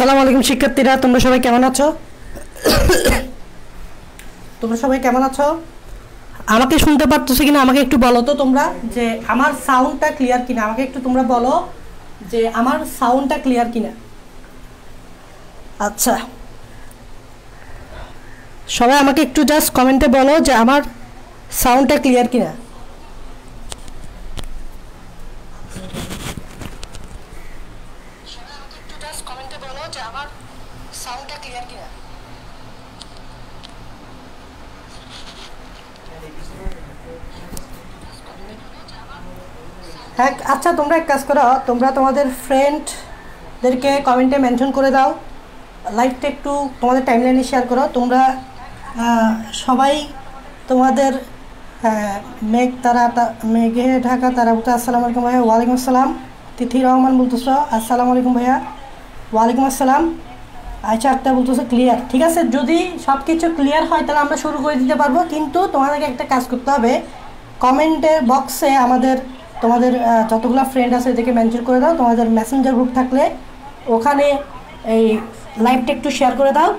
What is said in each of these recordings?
আসসালামু আলাইকুম শিক্ষার্থীরা, তোমরা সবাই কেমন আছো? আমাকে শুনতে পারতেছো কিনা আমাকে একটু বলো তো তোমরা, যে আমার সাউন্ডটা ক্লিয়ার কিনা। আমাকে একটু তোমরা বলো যে আমার সাউন্ডটা ক্লিয়ার কিনা। আচ্ছা, সবাই আমাকে একটু জাস্ট কমেন্টে বলো যে আমার সাউন্ডটা ক্লিয়ার কিনা। হ্যাঁ, আচ্ছা, তোমরা এক কাজ করো, তোমরা তোমাদের ফ্রেন্ডদেরকে কমেন্টে মেনশন করে দাও, লাইভটা একটু তোমাদের টাইমলাইনে শেয়ার করো। তোমরা সবাই তোমাদের মেঘে ঢাকা তারা বলতো আসসালামু আলাইকুম ভাইয়া। ওয়ালাইকুম আসসালাম। তিথি রহমান বলতেছো আসসালামু আলাইকুম ভাইয়া। ওয়ালাইকুম আসসালাম। আচ্ছা, একটা বলতেছো ক্লিয়ার। ঠিক আছে, যদি সব কিছু ক্লিয়ার হয় তাহলে আমরা শুরু করে দিতে পারবো, কিন্তু তোমাদেরকে একটা কাজ করতে হবে, কমেন্টের বক্সে তোমাদের যতগুলো ফ্রেন্ড আছে এদেরকে মেনশন করে দাও। তোমাদের মেসেঞ্জার গ্রুপ থাকলে ওখানে এই লাইভটা একটু শেয়ার করে দাও।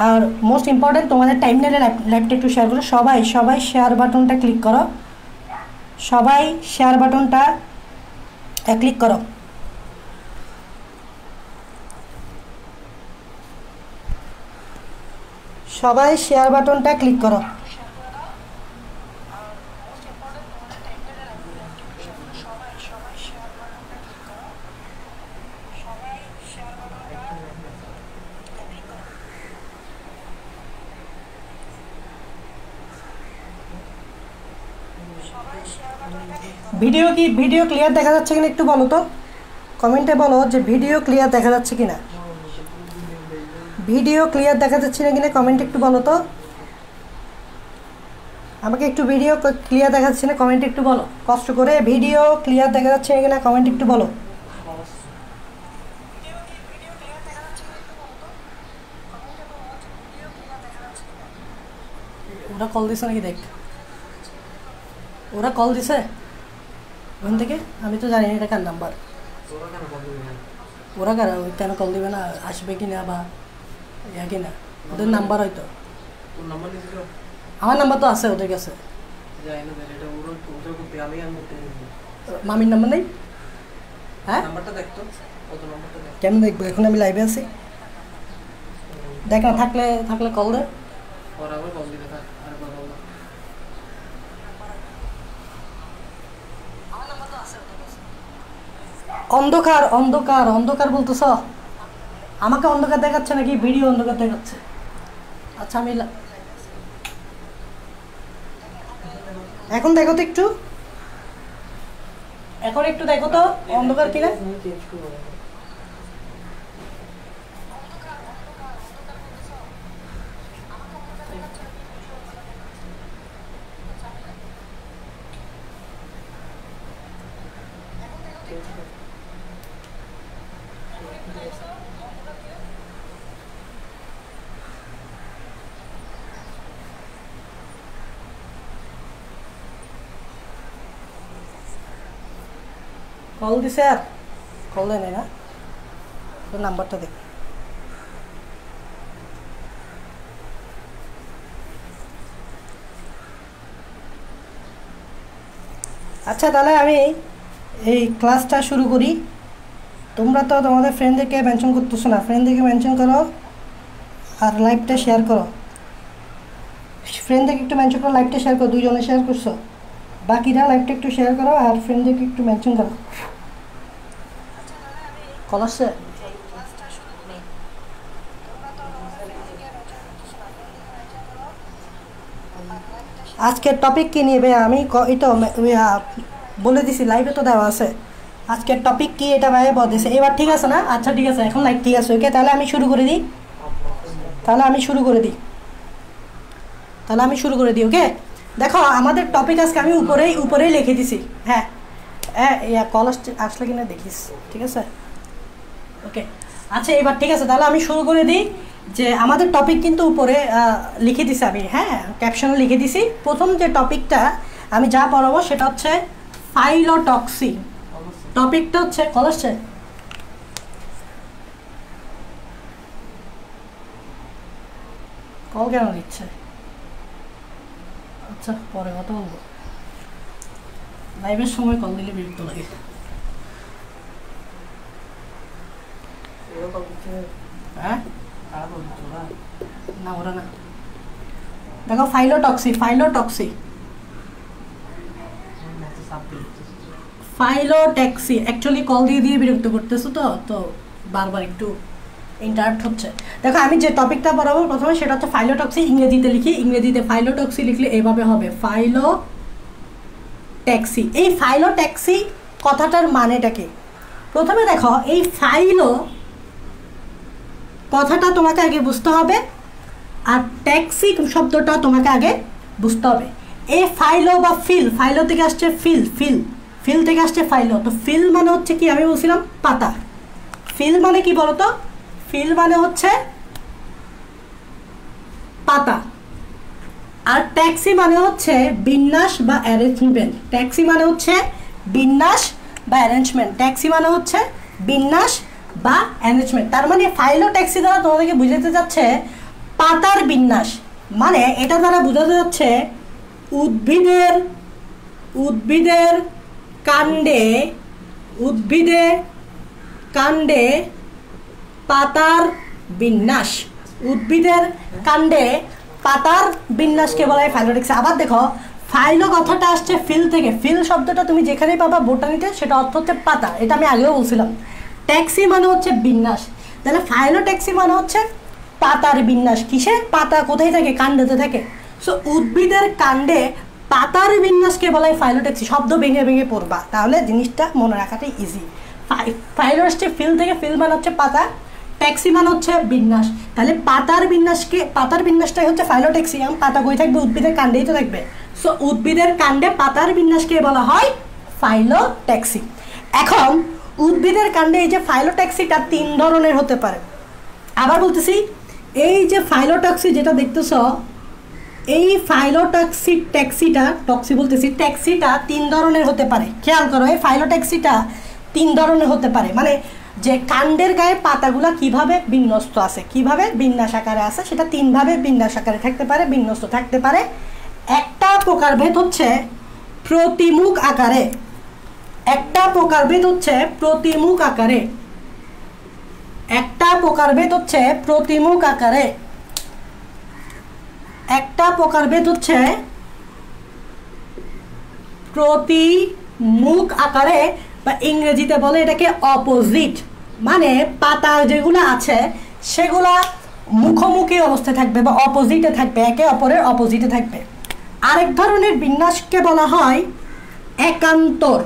আর মোস্ট ইম্পর্টেন্ট, তোমাদের টাইমলাইনে লাইভটা একটু শেয়ার করো। সবাই শেয়ার বাটনটা ক্লিক করো। সবাই শেয়ার বাটনটা ক্লিক করো। সবাই শেয়ার বাটনটা ক্লিক করো। ভিডিও ক্লিয়ার দেখা যাচ্ছে কিনা একটু বলো তো, কমেন্টে বলো যে ভিডিও ক্লিয়ার দেখা যাচ্ছে কিনা। ভিডিও ক্লিয়ার দেখা যাচ্ছে না কিনা কমেন্টে একটু বলো তো। আমাকে একটু ভিডিও ক্লিয়ার দেখা যাচ্ছে না কমেন্টে একটু বলো, কষ্ট করে। ভিডিও ক্লিয়ার দেখা যাচ্ছে না কিনা কমেন্টে একটু বলো। ওরা কল দিছে নাকি দেখ, ওরা কল দিছে ওখান থেকে। আমি তো জানি না এটা কার নাম্বার। ওরা কেন কল দিবে না, আসবে কিনা বা ইয়া কিনা, ওদের নাম্বার হয়তো। আমার নাম্বার তো আছে ওদের কাছে। মামির নাম্বার নেই? হ্যাঁ, কেন দেখবো, এখন আমি লাইভে আছি। দেখ না, থাকলে কল দে। অন্ধকার অন্ধকার অন্ধকার বলতেছ? আমাকে অন্ধকার দেখাচ্ছে নাকি ভিডিও অন্ধকার দেখাচ্ছে? আচ্ছা, আমি এখন দেখো তো একটু, এখন একটু দেখো তো অন্ধকার কিনা। কল দিছে আর কল দেয় না, তোর নাম্বারটা দেখ। আচ্ছা, তাহলে আমি এই ক্লাসটা শুরু করি। তোমরা তো তোমাদের ফ্রেন্ডদেরকে মেনশন করতেছো না, ফ্রেন্ডদেরকে মেনশন করো আর লাইভটা শেয়ার করো। ফ্রেন্ডদেরকে একটু মেনশন করো, লাইভটা শেয়ার করো। দুইজনে শেয়ার করছো, বাকিরা লাইভটা একটু শেয়ার করো আর ফ্রেন্ডদেরকে একটু মেনশন করো। কল আসছে? আজকের টপিক কি নিয়ে ভাইয়া আমি এই তো বলে দিছি, লাইভে তো দেওয়া আছে। আজকের টপিক কি এটা ভাইয়া বলে দিছে। এবার ঠিক আছে না? আচ্ছা ঠিক আছে, এখন লাইভ ঠিক আছে। ওকে, তাহলে আমি শুরু করে দিই। ওকে, দেখো আমাদের টপিক আজকে আমি উপরেই লিখে দিছি। হ্যাঁ হ্যাঁ, কল আসলে কিনা দেখিস, ঠিক আছে? ওকে আচ্ছা, এবার ঠিক আছে, তাহলে আমি শুরু করে দিই। যে আমাদের টপিক কিন্তু উপরে লিখে দিছি আমি, হ্যাঁ ক্যাপশনে লিখে দিছি। প্রথম যে টপিকটা আমি যা পড়াবো সেটা হচ্ছে ফাইলোটক্সি। টপিকটা হচ্ছে কল আসছে, কল কেন দিচ্ছে? আচ্ছা পরে কথা বলবো, লাইভের সময় কল দিলে বিরক্ত লাগে। হ্যাঁ না, ওরা না। দেখো ফাইলোটক্সি অ্যাকচুয়ালি কল দিয়ে বিরক্ত করতেছো, তো বারবার একটু ইন্টারাপ্ট হচ্ছে। দেখো আমি যে টপিকটা পড়াবো প্রথমে সেটা হচ্ছে ফাইলোটক্সি। ইংরেজিতে লিখি, ইংরেজিতে ফাইলোটক্সি লিখলে এইভাবে হবে, ফাইলোট্যাক্সি। এই ফাইলোট্যাক্সি কথাটার মানেটা কি? প্রথমে দেখো, এই ফাইলো কথাটা তোমাকে আগে বুঝতে হবে, আর ট্যাক্সি শব্দটা তোমাকে আগে বুঝতে হবে। এই ফাইলো বা ফাইলো থেকে আসছে ফিল থেকে আসছে ফাইলো। তো ফিল মানে হচ্ছে কি, আমি বলছিলাম পাতা। ফিল মানে কি বলতো? ফিল মানে হচ্ছে পাতা। আর ট্যাক্সি মানে হচ্ছে বিন্যাস বা অ্যারেঞ্জমেন্ট। ট্যাক্সি মানে হচ্ছে বিন্যাস বা অ্যারেঞ্জমেন্ট। তার মানে ফাইলোট্যাক্সি দ্বারা তোমাদেরকে বুঝাতে যাচ্ছে পাতার বিন্যাস। মানে এটা দ্বারা বোঝাতে যাচ্ছে উদ্ভিদের কাণ্ডে পাতার বিন্যাস। উদ্ভিদের কাণ্ডে পাতার বিন্যাসকে বলা হয় ফাইলোট্যাক্সি। আবার দেখো, ফাইলো কথাটা আসছে ফিল থেকে। ফিল শব্দটা তুমি যেখানেই পাবা বোটানিতে, সেটা অর্থ হচ্ছে পাতা। এটা আমি আগেও বলছিলাম। ট্যাক্সি মানে হচ্ছে বিন্যাস, তাহলে ফাইলোট্যাক্সি মানে হচ্ছে পাতার বিন্যাস। কিসে? পাতা কোথায় থাকে? কাণ্ডেতে থাকে। সো উদ্ভিদের কাণ্ডে পাতার বিন্যাসকে বলা হয় ফাইলোট্যাক্সি। শব্দ ভেঙে পড়বা, তাহলে জিনিসটা মনে রাখাটাই ইজি। ফাইলো আসছে ফিল থেকে, ফিল মানে হচ্ছে পাতা, ট্যাক্সি মানে হচ্ছে বিন্যাস। তাহলে পাতার বিন্যাসটাই হচ্ছে ফাইলোট্যাক্সি। এবং পাতা কই থাকবে? উদ্ভিদের কাণ্ডেই তো থাকবে। সো উদ্ভিদের কাণ্ডে পাতার বিন্যাসকে বলা হয় ফাইলোট্যাক্সি। এখন উদ্ভিদের কাণ্ডে এই যে ফাইলোট্যাক্সিটা 3 ধরনের হতে পারে। আবার বলতেছি, এই যে ফাইলোটক্সি যেটা দেখতেছ, এই ট্যাক্সিটা 3 ধরনের হতে পারে। খেয়াল করো, এই ফাইলোট্যাক্সিটা 3 ধরনের হতে পারে। মানে যে কাণ্ডের গায়ে পাতাগুলা কিভাবে বিন্যস্ত আছে, কিভাবে বিন্যাস আকারে আছে, সেটা 3 ভাবে বিন্যাস আকারে থাকতে পারে, বিন্যস্ত থাকতে পারে। একটা প্রকারভেদ হচ্ছে প্রতিমুখ আকারে। একটা প্রকারভেদ হচ্ছে প্রতিমুখ আকারে, বা ইংরেজিতে বলে এটাকে অপোজিট। মানে পাতা যেগুলো আছে সেগুলা মুখোমুখি অবস্থায় থাকবে বা অপোজিটে থাকবে, একে অপরের অপোজিটে থাকবে। আরেক ধরনের বিন্যাসকে বলা হয় একান্তর।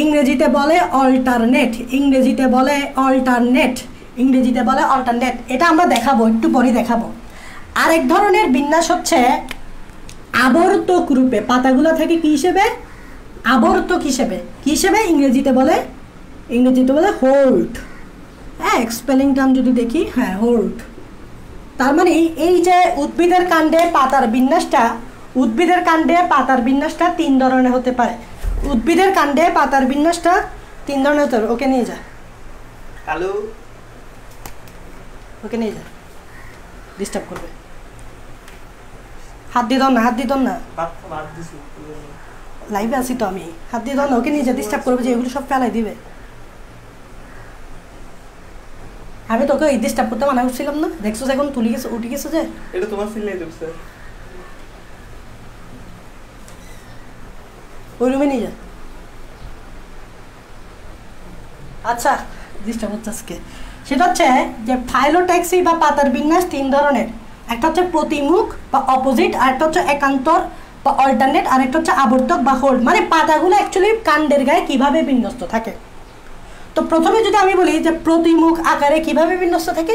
ইংরেজিতে বলে অল্টারনেট। এটা আমরা দেখাবো, একটু পরে দেখাবো। আরেক ধরনের বিন্যাস হচ্ছে আবর্তক রূপে। পাতাগুলো থাকে কি হিসেবে? আবর্তক হিসেবে। কি হিসেবে? ইংরেজিতে বলে হোল্ড। হ্যাঁ, স্পেলিং টার্ম যদি দেখি, হ্যাঁ হোল্ড। তার মানে এই যে উদ্ভিদের কাণ্ডে পাতার বিন্যাসটা 3 ধরনের হতে পারে। উদ্ভিদের কাণ্ডে পাতার বিন্যাসটা 3 ধরনের হতে পারে। ওকে নিয়ে যা, ডিস্টার্ব করবে। হাত দিয়ে দাও না, লাইভে আছি তো আমি। হাত দিয়ে দাও না, ওকে নিয়ে যা, ডিস্টার্ব করবে যে এগুলো সব ফেলাই দিবে। আমি তোকে এই ডিস্টার্ব করতে মানা করছিলাম না? দেখছো এখন উঠে গেছে যে এটা তোমার সিলাই দেব স্যার। ওই রুমে নিয়ে যা। আচ্ছা, ডিস্টার্ব হচ্ছে আজকে। সেটা হচ্ছে যে ফাইলোট্যাক্সি বা পাতার বিন্যাস 3 ধরনের। একটা হচ্ছে প্রতিমুখ বা অপোজিট, আর একটা হচ্ছে একান্তর বা অল্টারনেট, আর একটা হচ্ছে আবর্তক বা হোল্ড। মানে পাতাগুলো অ্যাকচুয়ালি কাণ্ডের গায়ে কিভাবে বিন্যস্ত থাকে। তো প্রথমে যদি আমি বলি যে প্রতিমুখ আকারে কিভাবে বিন্যস্ত থাকে,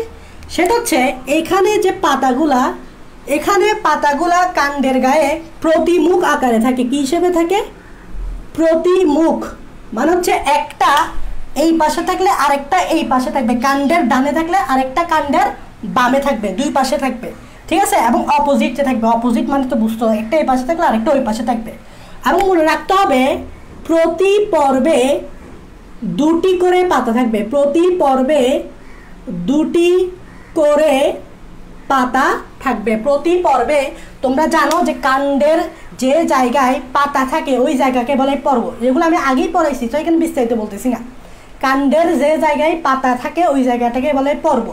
সেটা হচ্ছে এখানে যে পাতাগুলা, এখানে পাতাগুলা কাণ্ডের গায়ে প্রতিমুখ আকারে থাকে। কি হিসেবে থাকে? প্রতিমুখ। মানে হচ্ছে একটা এই পাশে থাকলে আরেকটা এই পাশে থাকবে, কাণ্ডের ডানে থাকলে আরেকটা কাণ্ডের বামে থাকবে, দুই পাশে থাকবে, ঠিক আছে। এবং অপোজিটে থাকবে, অপোজিট মানে তো বুঝতে হবে, একটা এই পাশে থাকলে আরেকটা ওই পাশে থাকবে। এবং মনে রাখতে হবে প্রতি পর্বে দুটি করে পাতা থাকবে, প্রতি পর্বে দুটি করে পাতা থাকবে। প্রতি পর্বে তোমরা জানো যে কাণ্ডের যে জায়গায় পাতা থাকে ওই জায়গাকে বলে পর্ব, যেগুলো আমি আগেই পড়াইছি, তো এখানে বিস্তারিত বলতেছি না। কাণ্ডের যে জায়গায় পাতা থাকে ওই জায়গাটাকে বলে পর্ব।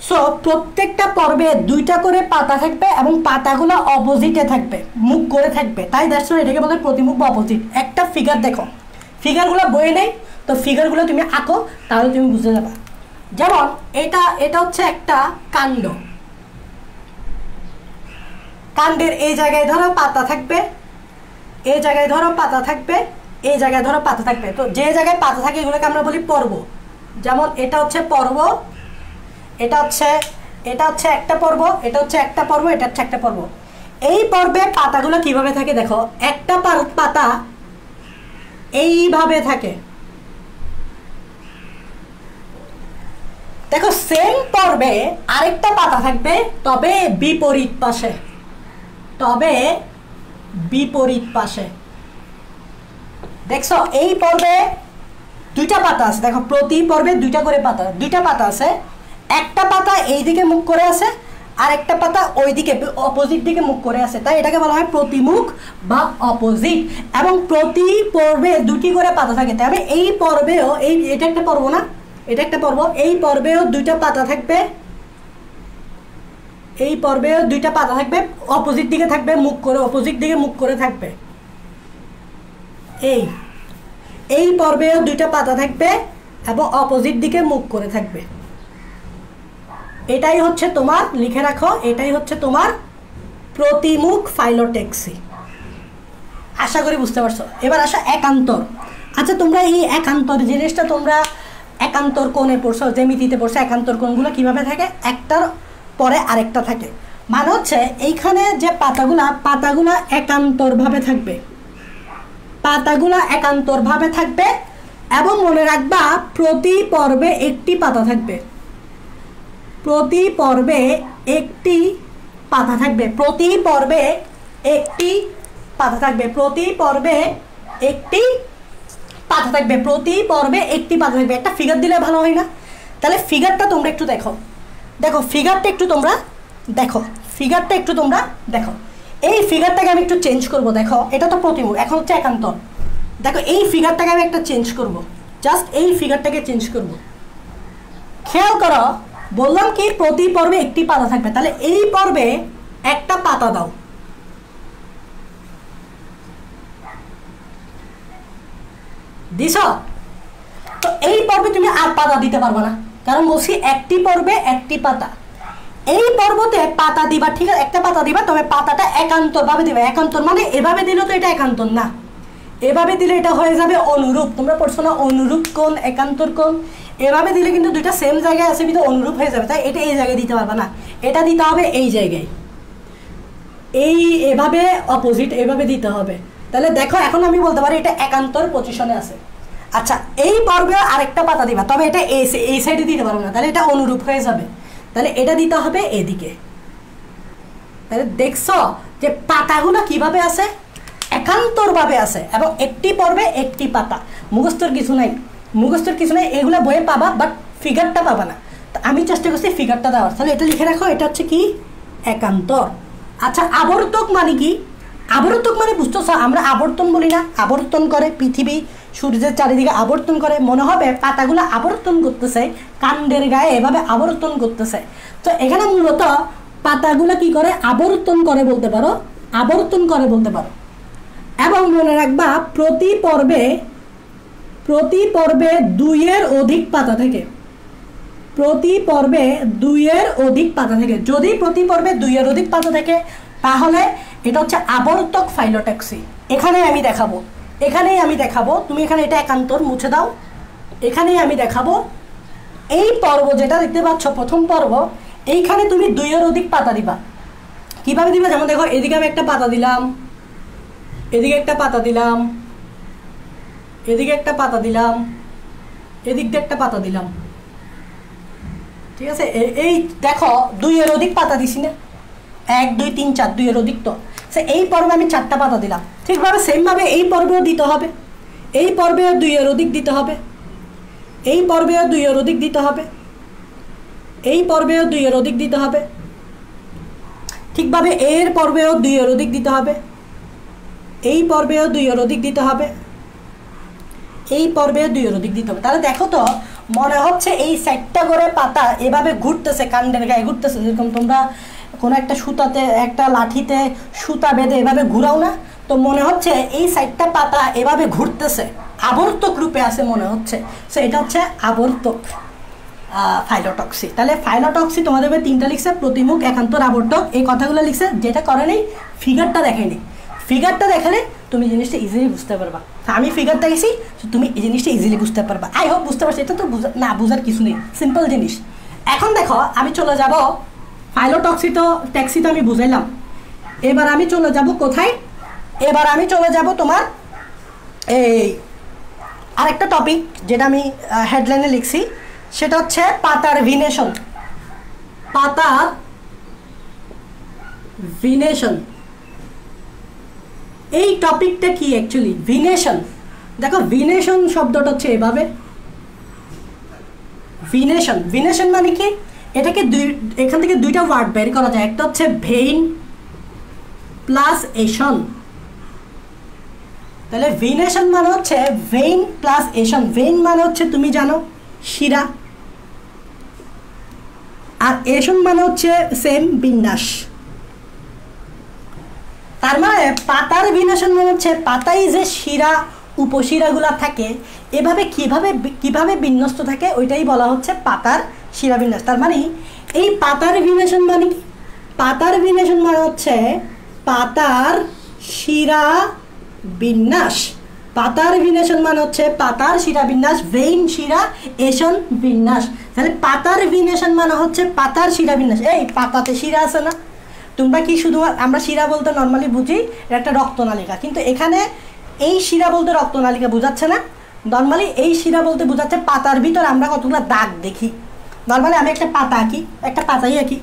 সো প্রত্যেকটা পর্বে দুইটা করে পাতা থাকবে এবং পাতাগুলো অপোজিটে থাকবে, মুখ করে থাকবে, তাই দেখো এটাকে বলে প্রতিমুখ বা অপোজিট। একটা ফিগার দেখো, ফিগারগুলো বইয়ে নেই তো ফিগারগুলো তুমি আঁকো, তাহলে তুমি বুঝে যাবে। যেমন এটা হচ্ছে একটা কাণ্ড, কাণ্ডের এই জায়গায় ধরো পাতা থাকবে, এই জায়গায় ধরো পাতা থাকবে, এই জায়গায় ধরো পাতা থাকবে। তো যে জায়গায় পাতা থাকে এগুলোকে আমরা বলি পর্ব। যেমন এটা হচ্ছে পর্ব, এটা হচ্ছে একটা পর্ব, এটা হচ্ছে একটা পর্ব, এটা হচ্ছে একটা পর্ব। এই পর্বে পাতাগুলো কিভাবে থাকে দেখো, একটা পাতা এইভাবে থাকে, দেখো সেম পর্বে আরেকটা পাতা থাকবে, তবে বিপরীত পাশে, তবে বিপরীত পাশে। দেখছো এই পর্বে দুইটা পাতা আছে, দেখো প্রতি পর্বে দুইটা করে পাতা, দুইটা পাতা আছে, একটা পাতা এই দিকে মুখ করে আছে আর একটা পাতা ওই দিকে অপোজিট দিকে মুখ করে আছে, তাই এটাকে বলা হয় প্রতিমুখ বা অপোজিট। এবং প্রতি পর্বে দুটি করে পাতা থাকে, তবে এই পর্বেও এটা একটা পর্ব না, এটা একটা পর্ব, এই পর্বেও দুইটা পাতা থাকবে, এই পর্বেও দুইটা পাতা থাকবে, অপোজিট দিকে থাকবে, মুখ করে অপোজিট দিকে মুখ করে থাকবে। এই পর্বেও দুইটা পাতা থাকবে এবং অপোজিট দিকে মুখ করে থাকবে। এটাই হচ্ছে তোমার, লিখে রাখো, এটাই হচ্ছে তোমার প্রতিমুখ ফাইলোটেক্সি। আশা করি বুঝতে পারছো। এবার আসো একান্তর। আচ্ছা তোমরা এই একান্তর জিনিসটা তোমরা একান্তর কোণে পড়ছো, জ্যামিতিতে পড়ছো, একান্তর কোণগুলো কিভাবে থাকে, একটার পরে আরেকটা থাকে। মানে হচ্ছে এইখানে যে পাতাগুলা একান্তরভাবে থাকবে, পাতাগুলা একান্তরভাবে থাকবে এবং মনে রাখবা প্রতি পর্বে একটি পাতা থাকবে, প্রতি পর্বে একটি পাতা থাকবে, প্রতি পর্বে একটি পাতা থাকবে, প্রতি পর্বে একটি পাতা থাকবে, প্রতি পর্বে একটি পাতা থাকবে। একটা ফিগার দিলে ভালো হয় না? তাহলে ফিগারটা তোমরা একটু দেখো, দেখো ফিগারটা একটু তোমরা দেখো, ফিগারটা একটু তোমরা দেখো। এই ফিগারটাকে আমি একটু চেঞ্জ করব, দেখো এটা তো প্রতিমুখ, এখন হচ্ছে একান্তর। দেখো এই ফিগারটাকে আমি একটা চেঞ্জ করব, জাস্ট এই ফিগারটাকে চেঞ্জ করব। খেয়াল করো, বললাম কি প্রতি পর্বে একটি পাতা থাকবে, তাহলে এই পর্বে একটা পাতা দাও, দিছ? তো এই পর্বে তুমি আর পাতা দিতে পারবে না, কারণ বলছি একটি পর্বে একটি পাতা। এই পর্বতে পাতা দিবা, ঠিক আছে, একটা পাতা দিবা, তবে পাতাটা একান্তর ভাবে দিবা। একান্তর মানে এভাবে দিলে তো এটা একান্তর না, এভাবে দিলে এটা হয়ে যাবে অনুরূপ। তোমরা পড়ছো না অনুরূপ কোণ, একান্তর কোণ? এভাবে দিলে কিন্তু দুইটা সেম জায়গায় আছে কিন্তু অনুরূপ হয়ে যাবে, তাই এটা এই জায়গায় দিতে পারবে না, এটা দিতে হবে এই জায়গায়, এভাবে অপোজিট এভাবে দিতে হবে। তাহলে দেখো এখন আমি বলতে পারি এটা একান্তর পজিশনে আছে। আচ্ছা এই পর্বে আরেকটা পাতা দিবা, তবে এটা এই সাইডে দিতে পারবে না, তাহলে এটা অনুরূপ হয়ে যাবে, তাহলে এটা দিতে হবে এদিকে। তাহলে দেখছো যে পাতাগুলো কিভাবে আছে, একান্তরভাবে আছে এবং একটি পর্বে একটি পাতা। মুখস্থর কিছু নাই, মুখস্থর কিছু নাই, এগুলো বইয়ে পাবা, বাট ফিগারটা পাবা না। তো আমি চেষ্টা করছি ফিগারটা দেওয়ার, তাহলে এটা লিখে রাখো, এটা হচ্ছে কি একান্তর। আচ্ছা আবর্তক মানে কি? আবর্তক মানে বুঝতেছ, আমরা আবর্তন বলি না, আবর্তন করে পৃথিবী সূর্যের চারিদিকে আবর্তন করে, মনে হবে পাতাগুলো আবর্তন করতেছে, কাণ্ডের গায়ে এভাবে আবর্তন করতেছে। তো এখানে মূলত পাতাগুলো কি করে, আবর্তন করে বলতে পারো, আবর্তন করে বলতে পারো। এবং মনে রাখবা প্রতি পর্বে দুইয়ের অধিক পাতা থাকে, প্রতি পর্বে 2-এর অধিক পাতা থাকে, যদি প্রতি পর্বে 2-এর অধিক পাতা থাকে তাহলে এটা হচ্ছে আবর্তক ফাইলোটক্সি। এখানেই আমি দেখাবো, তুমি এখানে এটা একান্তর মুছে দাও, এখানেই আমি দেখাবো। এই পর্ব যেটা দেখতে পাচ্ছ প্রথম পর্ব, এইখানে তুমি 2-এর অধিক পাতা দিবা। কিভাবে দিবা? যেমন দেখো, এদিকে আমি একটা পাতা দিলাম, এদিকে একটা পাতা দিলাম, এদিকে একটা পাতা দিলাম, এদিক দিয়ে একটা পাতা দিলাম, ঠিক আছে? এই দেখো 2-এর অধিক পাতা দিছি না, 1 2 3 4, 2-এর অধিক। তো এই পর্বে আমি 4টা পাতা দিলাম। ঠিকভাবে সেমভাবে এই পর্বেও দিতে হবে, এই পর্বেও 2-এর অধিক দিতে হবে, এই পর্বেও 2-এর অধিক দিতে হবে, এই পর্বেও 2-এর অধিক দিতে হবে, ঠিকভাবে এর পর্বেও 2-এর অধিক দিতে হবে, এই পর্বেও 2-এর অধিক দিতে হবে, এই পর্বেও 2-এর অধিক দিতে হবে। তাহলে দেখো তো, মনে হচ্ছে এই 4টা করে পাতা এভাবে ঘুরতেছে, কাণ্ডের গায়ে ঘুরতেছে। যেরকম তোমরা কোনো একটা সুতাতে, একটা লাঠিতে সুতা বেঁধে এভাবে ঘুরাও না, তো মনে হচ্ছে এই 4টা পাতা এভাবে ঘুরতেছে, আবর্তক রূপে আছে মনে হচ্ছে। সো এটা হচ্ছে আবর্তক ফাইলোটক্সি। তাহলে ফাইলোটক্সি তোমাদের 3টা লিখছে, প্রতিমুখ, একান্তর, আবর্তক, এই কথাগুলো লিখছে। যেটা করে নেই, ফিগারটা দেখেনি, ফিগারটা দেখালে তুমি জিনিসটা ইজিলি বুঝতে পারবা। আমি ফিগার দেখেছি, তুমি এই জিনিসটা ইজিলি বুঝতে পারবা। আই হোপ বুঝতে পারছি। এটা তো না বুঝার কিছু নেই, সিম্পল জিনিস। এখন দেখো, আমি চলে যাব ফাইলোটক্সি, তো ট্যাক্সি তো আমি বুঝাইলাম। এবার আমি চলে যাব কোথায়? এবার আমি চলে যাব তোমার এই আরেকটা টপিক, যেটা আমি হেডলাইনে লিখছি, সেটা হচ্ছে পাতার ভিনেশন। পাতার ভিনেশন, এই টপিকটা কি অ্যাকচুয়ালি? ভিনেশন, দেখো ভিনেশন শব্দটা হচ্ছে এভাবে, ভিনেশন। ভিনেশন মানে কি? এটাকে এখান থেকে 2টা ওয়ার্ড বের করা যায়। একটা হচ্ছে ভেইন প্লাস এশন। তাহলে ভিনেশন মানে হচ্ছে ভেইন প্লাস এশন। ভেইন মানে হচ্ছে তুমি জানো শিরা, আর এশন মানে হচ্ছে সেম বিন্যাস। তার মানে পাতার ভিনেশন মানে হচ্ছে পাতায় যে শিরা উপশিরাগুলা থাকে এভাবে কিভাবে বিন্যস্ত থাকে, ওইটাই বলা হচ্ছে পাতার শিরা বিন্যাস। তার মানে এই পাতার ভিনেশন মানে কি? পাতার ভিনেশন মানে হচ্ছে পাতার শিরা বিন্যাস। পাতার ভিনেশন মানে হচ্ছে পাতার শিরা বিন্যাস, ভেইন শিরা, এশন বিন্যাস। তাহলে পাতার ভিনেশন মানে হচ্ছে পাতার শিরা বিন্যাস। এই পাতাতে শিরা আছে না? তোমরা কি শুধু, আমরা শিরা বলতে নর্মালি বুঝি একটা রক্তনালিকা, কিন্তু এখানে এই শিরা বলতে রক্তনালিকা বোঝাচ্ছে না। নর্মালি এই শিরা বলতে বোঝাচ্ছে পাতার ভিতরে আমরা কতগুলো দাগ দেখি। নর্মালি আমি একটা পাতা আঁকি, একটা পাতাই আঁকি।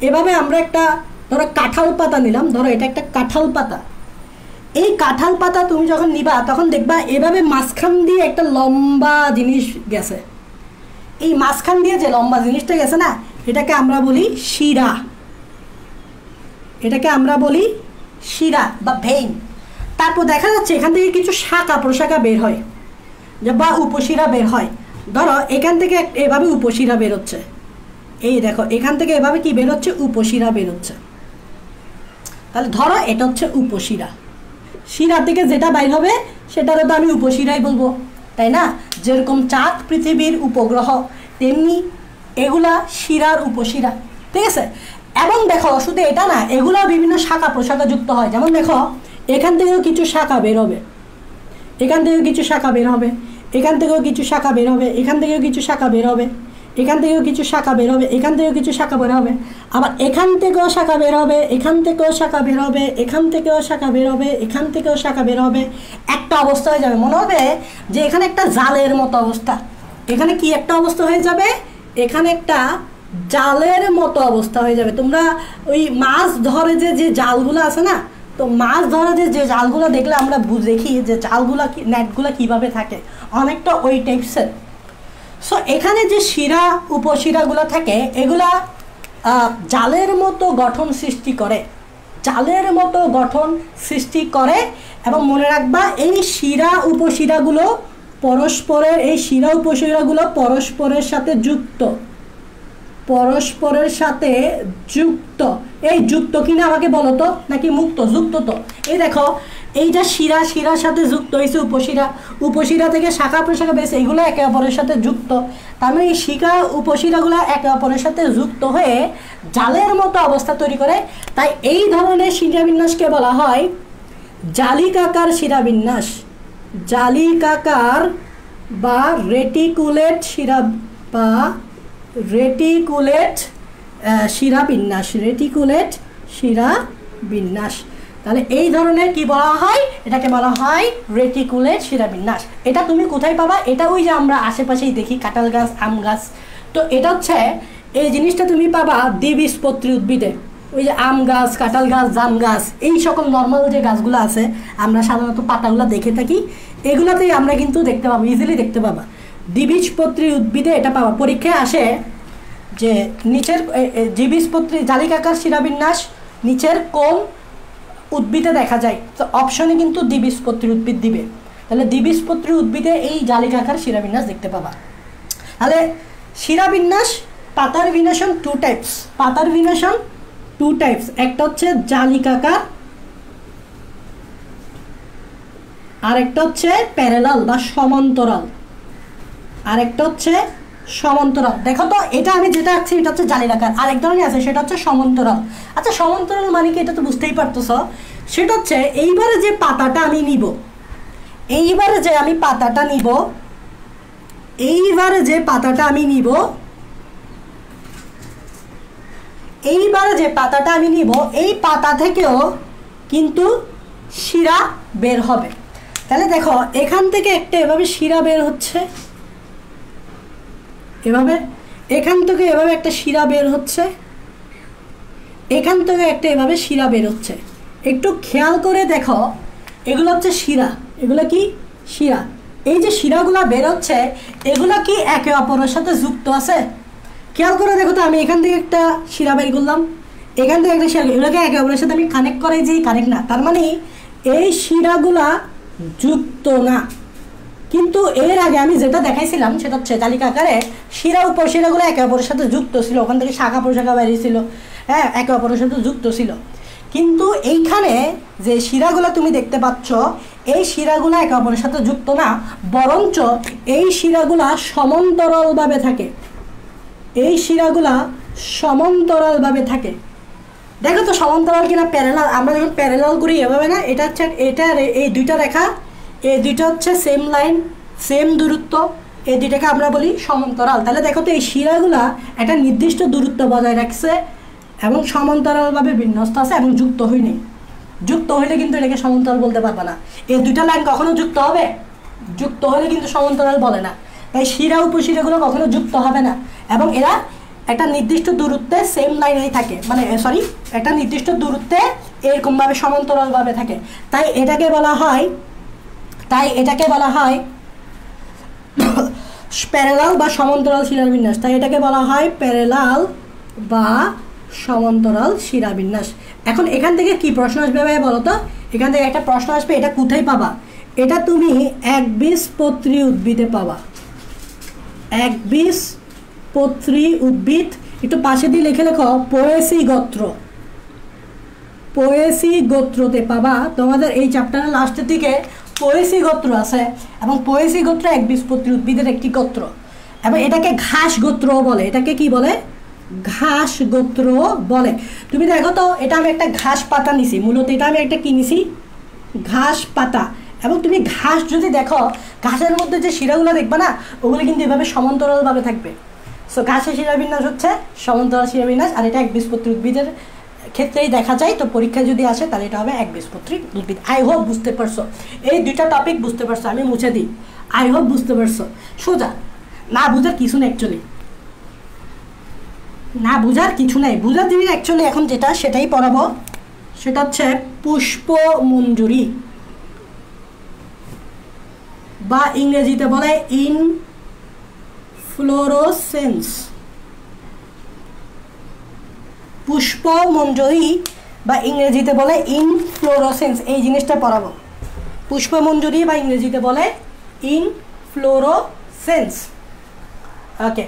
এভাবে আমরা একটা, ধরো কাঁঠাল পাতা নিলাম, ধরো এটা একটা কাঁঠাল পাতা। এই কাঁঠাল পাতা তুমি যখন নিবা তখন দেখবা এভাবে মাঝখান দিয়ে একটা লম্বা জিনিস গেছে। এই মাঝখান দিয়ে যে লম্বা জিনিসটা গেছে না, এটাকে আমরা বলি শিরা, এটাকে আমরা বলি শিরা বা ভেইন। তারপর দেখা যাচ্ছে এখান থেকে কিছু শাখা প্রশাখা বের হয়, বা উপশিরা বের হয়। ধরো এখান থেকে এভাবে উপশিরা বেরোচ্ছে, এই দেখো এখান থেকে এভাবে কি বেরোচ্ছে? উপশিরা বেরোচ্ছে। তাহলে ধরো এটা হচ্ছে উপশিরা, শিরা থেকে যেটা বাইর হবে সেটারও তো আমি উপশিরাই বলবো, তাই না? যেরকম চাঁদ পৃথিবীর উপগ্রহ, তেমনি এগুলা শিরার উপশিরা, ঠিক আছে? এবং দেখো শুধু এটা না, এগুলো বিভিন্ন শাখা প্রশাখা যুক্ত হয়। যেমন দেখো এখান থেকেও কিছু শাখা বের হবে, এখান থেকেও কিছু শাখা বের হবে, এখান থেকেও কিছু শাখা বের হবে, এখান থেকেও কিছু শাখা বের হবে, এখান থেকেও কিছু শাখা বের হবে, এখান থেকেও কিছু শাখা বের হবে, আবার এখান থেকেও শাখা বের হবে, এখান থেকেও শাখা বের হবে, এখান থেকেও শাখা বের হবে, এখান থেকেও শাখা বের হবে। একটা অবস্থা হয়ে যাবে, মনে হবে যে এখানে একটা জালের মতো অবস্থা। এখানে কি একটা অবস্থা হয়ে যাবে? এখানে একটা জালের মতো অবস্থা হয়ে যাবে। তোমরা ওই মাছ ধরে যে জালগুলো আছে না, তো মাছ ধরে যে জালগুলো দেখলে আমরা দেখি যে জালগুলো নেটগুলো কিভাবে থাকে, অনেকটা ওই টাইপসের। সো এখানে যে শিরা উপশিরাগুলো থাকে এগুলা জালের মতো গঠন সৃষ্টি করে, জালের মতো গঠন সৃষ্টি করে। এবং মনে রাখবা এই শিরা উপশিরাগুলো পরস্পরের, এই শিরা উপশিরাগুলো পরস্পরের সাথে যুক্ত, পরস্পরের সাথে যুক্ত। এই যুক্ত কিনা আমাকে বলো তো, নাকি মুক্ত? যুক্ত তো। এই দেখো এইটা শিরা, শিরার সাথে যুক্ত হয়েছে উপশিরা, উপশিরা থেকে শাখা প্রশাখা বেরিয়েছে, এগুলো একে অপরের সাথে যুক্ত। তার মানে এই শিখা উপশিরাগুলো একে অপরের সাথে যুক্ত হয়ে জালের মতো অবস্থা তৈরি করে। তাই এই ধরনের শিরাবিন্যাসকে বলা হয় জালিকাকার শিরাবিন্যাস, জালিকাকার বা রেটিকুলেট শিরা বা রেটিকুলেট শিরাবিন্যাস, রেটিকুলেট শিরাবিন্যাস। তাহলে এই ধরনের কি বলা হয়, এটাকে বলা হয় রেটিকুলেট শিরাবিন্যাস। এটা তুমি কোথায় পাবা, এটা ওই যে আমরা আশেপাশেই দেখি কাঁঠাল গাছ, আম গাছ। তো এটা হচ্ছে এই জিনিসটা তুমি পাবা দ্বিবীজপত্রী উদ্ভিদে, ওই যে আম গাছ, কাঁঠাল গাছ, জাম গাছ, এই সকল নর্মাল যে গাছগুলো আছে আমরা সাধারণত পাতাগুলো দেখে থাকি, এগুলোতেই আমরা কিন্তু দেখতে পাবো, ইজিলি দেখতে পাবা। দ্বিবীজপত্রী উদ্ভিদে এটা পাবা। পরীক্ষায় আসে যে নিচের দ্বিবীজপত্রী জালিকাকার শিরাবিন্যাস নিচের কোন উদ্ভিদে দেখা যায়, তো অপশনে কিন্তু দ্বিবীজপত্রী উদ্ভিদ দিবে। তাহলে দ্বিবীজপত্রী উদ্ভিদে এই জালিকাকার শিরাবিন্যাস দেখতে পাবা। তাহলে শিরাবিন্যাস, পাতার বিন্যাসন টু টাইপস, পাতার বিন্যাসন টু টাইপস। একটা হচ্ছে জালিকাকার, আর একটা হচ্ছে প্যারালাল বা সমান্তরাল, আর একটা হচ্ছে সমান্তরাল। দেখো তো এটা আমি যেটা আঁকছি এটা হচ্ছে জালিকাকার, আর এক ধরনের আছে সেটা হচ্ছে সমান্তরাল। আচ্ছা সমান্তরাল মানে কি, এটা তো বুঝতেই পারতেছ। সেটা হচ্ছে এইবারে যে পাতাটা আমি নিব, এইবারে যে আমি পাতাটা নিব, এইবারে যে পাতাটা আমি নিব, এইবারে যে পাতাটা আমি নিব, এই পাতা থেকেও কিন্তু শিরা বের হবে। তাহলে দেখো এখান থেকে একটা এভাবে শিরা বের হচ্ছে, এভাবে, এখান থেকে এভাবে একটা শিরা বের হচ্ছে, এখান থেকে একটা এভাবে শিরা বের হচ্ছে। একটু খেয়াল করে দেখো, এগুলো হচ্ছে শিরা, এগুলো কি শিরা। এই যে শিরাগুলো বের হচ্ছে এগুলো কি একে অপরের সাথে যুক্ত আছে? খেয়াল করে দেখো তো, আমি এখান থেকে একটা শিরা বের করলাম, এখান থেকে একটা শিরা, এগুলোকে একে অপরের সাথে আমি কানেক্ট করাই যে কানেক্ট না, তার মানে এই শিরাগুলা যুক্ত না। কিন্তু এর আগে আমি যেটা দেখাইছিলাম সেটা হচ্ছে জালিকাকারে শিরা উপশিরাগুলো একে অপরের সাথে যুক্ত ছিল, ওখান থেকে শাখা প্রশাখা বেরিয়েছিল, হ্যাঁ, একে অপরের সাথে যুক্ত ছিল। কিন্তু এইখানে যে শিরাগুলো তুমি দেখতে পাচ্ছ, এই শিরাগুলো একে অপরের সাথে যুক্ত না, বরঞ্চ এই শিরাগুলা সমান্তরালভাবে থাকে, এই শিরাগুলা সমান্তরালভাবে থাকে। দেখো তো সমান্তরাল কিনা প্যারালাল, আমরা যখন প্যারালাল করি এভাবে না, এটা হচ্ছে এটা, এই দুইটা রেখা, এই দুইটা হচ্ছে সেম লাইন, সেম দূরত্ব, এই দুইটাকে আমরা বলি সমান্তরাল। তাহলে দেখো তো এই শিরাগুলা একটা নির্দিষ্ট দূরত্ব বজায় রাখছে এবং সমান্তরালভাবে বিন্যস্ত আছে এবং যুক্ত হয়নি। যুক্ত হইলে কিন্তু এটাকে সমান্তরাল বলতে পারবে না। এই দুইটা লাইন কখনো যুক্ত হবে, যুক্ত হলে কিন্তু সমান্তরাল বলে না। তাই শিরা উপশিরাগুলো কখনো যুক্ত হবে না এবং এরা একটা নির্দিষ্ট দূরত্বে সেম লাইনেই থাকে, মানে সরি একটা নির্দিষ্ট দূরত্বে এরকমভাবে সমান্তরালভাবে থাকে। তাই এটাকে বলা হয়, তাই এটাকে বলা হয় প্যারালাল বা সমান্তরাল শিরাবিন্যাস। তাই এটাকে বলা হয় প্যারালাল বা সমান্তরাল শিরাবিন্যাস। এখন এখান থেকে কি প্রশ্ন আসবে ভাই বলো তো? এখান থেকে একটা প্রশ্ন আসবে, এটা কোথায় পাবা? এটা তুমি একবীজপত্রী উদ্ভিদে পাবা, একবীজপত্রী উদ্ভিদ। একটু পাশে দিয়ে লিখে লেখো পোয়েসি গোত্র, পোয়েসি গোত্রতে পাবা। তোমাদের এই চ্যাপ্টারের লাস্টের দিকে পোয়েসি গোত্র আছে এবং পোয়েসি গোত্র একবীজপত্রী উদ্ভিদের একটি গোত্র এবং এটাকে ঘাস গোত্র বলে। এটাকে কি বলে? ঘাস গোত্র বলে। তুমি দেখো তো, এটা আমি একটা ঘাস পাতা নিছি, মূলত এটা আমি একটা কি নিছি? ঘাস পাতা। এবং তুমি ঘাস যদি দেখো, ঘাসের মধ্যে যে শিরাগুলো দেখবে না, ওগুলো কিন্তু এভাবে সমান্তরালভাবে থাকবে। সো ঘাসের শিরাবিন্যাস হচ্ছে সমান্তরাল শিরাবিন্যাস, আর এটা একবীজপত্রী উদ্ভিদের ক্ষেত্রেই দেখা যায়। তো পরীক্ষায় যদি আসে তাহলে এটা হবে একবীজপত্রী উদ্ভিদ। আই হোপ বুঝতে পারছো, এই দুইটা টপিক বুঝতে পারছো। আমি মুছে দিই, আই হোপ বুঝতে পারছো। সোজা, না বুঝার কিছু নেই অ্যাকচুয়ালি, না বুঝার কিছু নেই। বুঝার জিনিস অ্যাকচুয়ালি এখন যেটা সেটাই পড়াবো, সেটা হচ্ছে পুষ্পমঞ্জরি বা ইংরেজিতে বলে ইনফ্লোরোসেন্স। পুষ্পমঞ্জরি বা ইংরেজিতে বলে ইনফ্লোরোসেন্স, এই জিনিসটা পড়াবো। পুষ্পমঞ্জরি বা ইংরেজিতে বলে ইনফ্লোরোসেন্স। ওকে,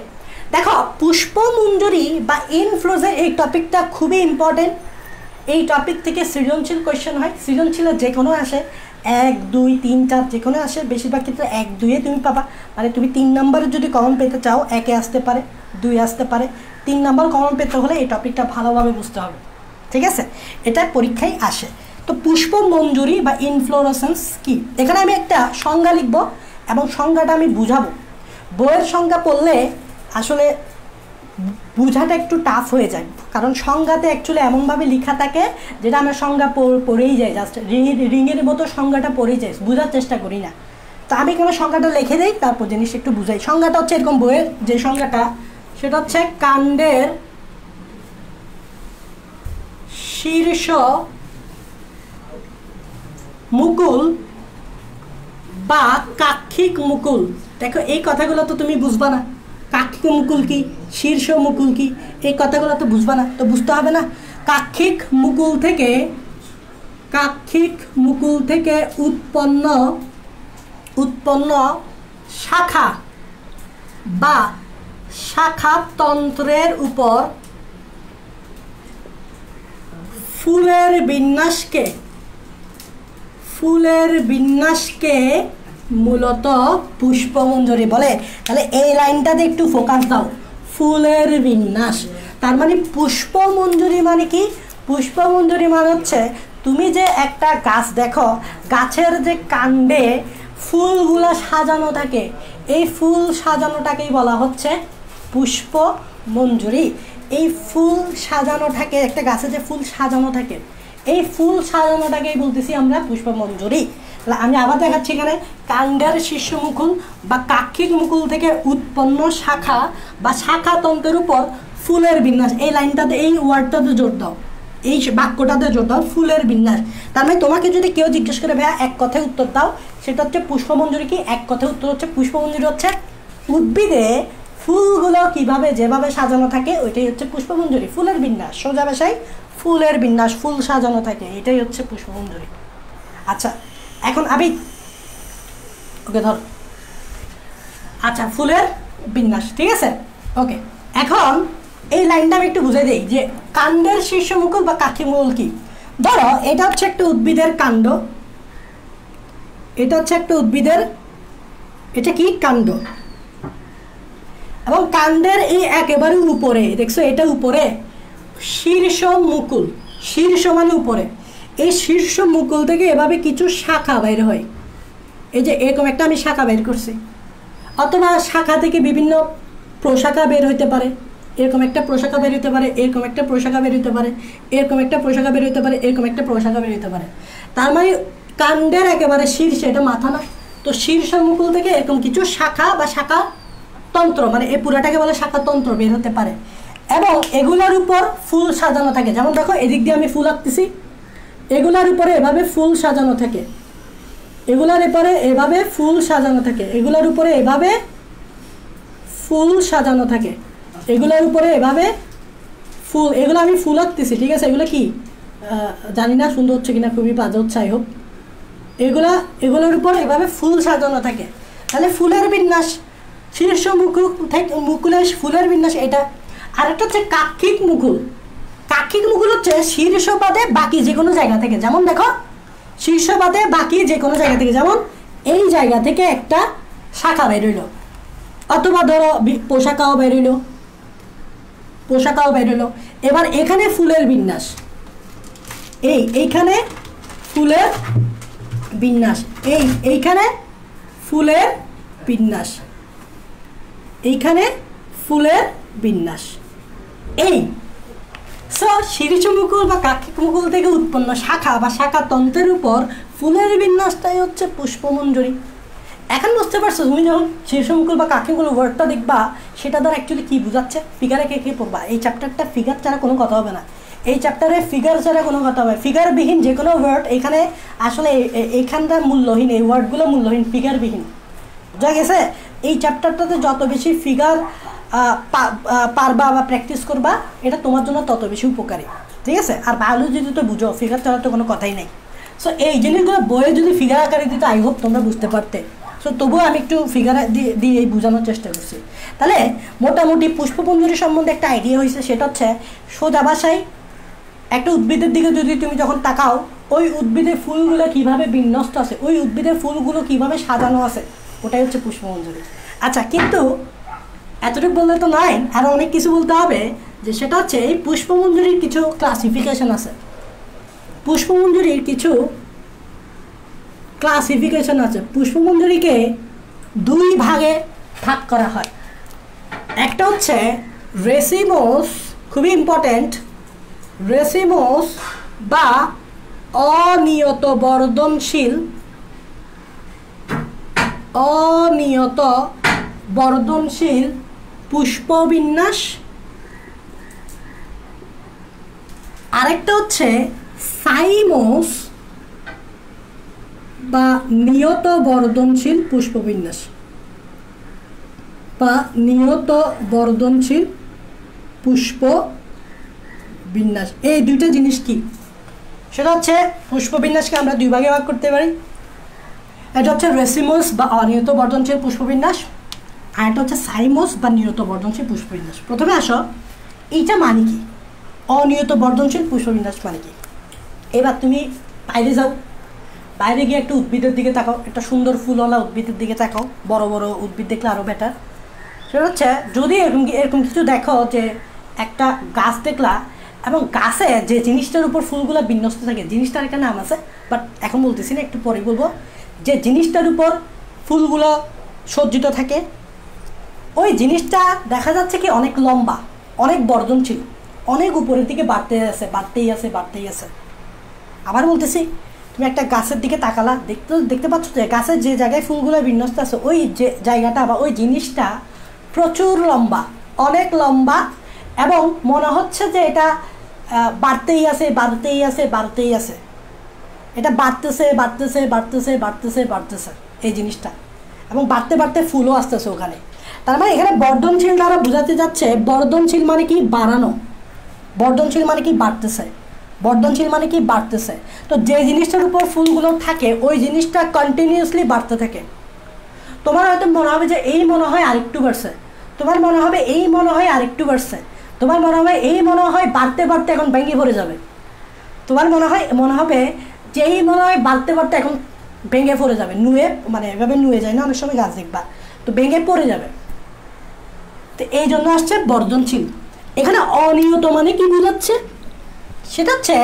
দেখো পুষ্পমঞ্জরি বা ইনফ্লোরোসেন্স এই টপিকটা খুবই ইম্পর্টেন্ট এই টপিক থেকে সৃজনশীল কোয়েশ্চেন হয়, সৃজনশীলের যে কোনো আসে 1 2 3 4 যে কোনো আসে, বেশিরভাগ ক্ষেত্রে 1 2 তুমি পাবা। মানে তুমি 3 নম্বরে যদি কমন পেতে চাও 1 আসতে পারে, 2 আসতে পারে, 3 নম্বর কমন পেতে হলে এই টপিকটা ভালোভাবে বুঝতে হবে, ঠিক আছে? এটা পরীক্ষায় আসে। তো পুষ্পমঞ্জরি বা ইনফ্লোরেসেন্স কি, এখানে আমি একটা সংজ্ঞা লিখব এবং সংজ্ঞাটা আমি বুঝাবো। বইয়ের সংজ্ঞা পড়লে আসলে বোঝাটা একটু টাফ হয়ে যায়, কারণ সংজ্ঞাতে অ্যাকচুয়ালি এমনভাবে লেখা থাকে যেটা আমরা সংজ্ঞা পড়েই যাই, জাস্ট রিংয়ের মতো সংজ্ঞাটা পড়েই যাই, বোঝার চেষ্টা করি না। তো আমি এখানে সংজ্ঞাটা লিখে দিই, তারপর জিনিস একটু বুঝাই। সংজ্ঞাটা হচ্ছে এরকম, বইয়ের যে সংজ্ঞাটা সেটা হচ্ছে কাণ্ডের শীর্ষ মুকুল বা কাক্ষিক মুকুল। দেখো এই কথাগুলো তো তুমি বুঝবা না, কাক্ষিক মুকুল কি, শীর্ষ মুকুল কি, এই কথাগুলো তো বুঝবা না, তো বুঝতে হবে না। কাক্ষিক মুকুল থেকে উৎপন্ন শাখা বা শাখাতন্ত্রের উপর ফুলের বিন্যাসকে মূলত পুষ্পমঞ্জরি বলে। তাহলে এই লাইনটাতে একটু ফোকাস দাও, ফুলের বিন্যাস। তার মানে পুষ্পমঞ্জরি মানে কি? পুষ্পমঞ্জরি মানে হচ্ছে তুমি যে একটা গাছ দেখো, গাছের যে কাণ্ডে ফুলগুলা সাজানো থাকে, এই ফুল সাজানোটাকেই বলা হচ্ছে পুষ্পমঞ্জরি। এই ফুল সাজানো থাকে, একটা গাছে যে ফুল সাজানো থাকে, এই ফুল সাজানোটাকেই বলতেছি আমরা পুষ্পমঞ্জরি। আমি আবার দেখাচ্ছি এখানে, কাণ্ডের শীর্ষ মুকুল বা কাক্ষিক মুকুল থেকে উৎপন্ন শাখা বা শাখাতন্ত্রের উপর ফুলের বিন্যাস। এই লাইনটাতে, এই ওয়ার্ডটাতে জোর দাও, এই বাক্যটাতে জোর দাও, ফুলের বিন্যাস। তার মানে তোমাকে যদি কেউ জিজ্ঞেস করে ভাইয়া এক কথায় উত্তর দাও, সেটা হচ্ছে পুষ্পমঞ্জরি কি, এক কথায় উত্তর হচ্ছে পুষ্পমঞ্জরি হচ্ছে উদ্ভিদে ফুলগুলো কিভাবে যেভাবে সাজানো থাকে ওইটাই হচ্ছে পুষ্পমঞ্জরি, ফুলের বিন্যাস। সোজা ভাষায় ফুলের বিন্যাস, ফুল সাজানো থাকে, এটাই হচ্ছে পুষ্পমঞ্জরি। আচ্ছা এখন আমি ওকে ধর, আচ্ছা ফুলের বিন্যাস, ঠিক আছে, ওকে। এখন এই লাইনটা আমি একটু বুঝে দিই যে কাণ্ডের শীর্ষ মুকুল বা কাক্ষিক মুকুল কি। ধরো এটা হচ্ছে একটা উদ্ভিদের কাণ্ড, এটা হচ্ছে একটা উদ্ভিদের, এটা কি কাণ্ড, এবং কাণ্ডের এই একেবারে উপরে দেখছো, এটা উপরে শীর্ষ মুকুল, শীর্ষ মানে উপরে, এই শীর্ষ মুকুল থেকে এভাবে কিছু শাখা বের হয়। এই যে এরকম একটা আমি শাখা বের করছি, অথবা শাখা থেকে বিভিন্ন প্রশাখা বের হইতে পারে, এরকম একটা প্রশাখা বের হইতে পারে, এরকম একটা প্রশাখা বের হইতে পারে, এরকম একটা প্রশাখা বের হইতে পারে, এরকম একটা প্রশাখা বের হইতে পারে। তার মানে কাণ্ডের একেবারে শীর্ষে, এটা মাথা না, তো শীর্ষ মুকুল থেকে এরকম কিছু শাখা বা শাখা তন্ত্র, মানে এই পুরাটাকে বলে শাখাতন্ত্র বের হতে পারে, এবং এগুলোর উপর ফুল সাজানো থাকে। যেমন দেখো এদিক দিয়ে আমি ফুল আঁকতেছি, এগুলার উপরে এভাবে ফুল সাজানো থাকে, এগুলার উপরে এভাবে ফুল সাজানো থাকে, এগুলার উপরে এভাবে ফুল সাজানো থাকে, এগুলার উপরে এভাবে ফুল, এগুলো আমি ফুল আঁকতেছি, ঠিক আছে? এগুলো কি জানি না সুন্দর হচ্ছে কিনা, খুবই বাজে হচ্ছে, আই হোপ। এগুলোর উপর এভাবে ফুল সাজানো থাকে। তাহলে ফুলের বিন্যাস, শীর্ষ মুকুলের ফুলের বিন্যাস এটা। আর একটা হচ্ছে কাক্ষিক মুকুল। কাক্ষিক মুকুল হচ্ছে শীর্ষ বাদে বাকি যে কোনো জায়গা থেকে, যেমন দেখো শীর্ষ বাদে বাকি যে কোনো জায়গা থেকে, যেমন এই জায়গা থেকে একটা শাখা বেরোইল, অথবা ধরো পোশাকাও বেরোইল, এবার এখানে ফুলের বিন্যাস, এইখানে ফুলের বিন্যাস, এইখানে ফুলের বিন্যাস, এইখানে ফুলের বিন্যাস, এই সো শীর্ষ মুকুল বা কাক্ষিক মুকুল থেকে উৎপন্ন শাখা বা শাখাতন্ত্রের উপর ফুলের বিন্যাসটাই হচ্ছে পুষ্পমঞ্জরি। এখন বুঝতে পারছো, তুমি যখন শীর্ষ মুকুল বা কাক্ষিক মুকুল ওয়ার্ডটা দেখবা, সেটা দ্বারা অ্যাকচুয়ালি কী বোঝাচ্ছে, ফিগারে কে পড়বা। এই চ্যাপ্টারটা ফিগার ছাড়া কোনো কথা হবে না, এই চ্যাপ্টারে ফিগার ছাড়া কোনো কথা হবে, ফিগারবিহীন যে কোনো ওয়ার্ড এখানে আসলে এইখানটা মূল্যহীন, এই ওয়ার্ডগুলো মূল্যহীন, ফিগারবিহীন, বুঝা গেছে? এই চ্যাপ্টারটাতে যত বেশি ফিগার পারবা বা প্র্যাকটিস করবা, এটা তোমার জন্য তত বেশি উপকারী, ঠিক আছে? আর বায়োলজি তো বুঝো, ফিগার ছাড়া তো কোনো কথাই নেই। সো এই জিনিসগুলো বইয়ে যদি ফিগার আকারে দিতে, আই হোপ তোমরা বুঝতে পারতে। সো তবুও আমি একটু ফিগার দিয়ে বোঝানোর চেষ্টা করছি। তাহলে মোটামুটি পুষ্পমঞ্জরি সম্বন্ধে একটা আইডিয়া হয়েছে, সেটা হচ্ছে সোজা ভাষায় একটা উদ্ভিদের দিকে যদি তুমি যখন তাকাও, ওই উদ্ভিদের ফুলগুলো কিভাবে বিন্যস্ত আছে, ওই উদ্ভিদের ফুলগুলো কিভাবে সাজানো আছে, ওটাই হচ্ছে পুষ্পমঞ্জরি। আচ্ছা, কিন্তু এতটুকু বললে তো নয়, আরও অনেক কিছু বলতে হবে, যে সেটা হচ্ছে এই পুষ্পমঞ্জরির কিছু ক্লাসিফিকেশন আছে। পুষ্পমঞ্জরির কিছু ক্লাসিফিকেশন আছে। পুষ্পমঞ্জরিকে দুই ভাগে ভাগ করা হয়। একটা হচ্ছে রেসিমোস, খুবই ইম্পর্ট্যান্ট, রেসিমোস বা অনিয়ত বর্ধনশীল, অনিয়ত বর্ধনশীল পুষ্পবিন্যাস। আরেকটা হচ্ছে সাইমোস বা নিয়ত বর্ধনশীল পুষ্পবিন্যাস, বা নিয়ত বর্ধনশীল পুষ্পবিন্যাস। এই দুইটা জিনিস কি, সেটা হচ্ছে পুষ্পবিন্যাসকে আমরা দুই ভাগে ভাগ করতে পারি। এটা হচ্ছে রেসিমোস বা অনিয়ত বর্ধনশীল পুষ্পবিন্যাস, আর এটা হচ্ছে সাইমোস বা নিয়ত বর্ধনশীল পুষ্পবিন্যাস। প্রথমে আসো, এইটা মানে কি, অনিয়ত বর্ধনশীল পুষ্পবিন্যাস মানে কি? এবার তুমি বাইরে যাও, বাইরে গিয়ে একটা উদ্ভিদের দিকে তাকাও, একটা সুন্দর ফুলওয়ালা উদ্ভিদের দিকে তাকাও, বড় বড় উদ্ভিদ দেখলে আরও বেটার। সেটা হচ্ছে যদি এরকম কিছু দেখো, যে একটা গাছ দেখলা এবং গাছে যে জিনিসটার উপর ফুলগুলো বিন্যস্ত থাকে, জিনিসটার একটা নাম আছে, বাট এখন বলতেছি না, একটু পরে বলবো। যে জিনিসটার উপর ফুলগুলো সজ্জিত থাকে, ওই জিনিসটা দেখা যাচ্ছে কি অনেক লম্বা, অনেক বর্ধনশীল, অনেক উপরের দিকে বাড়তেই আছে। আবার বলতেছি, তুমি একটা গাছের দিকে তাকালা, দেখতে পাচ্ছ যে গাছের যে জায়গায় ফুলগুলো বিন্যস্ত আছে, ওই যে জায়গাটা বা ওই জিনিসটা প্রচুর লম্বা, অনেক লম্বা, এবং মনে হচ্ছে যে এটা বাড়তেই আছে। এটা বাড়তেছে এই জিনিসটা, এবং বাড়তে ফুলও আসতেছে ওখানে। তার মানে এখানে বর্ধনশীল দ্বারা বোঝাতে যাচ্ছে, বর্ধনশীল মানে কি বাড়ানো, বর্ধনশীল মানে কি বাড়তেছে। তো যে জিনিসটার উপর ফুলগুলো থাকে, ওই জিনিসটা কন্টিনিউয়াসলি বাড়তে থাকে। তোমার হয়তো মনে হবে যে এই মনে হয় আরেকটু বাড়ছে, তোমার মনে হবে এই মনে হয় আরেকটু বাড়ছে, তোমার মনে হবে এই মনে হয় বাড়তে এখন ভেঙে পড়ে যাবে, তোমার মনে হবে যে এই মনে হয় বাড়তে এখন ভেঙে পড়ে যাবে, নুয়ে, মানে এভাবে নুয়ে যায় না অনেক সময় গাছ দেখবা, তো ভেঙে পড়ে যাবে। তো এই জন্য আসছে বর্ধনশীল। এখানে অনিয়ত মানে কি বোঝাচ্ছে, সেটা হচ্ছে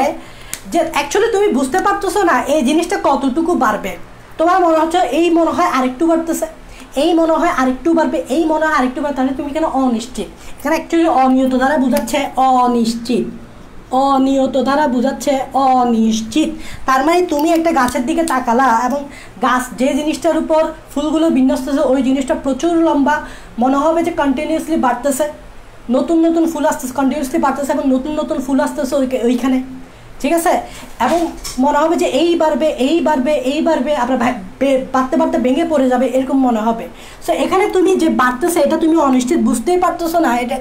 যে অ্যাকচুয়ালি তুমি বুঝতে পারতেছো না এই জিনিসটা কতটুকু বাড়বে। তোমার মনে হচ্ছে এই মনে হয় আরেকটু বাড়তেছে, এই মনে হয় আরেকটু বাড়বে, এই মনে হয় আরেকটু বাড়বে, তাহলে তুমি কেন অনিশ্চিত। এখানে অ্যাকচুয়ালি অনিয়ত দ্বারা বোঝাচ্ছে অনিশ্চিত, অনিয়ত দ্বারা বোঝাচ্ছে অনিশ্চিত। তার মানে তুমি একটা গাছের দিকে তাকালা এবং গাছ যে জিনিসটার উপর ফুলগুলো বিন্যস্ত আছে, ওই জিনিসটা প্রচুর লম্বা, মনে হবে যে কন্টিনিউয়াসলি বাড়তেছে, নতুন ফুল আসতেছে, কন্টিনিউয়াসলি বাড়তেছে এবং নতুন ফুল আসতেছে ওইখানে, ঠিক আছে। এবং মনে হবে যে এই বাড়বে, আপনার বাড়তে ভেঙে পড়ে যাবে, এরকম মনে হবে। সো এখানে তুমি যে বাড়তেছে, এটা তুমি অনিশ্চিত, বুঝতেই পারতেছো না এটা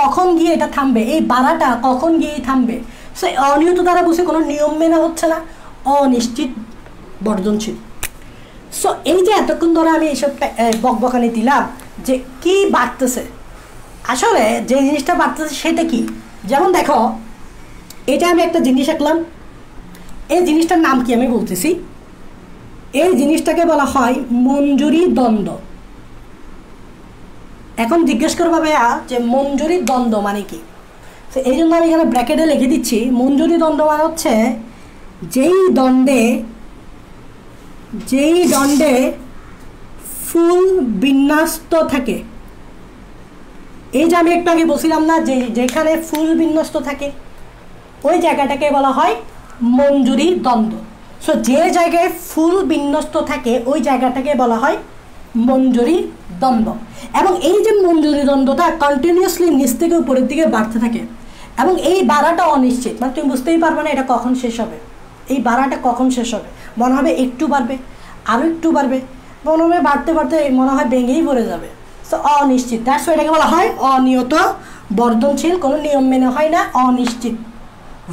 কখন গিয়ে এটা থামবে, এই বাড়াটা কখন গিয়ে থামবে। সো অনিয়ত দ্বারা বুঝে কোনো নিয়ম মেনে হচ্ছে না, অনিশ্চিত বর্ধনশীল। সো এই যে এতক্ষণ ধরে আমি এইসব বকবকানি দিলাম যে কি বাড়তেছে, আসলে যে জিনিসটা বাড়তেছে সেটা কি। যেমন দেখো, এটা আমি একটা জিনিস আঁকলাম, এই জিনিসটার নাম কি আমি বলতেছি। এই জিনিসটাকে বলা হয় মঞ্জুরি দ্বন্দ্ব। এখন জিজ্ঞেস করবা ভাইয়া যে মঞ্জুরি দ্বন্দ্ব মানে কি, তো এই জন্য আমি এখানে ব্র্যাকেটে লিখে দিচ্ছি, মঞ্জুরি দ্বন্দ্ব মানে হচ্ছে যেই দণ্ডে ফুল বিন্যস্ত থাকে। এই যে আমি একটু আগে বলছিলাম না, যেখানে ফুল বিন্যস্ত থাকে ওই জায়গাটাকে বলা হয় মঞ্জুরি দ্বন্দ্ব। সো যে জায়গায় ফুল বিন্যস্ত থাকে ওই জায়গাটাকে বলা হয় মঞ্জুরি দ্বন্দ্ব। এবং এই যে মঞ্জুরি দ্বন্দ্বটা কন্টিনিউয়াসলি নিচ থেকে উপরের দিকে বাড়তে থাকে, এবং এই বাড়াটা অনিশ্চিত, মানে তুমি বুঝতেই পারবে না এটা কখন শেষ হবে, এই বাড়াটা কখন শেষ হবে। মনে হবে একটু বাড়বে, আরও একটু বাড়বে, মনে হবে বাড়তে মনে হয় ভেঙেই পড়ে যাবে। সো অনিশ্চিত, দ্যাটস এটাকে বলা হয় অনিয়ত বর্ধনশীল, কোনো নিয়ম মেনে হয় না, অনিশ্চিত।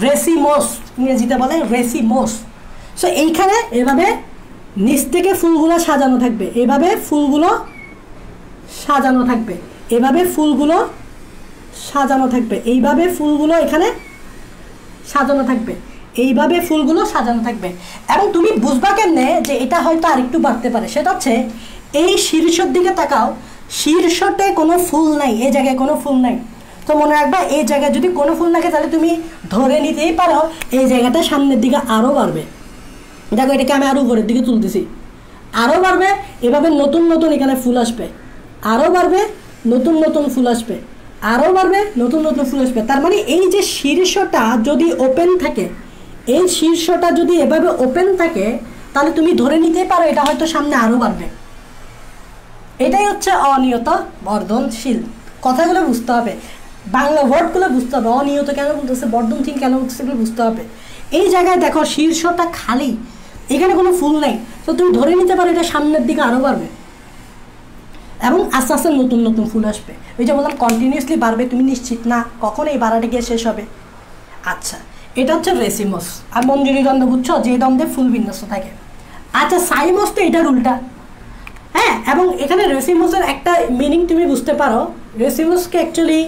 রেসিমোস, ইংরেজিতে বলে রেসিমোস। সো এইখানে এভাবে নিচ থেকে ফুলগুলো সাজানো থাকবে, এইভাবে ফুলগুলো সাজানো থাকবে, এইভাবে ফুলগুলো এখানে সাজানো থাকবে, এইভাবে ফুলগুলো সাজানো থাকবে। এবং তুমি বুঝবা কেমনে যে এটা হয়তো আরেকটু বাড়তে পারে, সেটা হচ্ছে এই শীর্ষের দিকে তাকাও, শীর্ষতে কোনো ফুল নাই, এই জায়গায় কোনো ফুল নাই। তো মনে রাখবা এই জায়গায় যদি কোনো ফুল থাকে তাহলে তুমি ধরে নিতেই পারো এই জায়গাটা সামনের দিকে আরও বাড়বে। দেখো এটাকে আমি আরও উপরের দিকে তুলতেছি, আরও বাড়বে, এভাবে নতুন নতুন এখানে ফুল আসবে, আরও বাড়বে, নতুন নতুন ফুল আসবে, আরও বাড়বে, নতুন নতুন ফুল আসবে। তার মানে এই যে শীর্ষটা যদি ওপেন থাকে, এই শীর্ষটা যদি এভাবে ওপেন থাকে তাহলে তুমি ধরে নিতেই পারো এটা হয়তো সামনে আরও বাড়বে। এটাই হচ্ছে অনিয়ত বর্ধনশীল। কথাগুলো বুঝতে হবে, বাংলা ওয়ার্ডগুলো বুঝতে হবে, অনিয়ত কেন বলতেছে, বর্ধনশীল কেন বলতেছে, এগুলো বুঝতে হবে। এই জায়গায় দেখো শীর্ষটা খালি, এখানে কোনো ফুল নাই, তো তুমি ধরে নিতে পারো এটা সামনের দিকে আরও বাড়বে এবং আস্তে আস্তে নতুন নতুন ফুল আসবে। ওই যে বললাম কন্টিনিউসলি বাড়বে, তুমি নিশ্চিত না কখন এই বাড়াটা গিয়ে শেষ হবে। আচ্ছা, এটা হচ্ছে রেসিমস আর মঞ্জুরি দ্বন্দ্ব, বুঝছো, যে দ্বন্দ্বে ফুল বিন্যস্ত থাকে। আচ্ছা, সাইমস তো এটার উল্টা, হ্যাঁ। এবং এখানে রেসিমসের একটা মিনিং তুমি বুঝতে পারো। রেসিমসকে অ্যাকচুয়ালি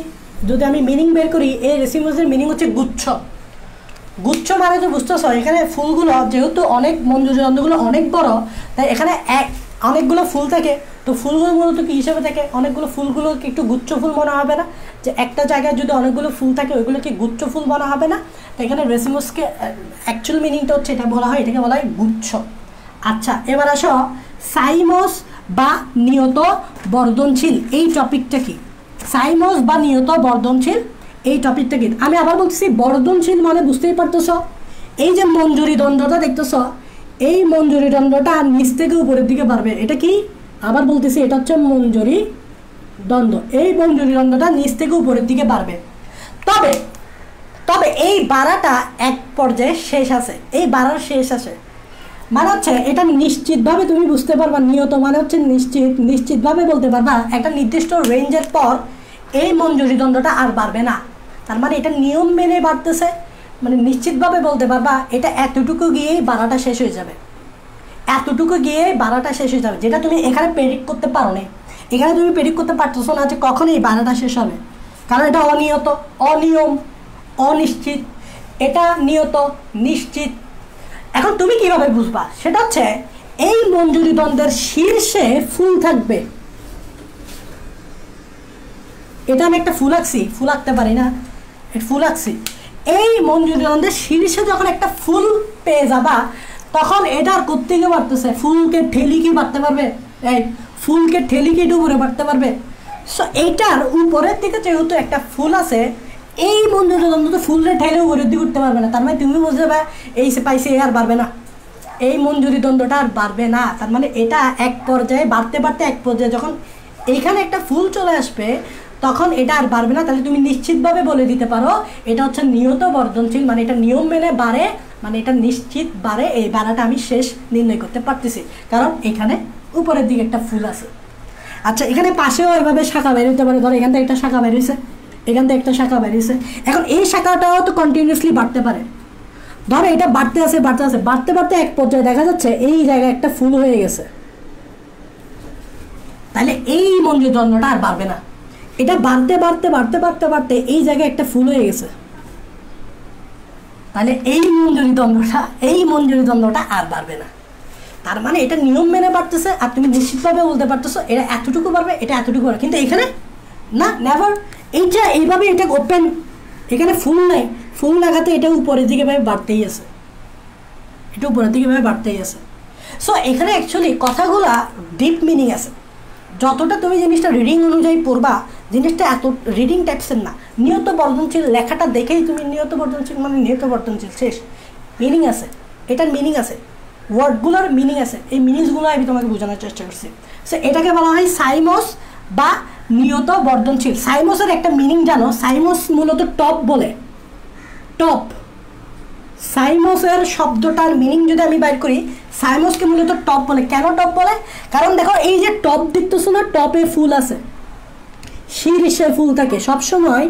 যদি আমি মিনিং বের করি, এই রেসিমসের মিনিং হচ্ছে গুচ্ছ। গুচ্ছ মানে তো বুঝতেছ, এখানে ফুলগুলো যেহেতু অনেক মঞ্জুরি দ্বন্দ্বগুলো অনেক বড়, তাই এখানে অনেকগুলো ফুল থাকে। তো ফুলগুলো মূলত কী হিসাবে থাকে, অনেকগুলো ফুলগুলোকে একটু গুচ্ছ ফুল মনে হবে না? যে একটা জায়গায় যদি অনেকগুলো ফুল থাকে ওইগুলোকে গুচ্ছ ফুল মনে হবে না? তো এখানে রেসিমসকে অ্যাকচুয়াল মিনিংটা হচ্ছে এটা বলা হয়, এটাকে বলা হয় গুচ্ছ। আচ্ছা, এবার আসো সাইমস বা নিয়ত বর্ধনশীল এই টপিকটা কি? সাইমস বা নিয়ত বর্ধনশীল এই টপিকটা কি? আমি আবার বলতেছি, বর্ধনশীল মানে বুঝতেই পারতেছ, এই যে মঞ্জুরি দ্বন্দ্বটা দেখতেছ, এই মঞ্জুরি দ্বন্দ্বটা নিচ থেকে উপরের দিকে বাড়বে। এটা কি? আবার বলতেছি, এটা হচ্ছে মঞ্জুরি দ্বন্দ্ব। এই মঞ্জুরি দ্বন্দ্বটা নিচ থেকে উপরের দিকে বাড়বে। তবে তবে এই বাড়াটা এক পর্যায়ে শেষ আছে, এই বাড়ার শেষ আছে মানে হচ্ছে এটা নিশ্চিতভাবে তুমি বুঝতে পারবা, নিয়ত মানে হচ্ছে নিশ্চিতভাবে বলতে পারবা একটা নির্দিষ্ট রেঞ্জের পর এই মঞ্জুরি দ্বন্দ্বটা আর বাড়বে না। তার মানে এটা নিয়ম মেনে বাড়তেছে, মানে নিশ্চিতভাবে বলতে পারবা এটা এতটুকু গিয়েই বাড়াটা শেষ হয়ে যাবে, এতটুকু গিয়ে বাড়াটা শেষ হয়ে যাবে, যেটা তুমি এখানে প্রেডিক্ট করতে পারো না। এখানে তুমি প্রেডিক্ট করতে পারতেছো না যে কখন এই বাড়াটা শেষ হবে, কারণ এটা অনিয়ত, অনিয়ম, অনিশ্চিত। এটা নিয়ত, নিশ্চিত। এখন তুমি কিভাবে বুঝবা, সেটা হচ্ছে এই মঞ্জুরি দ্বন্দ্বের শীর্ষে ফুল থাকবে। এটা আমি একটা ফুল আঁকছি, ফুল আঁকতে পারি না, ফুল আঁকছি। এই মঞ্জুরি দ্বন্দ্বের শীর্ষে যখন একটা ফুল পেয়ে যাবা, তখন এটা আর কোত্থেকে বাড়তেছে, ফুলকে ঠেলি কি বাড়তে পারবে? এই ফুলকে ঠেলি কি উপরে বাড়তে পারবে? সো এইটার উপরের দিকে যেহেতু একটা ফুল আছে, এই মঞ্জুরি দ্বন্দ্ব তো ফুলরে ঠেলে উপরের দিকে উঠতে পারবে না। তার মানে তুমি বুঝতে পারবে এই সে পাইছে, আর বাড়বে না, এই মঞ্জুরি দ্বন্দ্বটা আর বাড়বে না। তার মানে এটা এক পর্যায়ে বাড়তে বাড়তে এক পর্যায়ে যখন এইখানে একটা ফুল চলে আসবে, তখন এটা আর বাড়বে না। তাহলে তুমি নিশ্চিতভাবে বলে দিতে পারো এটা হচ্ছে নিয়ত বর্ধনশীল, মানে এটা নিয়ম মেনে বাড়ে, মানে এটা নিশ্চিত বাড়ে। এই বাড়াটা আমি শেষ নির্ণয় করতে পারতেছি, কারণ এখানে উপরের দিকে একটা ফুল আছে। আচ্ছা, এখানে পাশেও এভাবে শাখা বের হতে পারে, ধরো এখান থেকে একটা শাখা বেরিয়েছে, এখান থেকে একটা শাখা বেরিয়েছে। এখন এই শাখাটাও তো কন্টিনিউসলি বাড়তে পারে, ধরো এটা বাড়তে আছে বাড়তে আছে, বাড়তে বাড়তে এক পর্যায়ে দেখা যাচ্ছে এই জায়গায় একটা ফুল হয়ে গেছে, তাহলে এই মঞ্জুরি দ্বন্দ্বটা আর বাড়বে না। এটা বাড়তে বাড়তে বাড়তে বাড়তে বাড়তে এই জায়গায় একটা ফুল হয়ে গেছে, তাহলে এই মঞ্জুরি দ্বন্দ্বটা আর বাড়বে না। তার মানে এটা নিয়ম মেনে বাড়তেছে, আর তুমি নিশ্চিতভাবে বলতে পারতেছো এটা এতটুকু বাড়বে, এটা এতটুকু বাড়বে। কিন্তু এখানে না, নেভার। এইটা এইভাবে এটা ওপেন, এখানে ফুল নাই, ফুল লাগাতে এটা উপরের দিকে ভাবে বাড়তেই আছে, এটা উপরের দিকে ভাবে বাড়তেই আছে। সো এখানে অ্যাকচুয়ালি কথাগুলা ডিপ মিনিং আছে। যতটা তুমি জিনিসটা রিডিং অনুযায়ী পড়বা, জিনিসটা এত রিডিং টাইপসের না। নিয়ত বর্ধনশীল লেখাটা দেখেই তুমি নিয়ত বর্ধনশীল মানে নিয়ত বর্ধনশীল শেষ, মিনিং আছে, এটার মিনিং আছে, ওয়ার্ডগুলোর মিনিং আছে। এই মিনিংসগুলো আমি তোমাকে বোঝানোর চেষ্টা করছি। সো এটাকে বলা হয় সাইমস বা নিয়ত বর্ধনশীল। সাইমসের একটা মিনিং জানো? সাইমস মূলত টপ বলে, টপ। সাইমসের শব্দটার মিনিং যদি আমি বাইর করি, সাইমসকে মূলত টপ বলে। কেন টপ বলে? কারণ দেখো এই যে টপ দেখতেছো না, টপে ফুল আছে, শীর্ষে ফুল থাকে সবসময়।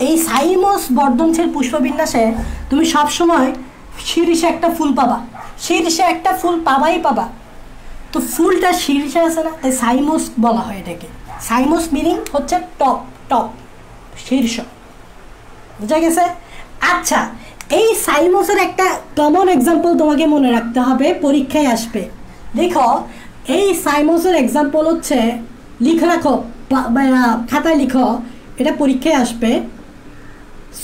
এই সাইমস বর্ধনশীল পুষ্পবিন্যাসে তুমি সবসময় শীর্ষে একটা ফুল পাবা, শীর্ষে একটা ফুল পাবাই পাবা। তো ফুলটা শীর্ষে আছে না, তাই সাইমস বলা হয় এটাকে। সাইমস মিনিং হচ্ছে টপ, টপ, শীর্ষ। বুঝা গেছে? আচ্ছা, এই সাইমোসের একটা কমন এক্সাম্পল তোমাকে মনে রাখতে হবে, পরীক্ষায় আসবে। দেখো এই সাইমোসের এক্সাম্পল হচ্ছে, লিখে রাখো, খাতায় লিখো, এটা পরীক্ষায় আসবে।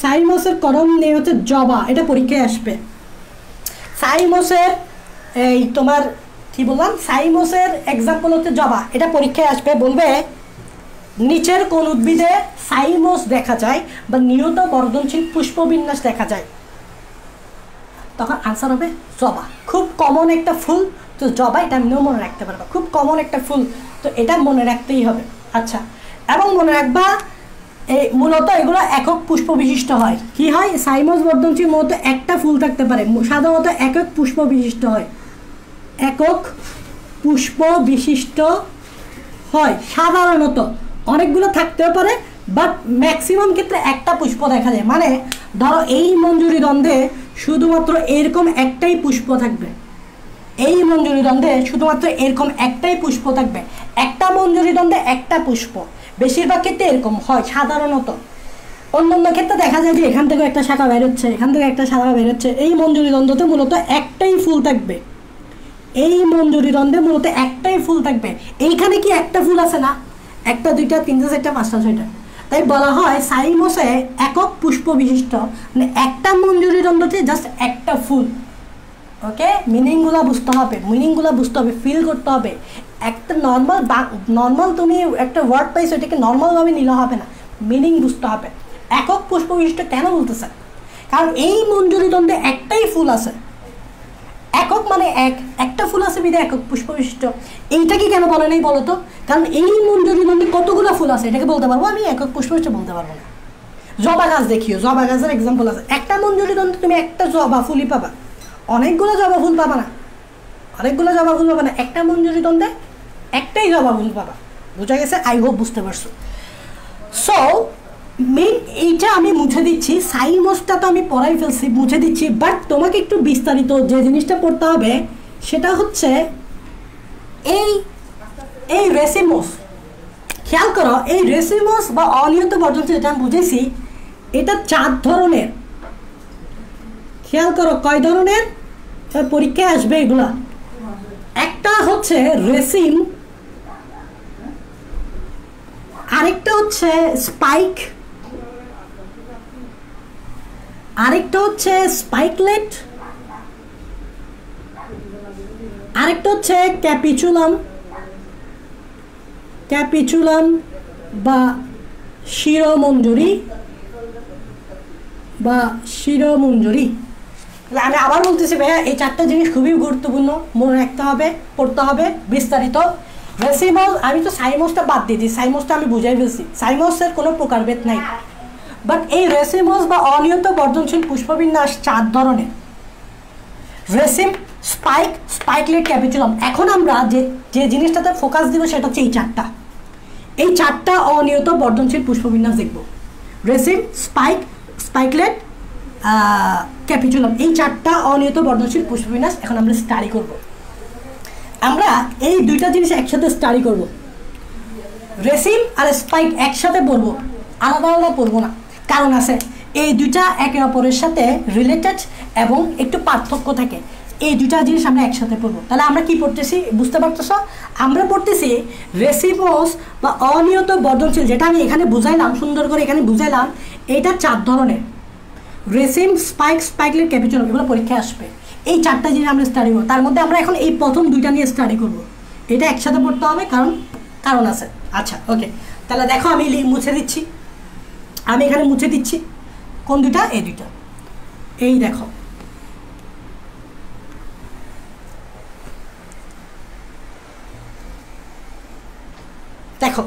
সাইমোসের করম নেই হচ্ছে জবা, এটা পরীক্ষায় আসবে। সাইমোসের এই তোমার কি বললাম, সাইমোসের এক্সাম্পল হচ্ছে জবা, এটা পরীক্ষায় আসবে। বলবে নিচের কোন উদ্ভিদে সাইমোস দেখা যায় বা নিয়ত বর্ধনশীল পুষ্পবিন্যাস দেখা যায়, তখন আনসার হবে জবা। খুব কমন একটা ফুল, তো জবা এটা এমনিও মনে রাখতে পারবা, খুব কমন একটা ফুল, তো এটা মনে রাখতেই হবে। আচ্ছা, এবং মনে রাখবা এই মূলত এগুলো একক পুষ্প বিশিষ্ট হয়। কি হয়, সাইমোস বর্ধনশীল মূলত একটা ফুল থাকতে পারে, সাধারণত একক পুষ্প বিশিষ্ট হয়, একক পুষ্প বিশিষ্ট হয় সাধারণত। অনেকগুলো থাকতেও পারে, বাট ম্যাক্সিমাম ক্ষেত্রে একটা পুষ্প দেখা যায়। মানে ধরো এই মঞ্জুরি দ্বন্দ্বে শুধুমাত্র এরকম একটাই পুষ্প থাকবে, এই মঞ্জুরি দ্বন্দ্বে শুধুমাত্র এরকম একটাই পুষ্প থাকবে, একটা মঞ্জুরি দ্বন্দ্বে একটা পুষ্প। বেশিরভাগ ক্ষেত্রে এরকম হয় সাধারণত। অন্যান্য ক্ষেত্রে দেখা যায় যে এখান থেকে একটা শাখা বেরোচ্ছে, এখান থেকে একটা শাখা বেরোচ্ছে। এই মঞ্জুরি দ্বন্দ্বতে মূলত একটাই ফুল থাকবে, এই মঞ্জুরি দ্বন্দ্বে মূলত একটাই ফুল থাকবে। এইখানে কি একটা ফুল আছে না, একটা দুইটা তিনটা চারটা পাঁচটা ছয়টা, তাই বলা হয় সাইমোসে একক পুষ্প বিশিষ্ট, মানে একটা মঞ্জুরি দ্বন্দ্বতে জাস্ট একটা ফুল। ওকে, মিনিংগুলো বুঝতে হবে, মিনিংগুলো বুঝতে হবে, ফিল করতে হবে। একটা নর্মাল তুমি একটা ওয়ার্ড পাইছো, এটাকে নর্মালভাবে নিলে হবে না, মিনিং বুঝতে হবে। একক পুষ্প বিশিষ্ট কেন বলতেছে, কারণ এই মঞ্জুরি দ্বন্দ্বে একটাই ফুল আছে, একক মানে একটা ফুল আছে বিধে একক পুষ্প বিশিষ্ট। এইটাকে কেন বলে নাই বলো তো, কারণ এই মঞ্জুরি দ্বন্দ্বে কতগুলো ফুল আছে এটাকে বলতে পারবো, আমি একক পুষ্প বিশিষ্ট বলতে পারবো না। জবা গাছ দেখিও, জবা গাছের এক্সাম্পল আছে, একটা মঞ্জুরি দ্বন্দ্বে তুমি একটা জবা ফুলই পাবা, অনেকগুলো জবা ফুল পাবা না, অনেকগুলো জবা ফুল পাবা না, একটা মঞ্জুরি দ্বন্দ্বে একটাই জবা ফুল পাবা। বোঝা গেছে? আই হোপ বুঝতে পারছো। সো মেইন এইটা আমি মুছে দিচ্ছি, সাইমোসটা তো আমি পড়াই ফেলছি, মুছে দিচ্ছি, বাট তোমাকে একটু বিস্তারিত যে জিনিসটা পড়তে হবে সেটা হচ্ছে এই রেসিমোস। খেয়াল করো, এই রেসিমোস বা অনিয়ত বর্ধনশীল যেটা আমি বুঝেছি, এটা 4 ধরনের। খেয়াল করো কয় ধরনের, পরীক্ষায় আসবে এগুলা। একটা হচ্ছে রেসিম, আরেকটা হচ্ছে স্পাইক, আরেকটা হচ্ছে স্পাইকলেট, আরেকটা হচ্ছে ক্যাপিচুলাম বা শিরোমঞ্জুরি আমি আবার বলতেছি ভাইয়া, এই 4টা জিনিস খুবই গুরুত্বপূর্ণ, মনে রাখতে হবে, পড়তে হবে বিস্তারিত। রেসিমোস, আমি তো সাইমোসটা বাদ দিয়ে দিই, সাইমোসটা আমি বুঝাই ফেলছি, সাইমোসের কোনো প্রকারভেদ নাই। বাট এই রেসিমোস বা অনিয়ত বর্ধনশীল পুষ্পবিন্যাস 4 ধরনের, রেসিম, স্পাইক, স্পাইকলেট, ক্যাপিচুলাম। এখন আমরা যে জিনিসটাতে ফোকাস দিব সেটা হচ্ছে এই 4টা অনিয়ত বর্ধনশীল পুষ্পবিন্যাস দেখব। রেসিম, স্পাইক, স্পাইকলেট, ক্যাপিচুলাম, এই 4টা অনিয়ত বর্ধনশীল পুষ্পবিন্যাস এখন আমরা স্টাডি করব। আমরা এই 2টা জিনিস একসাথে স্টাডি করব। রেসিম আর স্পাইক একসাথে পড়বো, আলাদা আলাদা পড়বো না, কারণ আছে এই 2টা একে অপরের সাথে রিলেটেড এবং একটু পার্থক্য থাকে। এই 2টা জিনিস আমরা একসাথে পড়বো। তাহলে আমরা কি পড়তেছি বুঝতে পারতেছ? আমরা পড়তেছি রেসিমোস বা অনিয়ত বর্ধনশীল, যেটা আমি এখানে বুঝাইলাম, সুন্দর করে এখানে বুঝাইলাম। এটা 4 ধরনের, রেসিম, স্পাইক, স্পাইকলেট, ক্যাপিচুলাম, এগুলো পরীক্ষায় আসবে। এই 4টা জিনিস আমরা স্টাডি করবো, তার মধ্যে আমরা এখন এই প্রথম 2টা নিয়ে স্টাডি করবো। এটা একসাথে পড়তে হবে, কারণ আছে। আচ্ছা, ওকে, তাহলে দেখো আমি মুছে দিচ্ছি, আমি এখানে মুছে দিচ্ছি। কোন 2টা? এই 2টা। এই দেখো, দেখো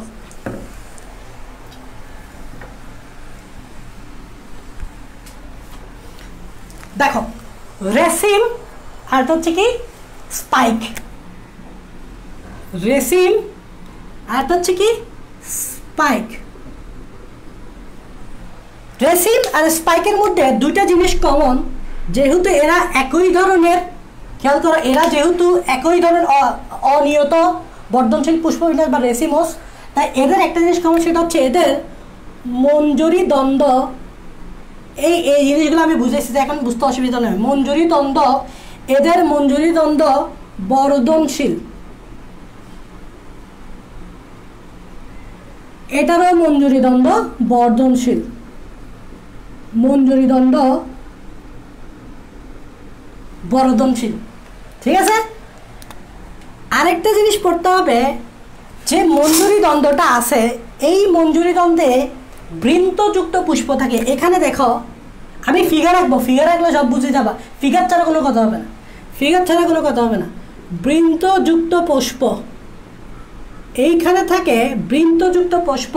দেখো রেসিম আর হচ্ছে কি স্পাইক, রেসিম আর হচ্ছে কি স্পাইক। রেসিম আর স্পাইকের মধ্যে 2টা জিনিস কমন, যেহেতু এরা একই ধরনের, খেয়াল করো, এরা যেহেতু একই ধরনের অনিয়ত বর্ধনশীল পুষ্পবিন্যাস বা রেসিমোস, তাই এদের একটা জিনিস কমন, সেটা হচ্ছে এদের মঞ্জুরি দ্বন্দ্ব এই জিনিসগুলো আমি বুঝেছি, এখন বুঝতে অসুবিধা নয়। মঞ্জুরি দ্বন্দ্ব, এদের মঞ্জুরি দ্বন্দ্ব বর্ধনশীল, এটারও মঞ্জুরি দ্বন্দ্ব বর্ধনশীল, মঞ্জুরি দ্বন্দ্ব বর্ধনশীল। ঠিক আছে, আরেকটা জিনিস পড়তে হবে, যে মঞ্জুরি দ্বন্দ্বটা আছে এই মঞ্জুরি দ্বন্দ্বে বৃন্তযুক্ত পুষ্প থাকে। এখানে দেখো আমি ফিগার রাখবো, ফিগার রাখলে সব বুঝে যাবা, ফিগার ছাড়া কোনো কথা হবে না, ফিগার ছাড়া কোনো কথা হবে না। বৃন্তযুক্ত পুষ্প, এইখানে থাকে বৃন্তযুক্ত পুষ্প,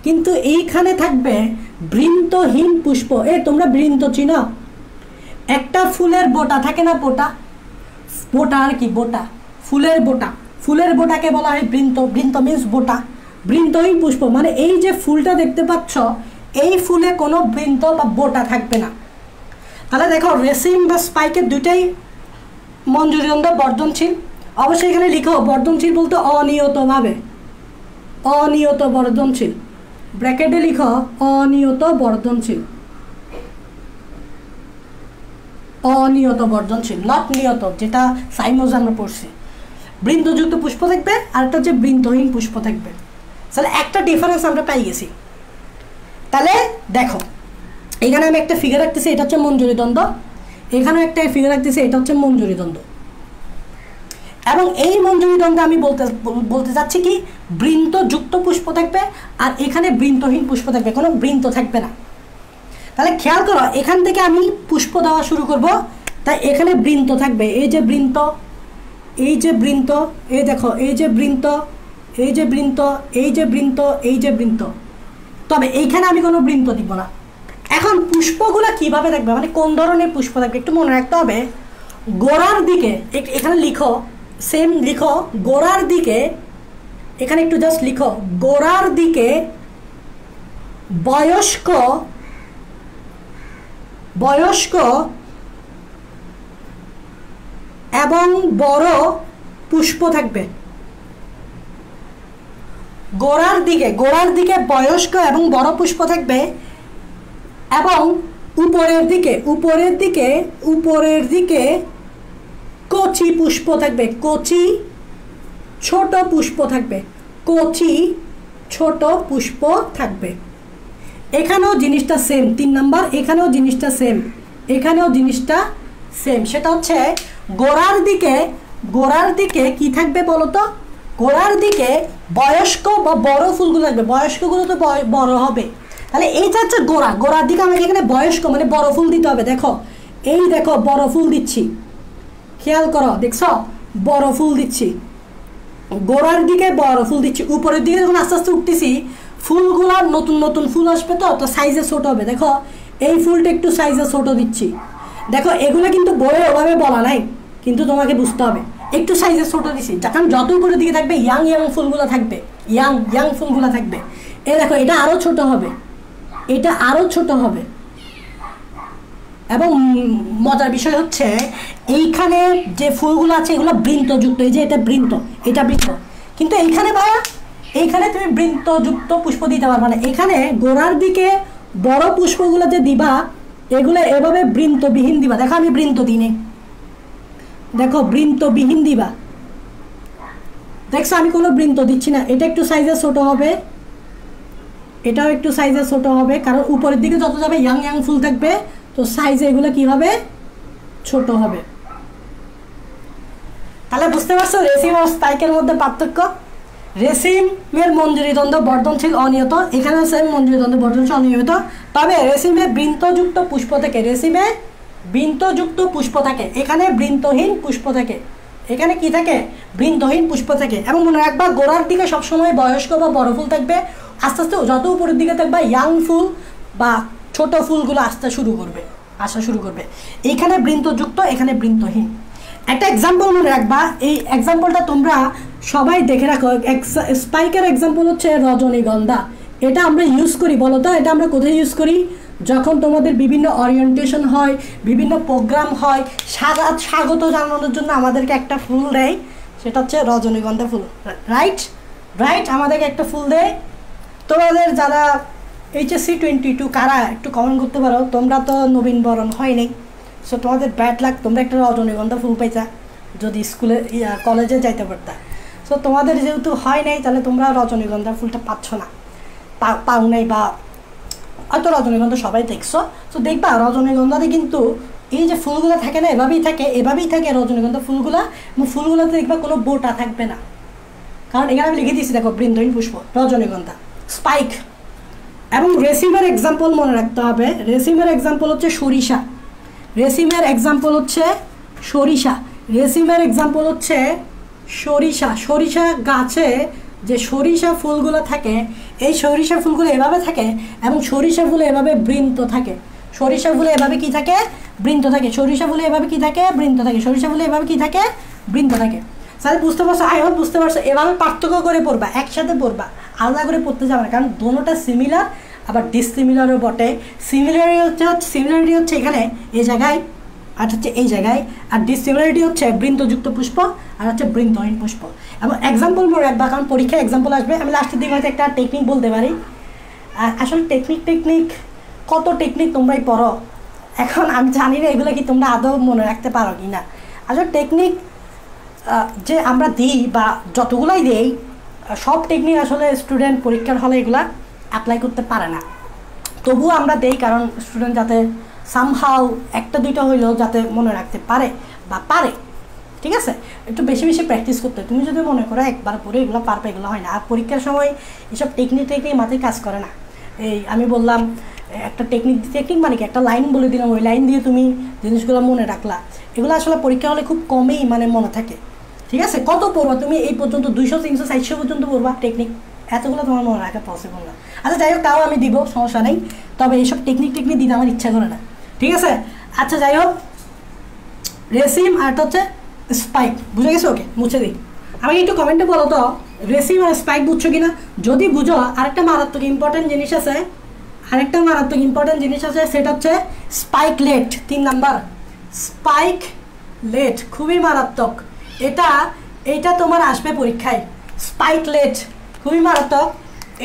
কিন্তু এইখানে থাকবে বৃন্তহীন পুষ্প। তোমরা বৃন্ত চিনো? একটা ফুলের বোটা থাকে না, বোটা, বোটা আর কি, বোটা, ফুলের বোটা, ফুলের বোটাকে বলা হয় বৃন্ত। বৃন্ত মিন্স বোটা, বৃন্তহীন পুষ্প মানে এই যে ফুলটা দেখতে পাচ্ছ এই ফুলে কোনো বৃন্ত বা বোটা থাকবে না। তাহলে দেখো রেসিম বা স্পাইকের দুইটাই মঞ্জুরি দ্বন্দ্ব বর্ধনশীল। অবশ্যই এখানে লিখো বর্ধনশীল বলতে অনিয়তভাবে, অনিয়ত বর্ধনশীল, ব্র্যাকেটে লিখো অনিয়ত বর্ধনশীল, অনিয়ত বর্ধনশীল, নট নিয়ত, যেটা সাইমোজ আমরা পড়ছি। বৃন্তযুক্ত পুষ্প থাকবে আর একটা হচ্ছে বৃন্তহীন পুষ্প থাকবে। তাহলে একটা ডিফারেন্স আমরা পাই গেছি। তাহলে দেখো এখানে আমি একটা ফিগার রাখতেছি, এটা হচ্ছে মঞ্জুরি দ্বন্দ্ব, এখানেও একটা ফিগার রাখতেছি, এটা হচ্ছে মঞ্জুরি দ্বন্দ্ব। এবং এই মঞ্জুরি দ্বন্দ্বে আমি বলতে চাচ্ছি কি, বৃন্তযুক্ত পুষ্প থাকবে আর এখানে বৃন্তহীন পুষ্প থাকবে, কোনো বৃন্ত থাকবে না। তাহলে খেয়াল করো এখান থেকে আমি পুষ্প দেওয়া শুরু করব, তাই এখানে বৃন্ত থাকবে, এই যে বৃন্ত, এই যে বৃন্ত, এই দেখো এই যে বৃন্ত, এই যে বৃন্ত, এই যে বৃন্ত, এই যে বৃন্ত, তবে এইখানে আমি কোনো বৃন্ত দিব না। এখন পুষ্পগুলো কিভাবে থাকবে, মানে কোন ধরনের পুষ্প থাকবে একটু মনে রাখতে হবে। গোড়ার দিকে এখানে লিখো, সেম লিখো, গোড়ার দিকে, এখানে একটু জাস্ট লিখো, গোড়ার দিকে বয়স্ক, বয়স্ক এবং বড় পুষ্প থাকবে। গোড়ার দিকে বয়স্ক এবং বড় পুষ্প থাকবে, এবং উপরের দিকে কচি পুষ্প থাকবে, কচি ছোট পুষ্প থাকবে, কচি ছোট পুষ্প থাকবে। এখানেও জিনিসটা সেম, 3 নাম্বার, এখানেও জিনিসটা সেম, এখানেও জিনিসটা সেম। সেটা হচ্ছে গোড়ার দিকে কি থাকবে বলো তো? গোড়ার দিকে বয়স্ক বা বড় ফুলগুলো থাকবে, বয়স্কগুলো তো বড় হবে। তাহলে এইটা হচ্ছে গোড়ার দিকে আমাকে এখানে বয়স্ক মানে বড় ফুল দিতে হবে। দেখো এই দেখো বড় ফুল দিচ্ছি, খেয়াল করো, দেখছো বড় ফুল দিচ্ছি, গোড়ার দিকে বড় ফুল দিচ্ছি। উপরের দিকে যখন আস্তে আস্তে উঠতেছি ফুলগুলার নতুন নতুন ফুল আসবে, তো সাইজে ছোট হবে। দেখো এই ফুলটা একটু সাইজে ছোট দিচ্ছি, দেখো এগুলো কিন্তু বইয়ে ওভাবে বলা নাই, কিন্তু তোমাকে বুঝতে হবে একটু সাইজে ছোট দিচ্ছি, কারণ যত উপরের দিকে থাকবে ইয়াং ফুলগুলো থাকবে, ইয়াং ফুলগুলো থাকবে। এই দেখো এটা আরও ছোট হবে, এটা আরও ছোট হবে। এবং মজার বিষয় হচ্ছে এইখানে যে ফুলগুলো আছে এগুলো বৃন্তযুক্ত, এই যে এটা বৃন্ত, এটা বৃন্ত, কিন্তু এইখানে ভাইয়া এইখানে তুমি বৃন্তযুক্ত পুষ্প দিতে পারবে না। এখানে গোড়ার দিকে বড় পুষ্পগুলো যে দিবা এগুলো এভাবে বৃন্তবিহীন দিবা। দেখো আমি বৃন্ত দিনে, দেখো বৃন্তবিহীন দিবা, দেখছো আমি কোনো বৃন্ত দিচ্ছি না। এটা একটু সাইজে ছোট হবে, এটাও একটু সাইজে ছোট হবে, কারণ উপরের দিকে যত যাবে ইয়াং ফুল থাকবে, তো সাইজে এগুলো কি হবে, ছোট হবে। তাহলে বুঝতে পারছো রেসিম আর স্পাইকের মধ্যে পার্থক্য। রেসিমের মঞ্জুরি দ্বন্দ্ব বর্ধনশীল অনিয়ত, এখানে সেম মঞ্জুরি দ্বন্দ্ব বর্ধনশীল অনিয়মিত, তবে রেসিমে বৃন্তযুক্ত পুষ্প থাকে, রেসিমে বৃন্তযুক্ত পুষ্প থাকে, এখানে বৃন্তহীন পুষ্প থাকে। এখানে কি থাকে, বৃন্তহীন পুষ্প থাকে। এবং মনে রাখবা গোড়ার দিকে সবসময় বয়স্ক বা বড় ফুল থাকবে, আস্তে আস্তে যত উপরের দিকে থাকবে ইয়াং ফুল বা ছোট ফুলগুলো আসা শুরু করবে। এইখানে বৃন্তযুক্ত, এখানে বৃন্তহীন। একটা এক্সাম্পল মনে রাখবা, এই এক্সাম্পলটা তোমরা সবাই দেখে রাখো। স্পাইকের এক্সাম্পল হচ্ছে রজনীগন্ধা। এটা আমরা ইউজ করি, বলো তো এটা আমরা কোথায় ইউজ করি? যখন তোমাদের বিভিন্ন ওরিয়েন্টেশন হয়, বিভিন্ন প্রোগ্রাম হয়, স্বাগত জানানোর জন্য আমাদেরকে একটা ফুল দেয়, সেটা হচ্ছে রজনীগন্ধা ফুল। রাইট, আমাদেরকে একটা ফুল দেয়। তোমাদের যারা HSC 22 কারা একটু কমেন্ট করতে পারো। তোমরা তো নবীন বরণ হয়নি, সো তোমাদের ব্যাড লাক, তোমরা একটা রজনীগন্ধা ফুল পাইছা যদি স্কুলে কলেজে যাইতে পারতা। সো তোমাদের যেহেতু হয় নাই, তাহলে তোমরা রজনীগন্ধা ফুলটা পাচ্ছ না, পাও নাই, বা হয়তো রজনীগন্ধা সবাই দেখছো। তো দেখবা রজনীগন্ধাতে কিন্তু এই যে ফুলগুলো থাকে না, এভাবেই থাকে রজনীগন্ধা ফুলগুলা, এবং ফুলগুলোতে দেখবা কোনো বোটা থাকবে না, কারণ এখানে আমি লিখে দিয়েছি দেখো, বৃন্দহীন পুষ্প, রজনীগন্ধা, স্পাইক। এবং রেসিমের এক্সাম্পল মনে রাখতে হবে। রেসিমের এক্সাম্পল হচ্ছে সরিষা, রেসিমের এক্সাম্পল হচ্ছে সরিষা, রেসিমের এক্সাম্পল হচ্ছে সরিষা। সরিষা গাছে যে সরিষা ফুলগুলো থাকে, এই সরিষা ফুলগুলো এভাবে থাকে, এবং সরিষা ফুলে এভাবে বৃন্ত থাকে। সরিষা ফুলে এভাবে কি থাকে? বৃন্ত থাকে। সরিষা ফুলে এভাবে কি থাকে? বৃন্ত থাকে। সরিষা ফুলে এভাবে কি থাকে? বৃন্ত থাকে। স্যার বুঝতে পারছো? আই হোপ বুঝতে পারছো। এভাবে পার্থক্য করে পড়বা, একসাথে পড়বা, আলাদা করে পড়তে যাবে না, কারণ দোনোটা সিমিলার আবার ডিসিমিলারও বটে। সিমিলারিটি হচ্ছে এখানে এই জায়গায়, আর হচ্ছে এই জায়গায়, আর ডিসিমিলারিটি হচ্ছে বৃন্তযুক্ত পুষ্প আর হচ্ছে বৃন্তহীন পুষ্প। এবং এক্সাম্পল মনে রাখবা, কারণ পরীক্ষায় এক্সাম্পল আসবে। আমি লাস্টের দিকে হয়তো একটা টেকনিক বলতে পারি। আর আসলে টেকনিক কত টেকনিক তোমরাই পড়ো, এখন আমি জানি না এগুলো কি তোমরা আদৌ মনে রাখতে পারো কি না। আসলে টেকনিক যে আমরা দিই বা যতগুলাই দেই, সব টেকনিক আসলে স্টুডেন্ট পরীক্ষার হলে এগুলা অ্যাপ্লাই করতে পারে না। তবুও আমরা দেই, কারণ স্টুডেন্ট যাতে সামহাও একটা দুইটা হইলেও যাতে মনে রাখতে পারে বা পারে। ঠিক আছে, একটু বেশি বেশি প্র্যাকটিস করতে। তুমি যদি মনে করো একবার পরে এগুলো পারবে, এগুলো হয় না। আর পরীক্ষার সময় এসব টেকনিক মাথায় কাজ করে না। এই আমি বললাম একটা টেকনিক মানে কি, একটা লাইন বলে দিলাম, ওই লাইন দিয়ে তুমি জিনিসগুলো মনে রাখলা, এগুলো আসলে পরীক্ষা হলে খুব কমেই মানে মনে থাকে। ঠিক আছে, কত পড়বা তুমি? এই পর্যন্ত 200, 300, 400 পর্যন্ত পড়বা টেকনিক, এতগুলো তোমার মনে রাখা পসিবল না। আচ্ছা যাই হোক, তাও আমি দিব, সমস্যা নেই, তবে এইসব টেকনিক দিতে আমার ইচ্ছা করে না। ঠিক আছে, আচ্ছা যাই হোক, রেসিম আর হচ্ছে স্পাইক বুঝে গেছো? ওকে, মুছে দিই। আমাকে একটু কমেন্টে বলো তো রেসিম আর স্পাইক বুঝছো কিনা। যদি বুঝো, আরেকটা মারাত্মক ইম্পর্টেন্ট জিনিস আছে, সেটা হচ্ছে স্পাইকলেট। 3 নাম্বার স্পাইকলেট, খুবই মারাত্মক। এটা তোমার আসবে পরীক্ষায়। স্পাইকলেট খুবই মারাত্মক,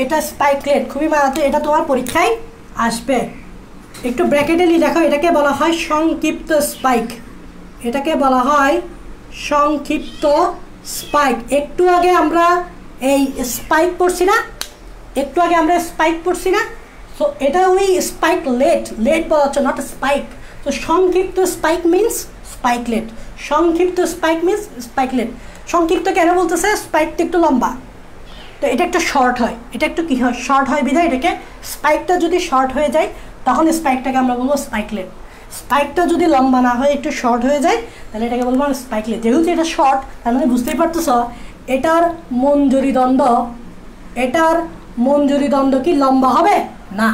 এটা স্পাইকলেট খুবই মারাত্মক, এটা তোমার পরীক্ষায় আসবে। একটু ব্র্যাকেটে দেখো, এটাকে বলা হয় সংক্ষিপ্ত স্পাইক, এটাকে বলা হয় সংক্ষিপ্ত স্পাইক। একটু আগে আমরা এই স্পাইক পড়ছি না, সো এটা ওই স্পাইকলেট, লেট বলা হচ্ছে, নট স্পাইক। তো সংক্ষিপ্ত স্পাইক মিনস স্পাইকলেট, সংক্ষিপ্ত স্পাইক মিনস স্পাইকলেট। সংক্ষিপ্ত কেন বলতেছে? স্পাইকটা একটু লম্বা, তো এটা একটু শর্ট হয়, এটা একটু কী হয়, শর্ট হয় বিধায় এটাকে, স্পাইকটা যদি শর্ট হয়ে যায় তখন স্পাইকটাকে আমরা বলবো স্পাইকলেট। স্পাইকটা যদি লম্বা না হয়, একটু শর্ট হয়ে যায়, তাহলে এটাকে বলবো স্পাইকলেট। যেহেতু এটা শর্ট, তার মানে বুঝতেই পারতেছ এটার মঞ্জুরি দ্বন্দ্ব কি লম্বা হবে না,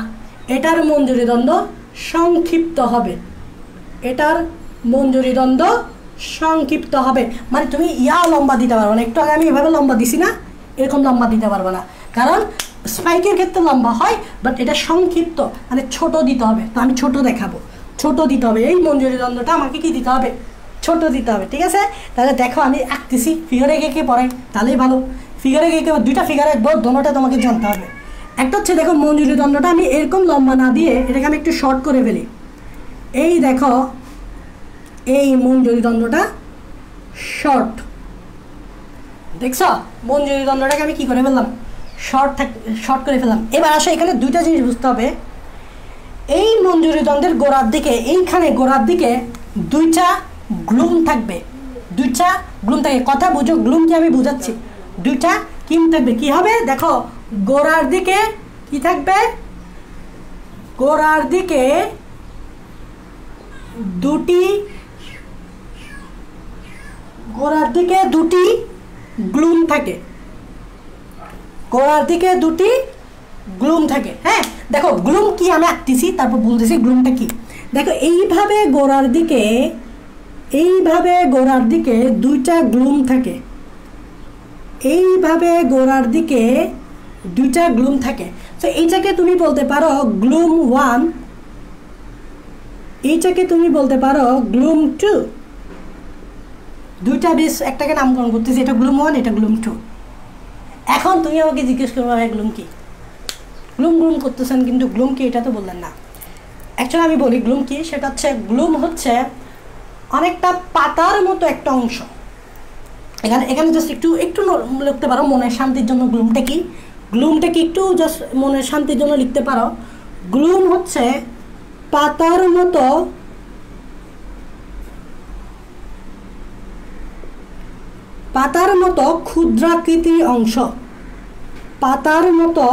এটার মঞ্জুরি দ্বন্দ্ব সংক্ষিপ্ত হবে, মানে তুমি লম্বা দিতে পারবে না। একটু আগে আমি এভাবে লম্বা দিছি না, এরকম লম্বা দিতে পারবে না, কারণ স্পাইকের ক্ষেত্রে লম্বা হয়, বাট এটা সংক্ষিপ্ত, মানে ছোট দিতে হবে। তো আমি ছোট দেখাবো, ছোট দিতে হবে, এই মঞ্জুরি দ্বন্দ্বটা আমাকে কি দিতে হবে? ছোট দিতে হবে। ঠিক আছে, তাহলে দেখো আমি আঁকতেছি, ফিগারে কে পড়াই তাহলেই ভালো। ফিগারে কে দুইটা ফিগারে একবো, দোনোটা তোমাকে জানতে হবে। একটা হচ্ছে দেখো মঞ্জুরি দ্বন্দ্বটা আমি এরকম লম্বা না দিয়ে এটাকে আমি একটু শর্ট করে ফেলি। এই দেখো, এই মঞ্জুরি দ্বন্দ্বটা শর্ট, দেখছো? মঞ্জুরি দ্বন্দ্বটাকে আমি কি করে ফেললাম? শর্ট করে ফেললাম। এবার আসো, এখানে দুইটা জিনিস বুঝতে হবে। এই মঞ্জুরি দ্বন্দ্বের গোড়ার দিকে, এইখানে গোড়ার দিকে দুইটা গ্লুম থাকবে, কথা বুঝো, গ্লুম কি আমি বুঝাচ্ছি, দুইটা কিম থাকবে। কি হবে দেখো, গোড়ার দিকে কি থাকবে? গোড়ার দিকে দুটি গ্লুম থাকে, হ্যাঁ দেখো গ্লুম কি আমি আঁকতেছি, তারপর বলতেছি গ্লুমটা কি। দেখো এইভাবে গোড়ার দিকে দুইটা গ্লুম থাকে, তো এইটাকে তুমি বলতে পারো গ্লুম 1, এইটাকে তুমি বলতে পারো গ্লুম 2। দুইটা বেশ একটাকে নামকরণ করতেছি, এটা গ্লুম 1, এটা গ্লুম 2। এখন তুমি আমাকে জিজ্ঞেস করবো গ্লুম কি? গ্লুম গ্লুম করতেছেন, কিন্তু গ্লুম কি এটা তো বললেন না। অ্যাকচুয়ালি আমি বলি গ্লুম কি, সেটা হচ্ছে গ্লুম হচ্ছে অনেকটা পাতার মতো একটা অংশ। এখানে জাস্ট একটু লিখতে পারো মনের শান্তির জন্য গ্লুমটা কি, একটু জাস্ট মনের শান্তির জন্য লিখতে পারো। গ্লুম হচ্ছে পাতার মতো ক্ষুদ্রাকৃতি অংশ, পাতার মতো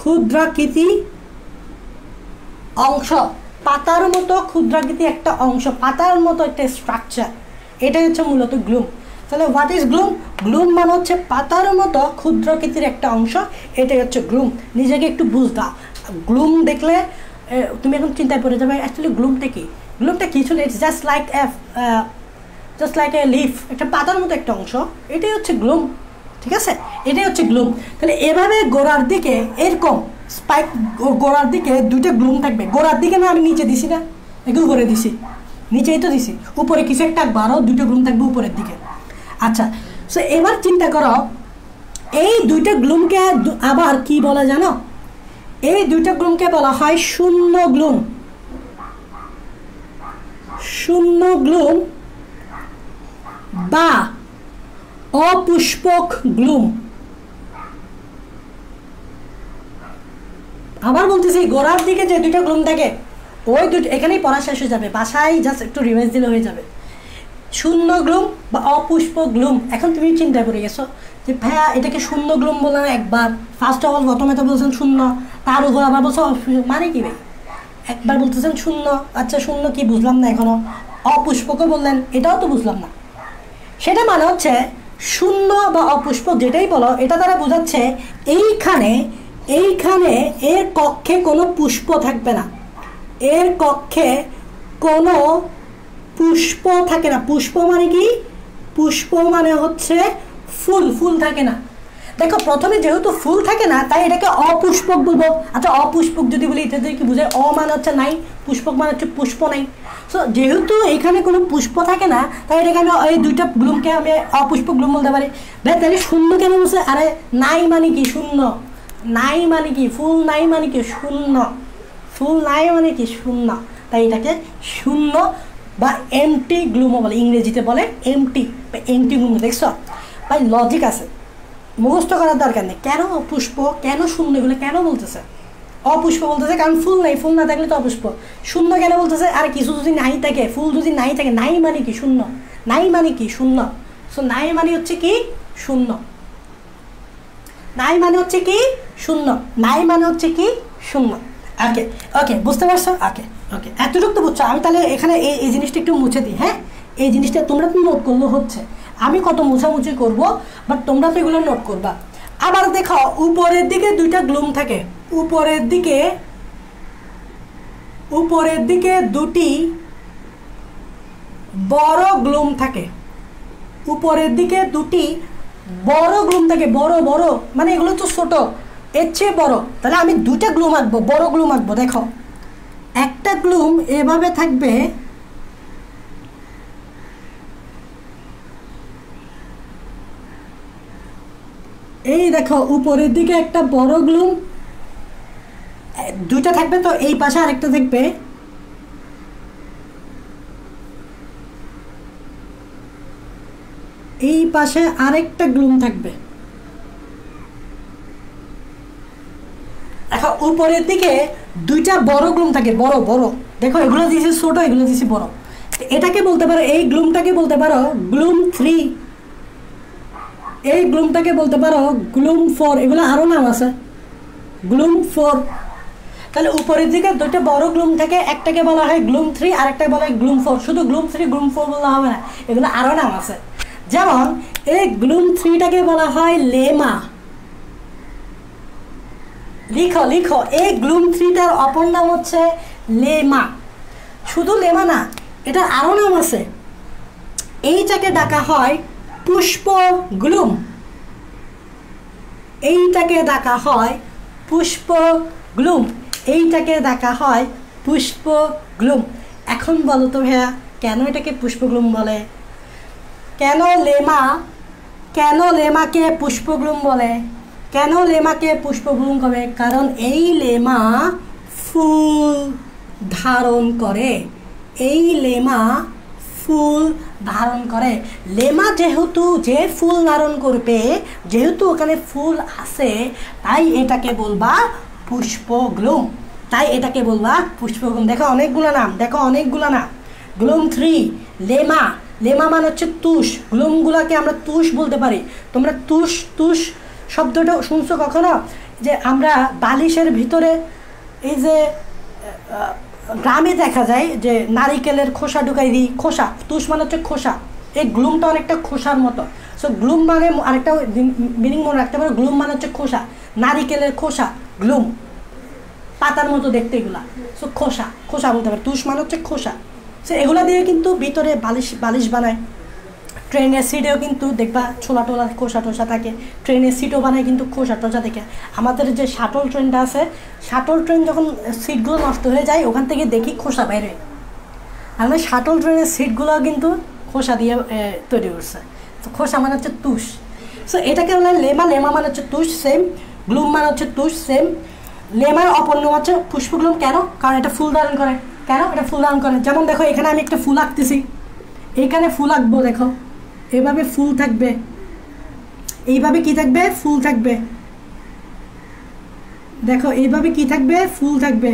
ক্ষুদ্রাকৃতি অংশ, পাতার মতো ক্ষুদ্রাকৃতি একটা অংশ, পাতার মতো একটা স্ট্রাকচার, এটাই হচ্ছে মূলত গ্লুম। তাহলে হোয়াট ইজ গ্লুম? গ্লুম মানে হচ্ছে পাতার মতো ক্ষুদ্রাকৃতির একটা অংশ, এটাই হচ্ছে গ্লুম। নিজেকে একটু বুঝতা, গ্লুম দেখলে তুমি এখন চিন্তায় পড়ে যাবে অ্যাকচুয়ালি গ্লুমটা কি। গ্লুমটা কিছু নেই, জাস্ট লাইক এ লিফ, একটা পাতার মতো একটা অংশ, এটাই হচ্ছে গ্লুম। ঠিক আছে, এটাই হচ্ছে গ্লুম। তাহলে এভাবে গোড়ার দিকে এরকম স্পাইক, গোড়ার দিকে দুইটা গ্লুম থাকবে। গোড়ার দিকে না, আমি নিচে দিছি না, একটু উপরে দিছি, নিচেই তো দিছি, উপরে কিছু একটা আরও দুটো গ্লুম থাকবে উপরের দিকে। আচ্ছা, সো এবার চিন্তা করো এই দুইটা গ্লুমকে আবার কি বলা জানো? এই দুইটা গ্লুমকে বলা হয় শূন্য গ্লুম। শূন্য গ্লুম বা অপুষ্পক গ্লুম। আবার বলতেছি, গোড়ার দিকে যে দুইটা গ্লুম থাকে ওই দুটো, এখানেই পড়া শেষ হয়ে যাবে, বাসায় জাস্ট একটু রিভাইজ দিলে হয়ে যাবে। শূন্য গ্লুম বা অপুষ্পক গ্লুম। এখন তুমি চিন্তা করে গেছো যে ভাইয়া এটাকে শূন্য গ্লুম বললাম একবার, ফার্স্ট অফ অল প্রথমে তো বলছেন শূন্য, তার উপর আবার বলছো মানে কি ভাই, একবার বলতেছেন শূন্য, আচ্ছা শূন্য কি বুঝলাম না এখনো, অপুষ্পকও বললেন, এটাও তো বুঝলাম না। সেটা মানে হচ্ছে শূন্য বা অপুষ্পক যেটাই বলো, এটা দ্বারা বোঝাচ্ছে এইখানে এর কক্ষে কোনো পুষ্প থাকবে না, এর কক্ষে কোনো পুষ্প থাকে না। পুষ্প মানে কি? পুষ্প মানে হচ্ছে ফুল থাকে না। দেখো প্রথমে যেহেতু ফুল থাকে না, তাই এটাকে অপুষ্পক বলবো। আচ্ছা অপুষ্পক যদি বলি এটা কি বোঝায়? অ মানে হচ্ছে নাই, পুষ্পক মানে হচ্ছে পুষ্প নাই। সো যেহেতু এখানে কোনো পুষ্প থাকে না, তাই এটাকে আমি এই দুইটা গ্লুমকে আমি অপুষ্পক গ্লুম বলতে পারি। ভাই তাহলে শূন্য কেন বলছে? আরে নাই মানে কি শূন্য, নাই মানে কি ফুল, নাই মানে কি শূন্য, ফুল নাই মানে কি শূন্য, তাই এটাকে শূন্য বা এমটি গ্লুমও বলে, ইংরেজিতে বলে এমটি বা এমটি গ্লুম। দেখছো ভাই লজিক আছে, মুখস্থ করার দরকার নেই। কেন অপুষ্প, কেন শূন্য, এগুলো কেন বলতেছে? অপুষ্প বলতেছে কারণ ফুল নাই, ফুল না থাকলে তো অপুষ্প। শূন্য কেন বলতেছে? আর কিছু যদি নাই থাকে, ফুল যদি নাই থাকে, নাই মানে কি শূন্য, নাই মানে কি শূন্য। সো নাই মানে হচ্ছে কি শূন্য, নাই মানে হচ্ছে কি শূন্য, নাই মানে হচ্ছে কি শূন্য। ওকে ওকে, বুঝতে পারছো? ওকে ওকে, এতটুকু তো বুঝছো। আমি তাহলে এখানে এই জিনিসটা একটু মুছে দিই। হ্যাঁ, এই জিনিসটা তোমরা তো নোট করলে হচ্ছে, আমি কত মুছামুছি করবো, বাট তোমরা তো এগুলো নোট করবা। আবার দেখো উপরের দিকে দুইটা গ্লুম থাকে, উপরের দিকে দুটি বড় গ্লুম থাকে, উপরের দিকে দুটি বড় গ্লুম থাকে, বড় বড় মানে এগুলো তো ছোট, এর চেয়ে বড়। তাহলে আমি দুইটা গ্লুম আঁকবো, বড় গ্লুম আঁকবো। দেখো একটা গ্লুম এভাবে থাকবে, এই দেখো উপরের দিকে একটা বড় গ্লুম, দুইটা থাকবে, তো এই পাশে আরেকটা থাকবে, এই পাশে আরেকটা গ্লুম থাকবে। দেখো উপরের দিকে দুইটা বড় গ্লুম থাকে, বড় বড়। দেখো এগুলো দিয়েছি ছোট, এগুলো দিয়েছি বড়। এটাকে বলতে পারো, এই গ্লুমটাকে বলতে পারো গ্লুম 3, এই গ্লুমটাকে বলতে পারো গ্লুম 4, এগুলো আরও নাম আছে, গ্লুম 4। তাহলে উপরের দিকে দুইটা বড় গ্লুম থাকে, একটাকে বলা হয় গ্লুম 3 আর একটাকে বলা হয় গ্লুম 4। শুধু গ্লুম 3 গ্লুম 4 বললে হবে না, এগুলো আরও নাম আছে। যেমন এই গ্লুম 3টাকে বলা হয় লেমা। লিখো লিখো, এই গ্লুম 3টার অপর নাম হচ্ছে লেমা। শুধু লেমা না, এটার আরও নাম আছে। এইটাকে ডাকা হয় পুষ্প গ্লুম, এইটাকে ডাকা হয় পুষ্প গ্লুম, এইটাকে ডাকা হয় পুষ্প গ্লুম। এখন বলো তো ভাইয়া কেন এটাকে পুষ্প গ্লুম বলে? কেন লেমাকে পুষ্প গ্লুম বলে? কেন লেমাকে পুষ্পগ্লুম কবে? কারণ এই লেমা ফুল ধারণ করে, এই লেমা ফুল ধারণ করে। লেমা যেহেতু যে ফুল ধারণ করবে, যেহেতু ওখানে ফুল আছে, তাই এটাকে বলবা পুষ্পগ্লুম, তাই এটাকে বলবা পুষ্পগ্লুম। দেখো অনেকগুলো নাম, দেখো অনেকগুলো নাম। গ্লুম 3, লেমা, লেমা মানে হচ্ছে তুষ, গ্লুমগুলোকে আমরা তুষ বলতে পারি। তোমরা তুষ তুষ শব্দটা শুনছো কখনো? যে আমরা বালিশের ভিতরে এই যে গ্রামে দেখা যায় যে নারিকেলের খোসা ঢুকাই দিই, খোসা, তুষ মানে হচ্ছে খোসা। এই গ্লুমটা অনেকটা খোসার মতো। সো গ্লুম মানে আরেকটা মিনিং মনে রাখতে পারো, গ্লুম মানে হচ্ছে খোসা, নারিকেলের খোসা, গ্লুম পাতার মতো দেখতে এগুলা। সো খোসা, খোসা বলতে পারে। তুষ মানে হচ্ছে খোসা। সো এগুলা দিয়ে কিন্তু ভিতরে বালিশ বানায়। ট্রেনের সিটেও কিন্তু দেখবা ছোলা টোলা খোসা টোসা থাকে, ট্রেনের সিটও বানায় কিন্তু খোসা টোসা থেকে। আমাদের যে শাটল ট্রেনটা আছে, শাটল ট্রেন যখন সিটগুলো নষ্ট হয়ে যায় ওখান থেকে দেখি খোসা বাইরে। আর শাটল ট্রেনের সিটগুলো কিন্তু খোসা দিয়ে তৈরি করছে। তো খোসা মানে হচ্ছে তুষ। সো এটাকে বলে লেমা, লেমা মানে হচ্ছে তুষ, সেম। গ্লুম মানে হচ্ছে তুষ, সেম। লেমার অপর নাম হচ্ছে পুষ্পগ্লুম। কেন? কারণ এটা ফুল ধারণ করে। কেন? এটা ফুল ধারণ করে। যেমন দেখো এখানে আমি একটা ফুল আঁকতেছি, এইখানে ফুল আঁকবো, দেখো এভাবে ফুল থাকবে, এইভাবে কি থাকবে? ফুল থাকবে। দেখো এইভাবে কি থাকবে? ফুল থাকবে।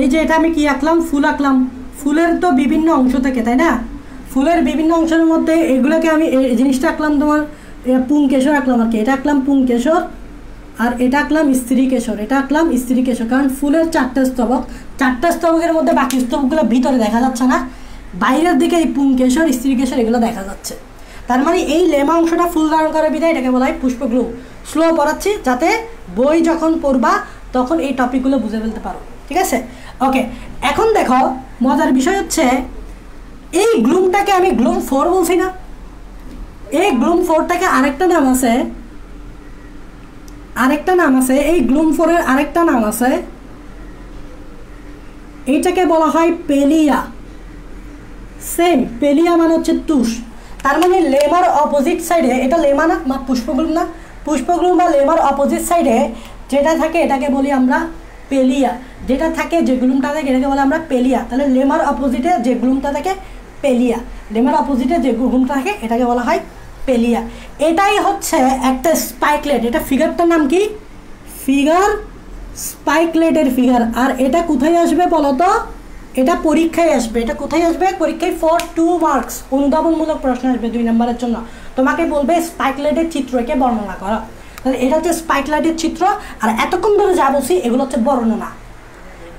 এই যে এটা আমি কি আঁকলাম? ফুল আঁকলাম। ফুলের তো বিভিন্ন অংশ থাকে, তাই না? ফুলের বিভিন্ন অংশের মধ্যে এগুলোকে আমি এই জিনিসটা আঁকলাম, তোমার পুংকেশর আঁকলাম আর কি। এটা আঁকলাম পুংকেশর, আর এটা আঁকলাম স্ত্রীকেশর, এটা আঁকলাম স্ত্রীকেশর। কারণ ফুলের 4টে স্তবক, 4টে স্তবকের মধ্যে বাকি স্তবকগুলো ভিতরে দেখা যাচ্ছে না, বাইরের দিকে এই পুংকেশর স্ত্রীকেশর এগুলো দেখা যাচ্ছে। তার মানে এই লেমা অংশটা ফুল ধারণ করে বিধায় এটাকে বলা হয় পুষ্পগ্লুম। স্লো পড়াচ্ছি যাতে বই যখন পড়বা তখন এই টপিকগুলো বুঝে ফেলতে পারো, ঠিক আছে? ওকে, এখন দেখো মজার বিষয় হচ্ছে এই গ্লুমটাকে আমি গ্লুম 4 বলছি না? এই গ্লুম 4টাকে আরেকটা নাম আছে, আরেকটা নাম আছে, এই গ্লুম 4-এর আরেকটা নাম আছে, এইটাকে বলা হয় পেলিয়া। সেম, পেলিয়া মানে হচ্ছে তুষ। তার মানে লেমার অপোজিট সাইডে, এটা লেমা না, পুষ্পগ্লুম না, পুষ্পগ্লুম বা লেমার অপোজিট সাইডে যেটা থাকে এটাকে বলি আমরা পেলিয়া। যেটা থাকে, যে গ্লুমটা থাকে এটাকে বলে আমরা পেলিয়া। তাহলে লেমার অপোজিটে যে গ্লুমটা থাকে পেলিয়া, লেমার অপোজিটে যে গ্লুমটা থাকে এটাকে বলা হয় পেলিয়া। এটাই হচ্ছে একটা স্পাইকলেট। এটা ফিগারটার নাম কি? Figure, স্পাইকলেটের figure. আর এটা কোথায় আসবে বলো তো? এটা পরীক্ষায় আসবে। এটা কোথায় আসবে? পরীক্ষায় ফর 2 মার্কস, অনুধাবনমূলক প্রশ্ন আসবে 2 নম্বরের জন্য। তোমাকে বলবে স্পাইকলেটের চিত্রকে বর্ণনা করো। তাহলে এটা হচ্ছে স্পাইকলেটের চিত্র, আর এতক্ষণ ধরে যা বলছি এগুলো হচ্ছে বর্ণনা।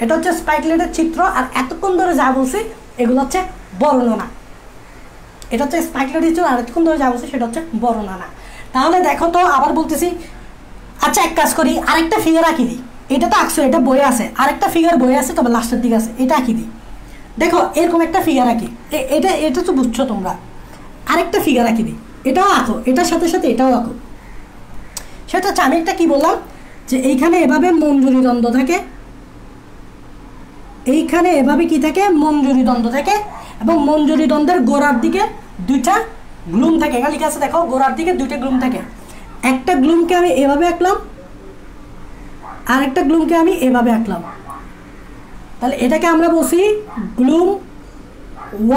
এটা হচ্ছে স্পাইকলেটের চিত্র, আর এতক্ষণ ধরে যা বলছি এগুলো হচ্ছে বর্ণনা। এটা হচ্ছে স্পাইকলেটের চিত্র, আর এতক্ষণ ধরে যা বলছি সেটা হচ্ছে বর্ণনা। তাহলে দেখো তো, আবার বলতেছি। আচ্ছা এক কাজ করি, আরেকটা ফিগার আঁকি দিই। এটা তো আঁকছো, এটা বই আছে, আরেকটা ফিগার বই আছে, তবে লাস্টের দিকে আছে, এটা আঁকি দিই। দেখো এরকম একটা ফিগার আঁকি, এটা এটা তো বুঝছো তোমরা। আরেকটা ফিগার আঁকি দিই, এটাও আঁকো, এটার সাথে সাথে এটাও আঁকো। সেটা হচ্ছে, আমি একটা কি বললাম, যে এইখানে এভাবে মঞ্জুরি দ্বন্দ্ব থাকে, এইখানে এভাবে কি থাকে? মঞ্জুরি দ্বন্দ্ব থাকে, এবং মঞ্জুরি দ্বন্দ্বের গোড়ার দিকে 2টা গ্লুম থাকে। এখানে লিখে আছে দেখো, গোড়ার দিকে 2টা গ্লুম থাকে। একটা গ্লুমকে আমি এভাবে আঁকলাম, আর একটা গ্লুমকে আমি এভাবে আঁকলাম। তাহলে এটাকে আমরা বলছি গ্লুম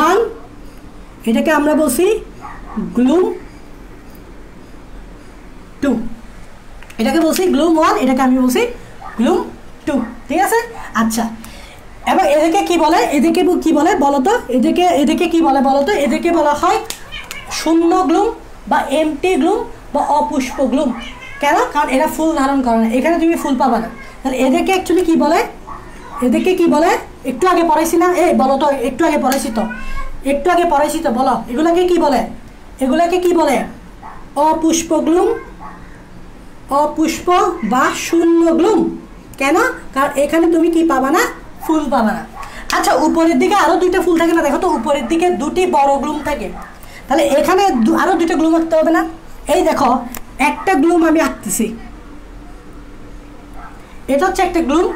1, এটাকে আমরা বলছি গ্লুম 2। এটাকে বলছি গ্লুম 1, এটাকে আমি বলছি গ্লুম 2, ঠিক আছে? আচ্ছা, এবার এদেরকে কি বলে? এদেরকে কি বলে বলো তো? এদেরকে কি বলে বলো তো? এদেরকে বলা হয় শূন্য গ্লুম বা এমটি গ্লুম বা অপুষ্প গ্লুম। কেন? কারণ এরা ফুল ধারণ করে না, এখানে তুমি ফুল পাবা না। তাহলে এদেরকে অ্যাকচুয়ালি কি বলে? এদেরকে কি বলে? একটু আগে পড়াইছি না? এই বলো তো, একটু আগে পড়াইছি তো, বলো এগুলাকে কি বলে? এগুলাকে কি বলে? অপুষ্প গ্লুম, অপুষ্প বা শূন্য গ্লুম। কেন? কারণ এখানে তুমি কি পাবা না? ফুল পাবা না। আচ্ছা, উপরের দিকে আরো 2টা ফুল থাকে না? দেখো তো, উপরের দিকে 2টি বড় গ্লুম থাকে। তাহলে এখানে আরো 2টা গ্লুম আঁকতে হবে না? এই দেখো, একটা গ্লুম আমি আঁকতেছি, এটা হচ্ছে একটা গ্লুম,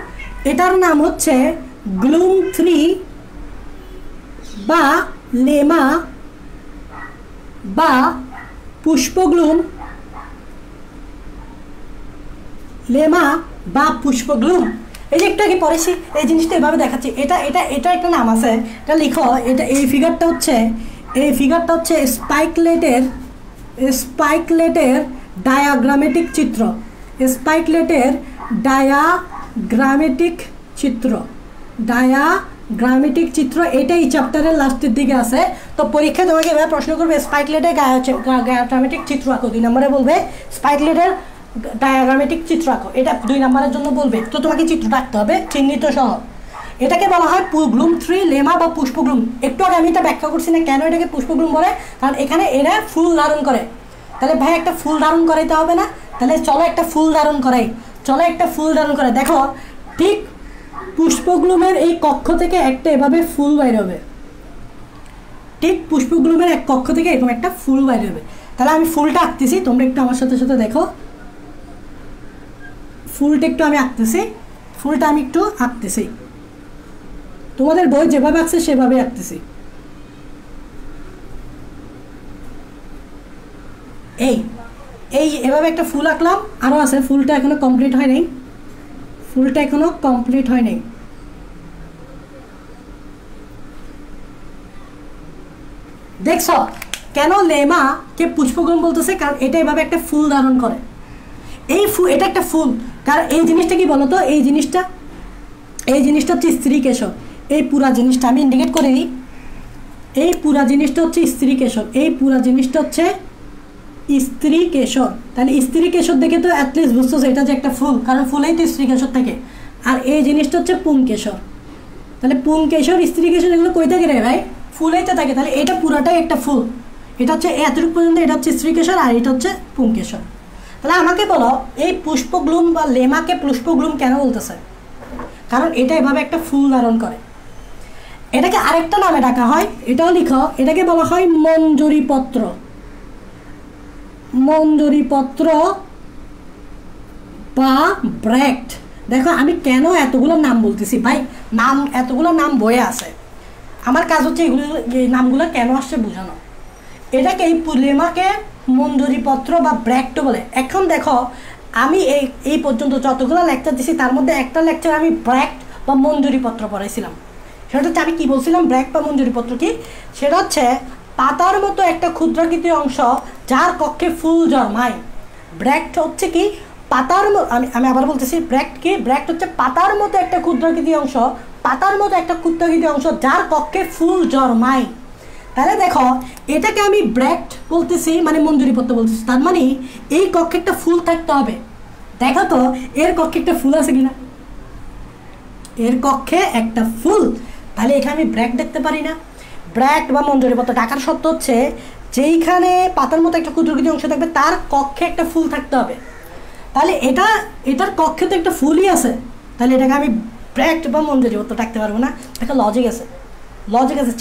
এটার নাম হচ্ছে গ্লুম 3 বা লেমা বা পুষ্পগ্লুম, লেমা বা পুষ্পগ্লুম। এই যে একটু আগে পড়েছি, এই জিনিসটা এভাবে দেখাচ্ছি, এটা এটা এটা একটা নাম আছে, এটা লিখো। এটা এই ফিগারটা হচ্ছে স্পাইকলেটের ডায়াগ্রামেটিক চিত্র, স্পাইকলেটের ডায়াগ্রামেটিক চিত্র। এটাই চ্যাপ্টারের লাস্টের দিকে আছে। তো পরীক্ষা তোমাকে এভাবে প্রশ্ন করবে স্পাইকলেটের ডায়াগ্রামেটিক চিত্র আঁকো, 2 নম্বরে বলবে স্পাইকলেটের ডায়াগ্রামেটিক চিত্র আঁকো, এটা 2 নম্বরের জন্য বলবে। তো তোমাকে চিত্রটা আঁকতে হবে চিহ্নিত সহ। এটাকে বলা হয় গ্লুম 3 লেমা বা পুষ্পগ্লুম। একটু আগে আমি এটা ব্যাখ্যা করছি না কেন এটাকে পুষ্পগ্লুম বলে, কারণ এখানে এরা ফুল ধারণ করে। তাহলে ভাই একটা ফুল ধারণ করাইতে হবে না? তাহলে চলো একটা ফুল ধারণ করাই। দেখো ঠিক পুষ্পগ্লুমের এই কক্ষ থেকে একটা এভাবে ফুল বাইর হবে, ঠিক পুষ্পগ্লুমের এক কক্ষ থেকে এরকম একটা ফুল বাইর হবে। তাহলে আমি ফুলটা আঁকতেছি, তোমরা একটু আমার সাথে সাথে দেখো। ফুলটা আমি একটু আঁকতেছি, তোমাদের বই যেভাবে আঁকছে সেভাবে আঁকতেছি। এভাবে একটা ফুল আঁকলাম, আরও আছে, ফুলটা এখনো কমপ্লিট হয় নাই। দেখছো কেন লেমাকে পুষ্পগ্লুম বলতেছে? কারণ এটা এভাবে একটা ফুল ধারণ করে। এটা একটা ফুল, কারণ এই জিনিসটা কি বলতো, এই জিনিসটা হচ্ছে স্ত্রী কেশর। এই পুরা জিনিসটা আমি ইন্ডিকেট করে দিই, এই পুরা জিনিসটা হচ্ছে স্ত্রী কেশর। তাহলে স্ত্রী কেশর দেখে তো অ্যাটলিস্ট বুঝতো এটা যে একটা ফুল, কারণ ফুলেই তো স্ত্রী কেশর থাকে। আর এই জিনিসটা হচ্ছে পুংকেশর। তাহলে পুংকেশর, স্ত্রী কেশর এগুলো কই থাকে রে ভাই? ফুলেই তো থাকে। তাহলে এটা পুরাটাই একটা ফুল। এটা হচ্ছে এতটুকু পর্যন্ত, এটা হচ্ছে স্ত্রী কেশর আর এটা হচ্ছে পুংকেশর। তাহলে আমাকে বলো এই পুষ্পগ্লুম বা লেমাকে পুষ্পগ্লুম কেন বলতেছে? কারণ এটা এভাবে একটা ফুল ধারণ করে। এটাকে আরেকটা নামে ডাকা হয়, এটাও লিখো, এটাকে বলা হয় মঞ্জুরিপত্র বা ব্র্যাক্ট। দেখো আমি কেন এতগুলো নাম বলতেছি ভাই, এতগুলো নাম বয়ে আছে, আমার কাজ হচ্ছে এগুলো নামগুলো কেন আসছে বোঝানো। এটাকে লেমাকে মঞ্জুরিপত্র বা ব্র্যাক্ট বলে। এখন দেখো আমি এই পর্যন্ত যতগুলো লেকচার দিছি তার মধ্যে একটা লেকচার আমি ব্র্যাক্ট বা মঞ্জুরিপত্র পড়াইছিলাম। সেটা হচ্ছে আমি কি বলছিলাম, ব্র্যাক্ট বা মঞ্জুরিপত্র কি? সেটা হচ্ছে পাতার মতো একটা ক্ষুদ্রাকৃতির অংশ যার কক্ষে ফুল জন্মায়। ব্র্যাক্ট হচ্ছে কি পাতার আমি আবার বলতেছি, ব্র্যাক্ট হচ্ছে পাতার মতো একটা ক্ষুদ্রাকৃতির অংশ যার কক্ষে ফুল জন্মায়। তাহলে দেখো এটাকে আমি ব্র্যাক্ট বলতেছি, মানে মঞ্জুরিপত্র বলতেছি, তার মানে এই কক্ষে একটা ফুল থাকতে হবে। দেখো তো এর কক্ষে একটা ফুল আছে কিনা, এর কক্ষে একটা ফুল। তাহলে এখানে আমি ব্র্যাক্ট দেখতে পারি না। ব্র্যাক্ট বা মঞ্জুরিপত্র ডাকার শর্ত হচ্ছে যেইখানে পাতার মতো একটা ক্ষুদ্রাকৃতির অংশ থাকবে তার কক্ষে একটা ফুল থাকতে হবে। তাহলে এটার কক্ষে তো একটা ফুলই আছে, তাহলে এটাকে আমি ব্র্যাক্ট বা মঞ্জুরিপত্র ডাকতে পারবো না। একটা লজিক আছে,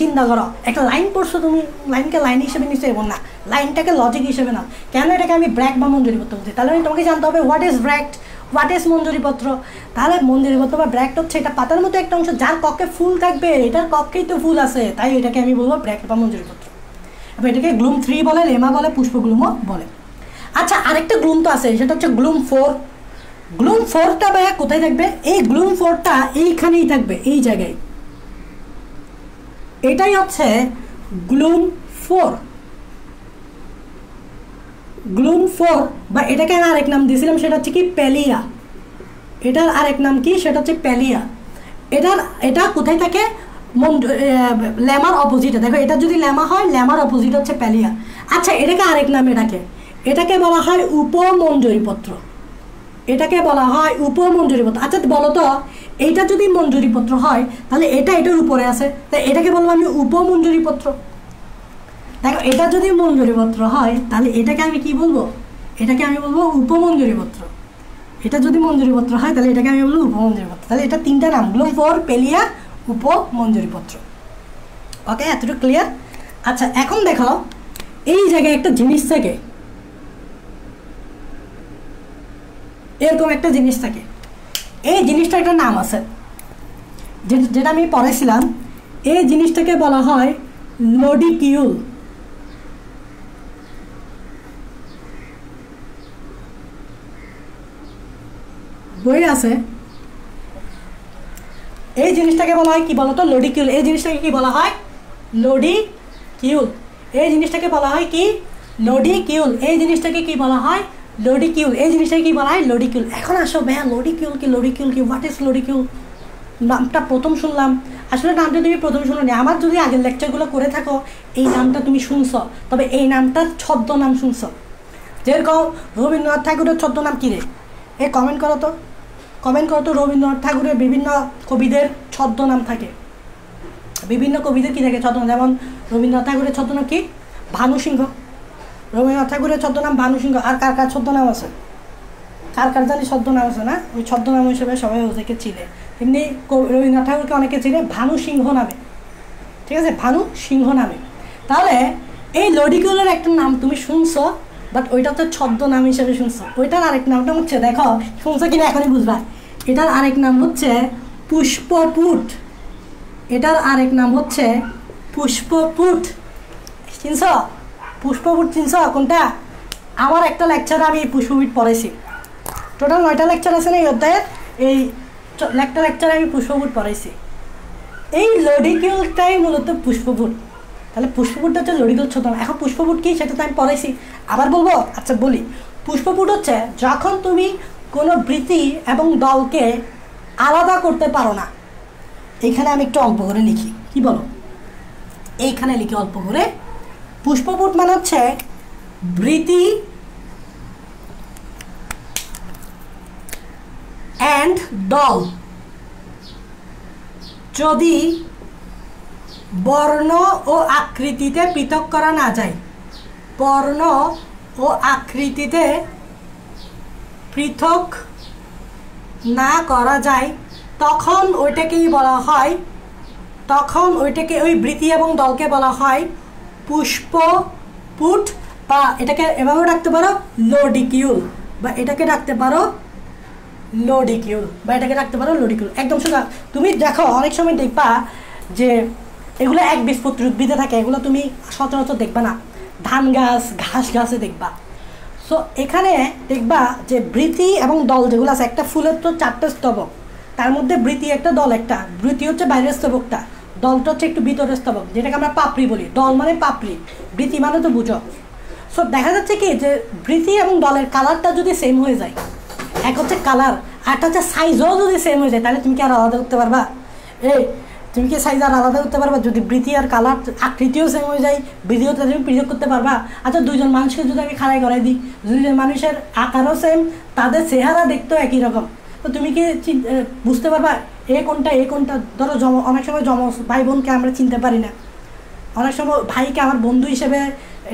চিন্তা করো। একটা লাইন পড়ছো তুমি, লাইনকে লাইন হিসেবে নিশ্চয়ই এবং না, লাইনটাকে লজিক হিসেবে নাও। কেন এটাকে আমি ব্র্যাক্ট বা মঞ্জুরিপত্র বলছি? তাহলে তোমাকে জানতে হবে what is bract, what is মঞ্জুরিপত্র। তাহলে মঞ্জুরিপত্র বা ব্র্যাক্ট হচ্ছে এটা পাতার মতো একটা অংশ যার কক্ষে ফুল থাকবে, এটার কক্ষেই তো ফুল আছে, তাই এটাকে আমি বলবো ব্র্যাক্ট বা মঞ্জুরিপত্র। এবার এটাকে গ্লুম 3 বলে, লেমা বলে, পুষ্পগ্লুমও বলে। আচ্ছা আরেকটা গ্লুম তো আছে, সেটা হচ্ছে গ্লুম 4। গ্লুম 4টা ভাইয়া কোথায় থাকবে? এই গ্লুম 4টা এইখানেই থাকবে, এই জায়গায়। এটাই হচ্ছে গ্লুম 4। বা এটাকে আমি আরেক নাম দিয়েছিলাম, সেটা হচ্ছে কি প্যালিয়া। এটার আরেক নাম কি, সেটা হচ্ছে প্যালিয়া। এটা কোথায় থাকে? ল্যামার অপোজিটে। দেখো এটা যদি ল্যামা হয়, ল্যামার অপোজিট হচ্ছে প্যালিয়া। আচ্ছা এটাকে আরেক নামে ডাকে, এটাকে বলা হয় উপমঞ্জুরিপত্র। আচ্ছা বলো তো এইটা যদি মঞ্জুরিপত্র হয় তাহলে এটার উপরে আছে, তাই এটাকে বলবো আমি উপমঞ্জুরিপত্র। দেখো এটা যদি মঞ্জুরিপত্র হয় তাহলে এটাকে আমি কি বলবো? এটাকে আমি বলবো উপমঞ্জুরিপত্র। এটা যদি মঞ্জুরিপত্র হয় তাহলে এটাকে আমি বলবো উপমঞ্জুরিপত্র। তাহলে এটা 3টা নাম, গ্লুম 4, পেলিয়া, উপমঞ্জুরিপত্র। ওকে, এতটুকু ক্লিয়ার? আচ্ছা এখন দেখো এই জায়গায় একটা জিনিস থাকে, এরকম একটা জিনিস থাকে, এই জিনিসটা একটা নাম আছে যেটা আমি পড়েছিলাম। এই জিনিসটাকে বলা হয় লডিকিউল। বই আছে, এই জিনিসটাকে বলা হয় কি বলতো? লডিকিউল। এই জিনিসটাকে কি বলা হয়? লডিকিউল। এই জিনিসটাকে বলা হয় কি? লডিকিউল। এই জিনিসটাকে কি বলা হয়? লডিকিউল। এই জিনিসটাকে কি বলা হয়? লডিকিউল। এখন আসো ভাইয়া, লডিকিউল কি? লডিকিউল কি? What is lodicule? নামটা প্রথম শুনলাম। আসলে নামটা তুমি প্রথম শুনো নি, আমার যদি আগের লেকচারগুলো করে থাকো এই নামটা তুমি শুনছ, তবে এই নামটার ছদ্মনাম শুনছ। যেরকম রবীন্দ্রনাথ ঠাকুরের ছদ্মনাম কী রে? কমেন্ট করো তো, কমেন্ট করো তো। রবীন্দ্রনাথ ঠাকুরের বিভিন্ন কবিদের ছদ্মনাম থাকে, বিভিন্ন কবিদের কী থাকে ছদ্মনাম। যেমন রবীন্দ্রনাথ ঠাকুরের ছদ্মনাম কি? ভানু সিংহ। রবীন্দ্রনাথ ঠাকুরের ছদ্মনাম ভানু সিংহ। আর কার কার ছদ্মনাম আছে? কার কার জানি ছদ্মনাম আছে না? ওই ছদ্মনাম হিসেবে সবাই ওদেরকে চিনে। তেমনি রবীন্দ্রনাথ ঠাকুরকে অনেকে চিনে ভানু সিংহ নামে, ঠিক আছে? ভানু সিংহ নামে। তাহলে এই লডিকিউলের একটা নাম তুমি শুনছো, বাট ওইটা তো ছদ্মনাম হিসেবে শুনছো। ওইটার আরেক নামটা হচ্ছে, দেখো শুনছো কিনা এখনই বুঝবা, এটার আরেক নাম হচ্ছে পুষ্পপুট। এটার আরেক নাম হচ্ছে পুষ্পপুট। চিনছ? পুষ্পপুট চিনছ কোনটা? আমার একটা লেকচারে আমি পুষ্পপুট পড়াইছি। টোটাল 9টা লেকচার আছে না এই অধ্যায়ের, এই একটা লেকচারে আমি পুষ্পপুট পড়াইছি। এই লডিকিউলটাই মূলত পুষ্পপুট। তাহলে পুষ্পপুটটা হচ্ছে লডিকিউল ছদ্মনাম। এখন পুষ্পপুট কি সেটা তো আমি পড়াইছি, আবার বলবো? আচ্ছা বলি। পুষ্পপুট হচ্ছে যখন তুমি কোনো বৃত্তি এবং দলকে আলাদা করতে পারো না। এইখানে আমি একটু অল্প করে লিখি, কি বলো? এইখানে লিখি অল্প করে। পুষ্পপুট মানে হচ্ছে বৃত্তি অ্যান্ড দল যদি বর্ণ ও আকৃতিতে পৃথক করা না যায়, বর্ণ ও আকৃতিতে পৃথক না করা যায়, তখন ওইটাকেই বলা হয়, তখন ওইটাকে ওই বৃত্তি এবং দলকে বলা হয় পুষ্পপুট, বা এটাকে এভাবে রাখতে পারো লডিকিউল, বা এটাকে রাখতে পারো লডিকিউল, বা এটাকে রাখতে পারো লডিকিউল। একদম সোজা। তুমি দেখো অনেক সময় দেখবা যে এগুলো একবীজপত্রী উদ্ভিদে থাকে, এগুলো তুমি সচরাচর দেখবা না। ধান গাছ, ঘাস গাছে দেখবা। সো এখানে দেখবা যে বৃত্তি এবং দল যেগুলো আছে, একটা ফুলের তো 4টে স্তবক, তার মধ্যে বৃত্তি একটা, দল একটা। বৃত্তি হচ্ছে বাইরের স্তবকটা, দলটা হচ্ছে একটু ভিতরের স্তবক, যেটাকে আমরা পাপড়ি বলি। দল মানে পাপড়ি, বৃত্তি মানে তো বুঝো। সো দেখা যাচ্ছে কি যে বৃত্তি এবং দলের কালারটা যদি সেম হয়ে যায়, এক হচ্ছে কালার, আরটা হচ্ছে সাইজও যদি সেম হয়ে যায়, তাহলে তুমি কি আর আলাদা করতে পারবা? তুমি কি সাইজ আর আলাদা করতে পারবা? যদি বৃত্তি আর কালার আকৃতিও সেম হয়ে যায়, বৃত্তিও তুমি পৃথক করতে পারবা? আচ্ছা, দুইজন মানুষকে যদি আমি খাড়াই করাই দিই, দুইজন মানুষের আকারও সেম, তাদের চেহারা দেখতেও একই রকম, তো তুমি কি বুঝতে পারবা এ কোনটা এ কোনটা? ধরো অনেক সময় ভাই বোনকে আমরা চিনতে পারি না, অনেক সময় ভাইকে আমার বন্ধু হিসেবে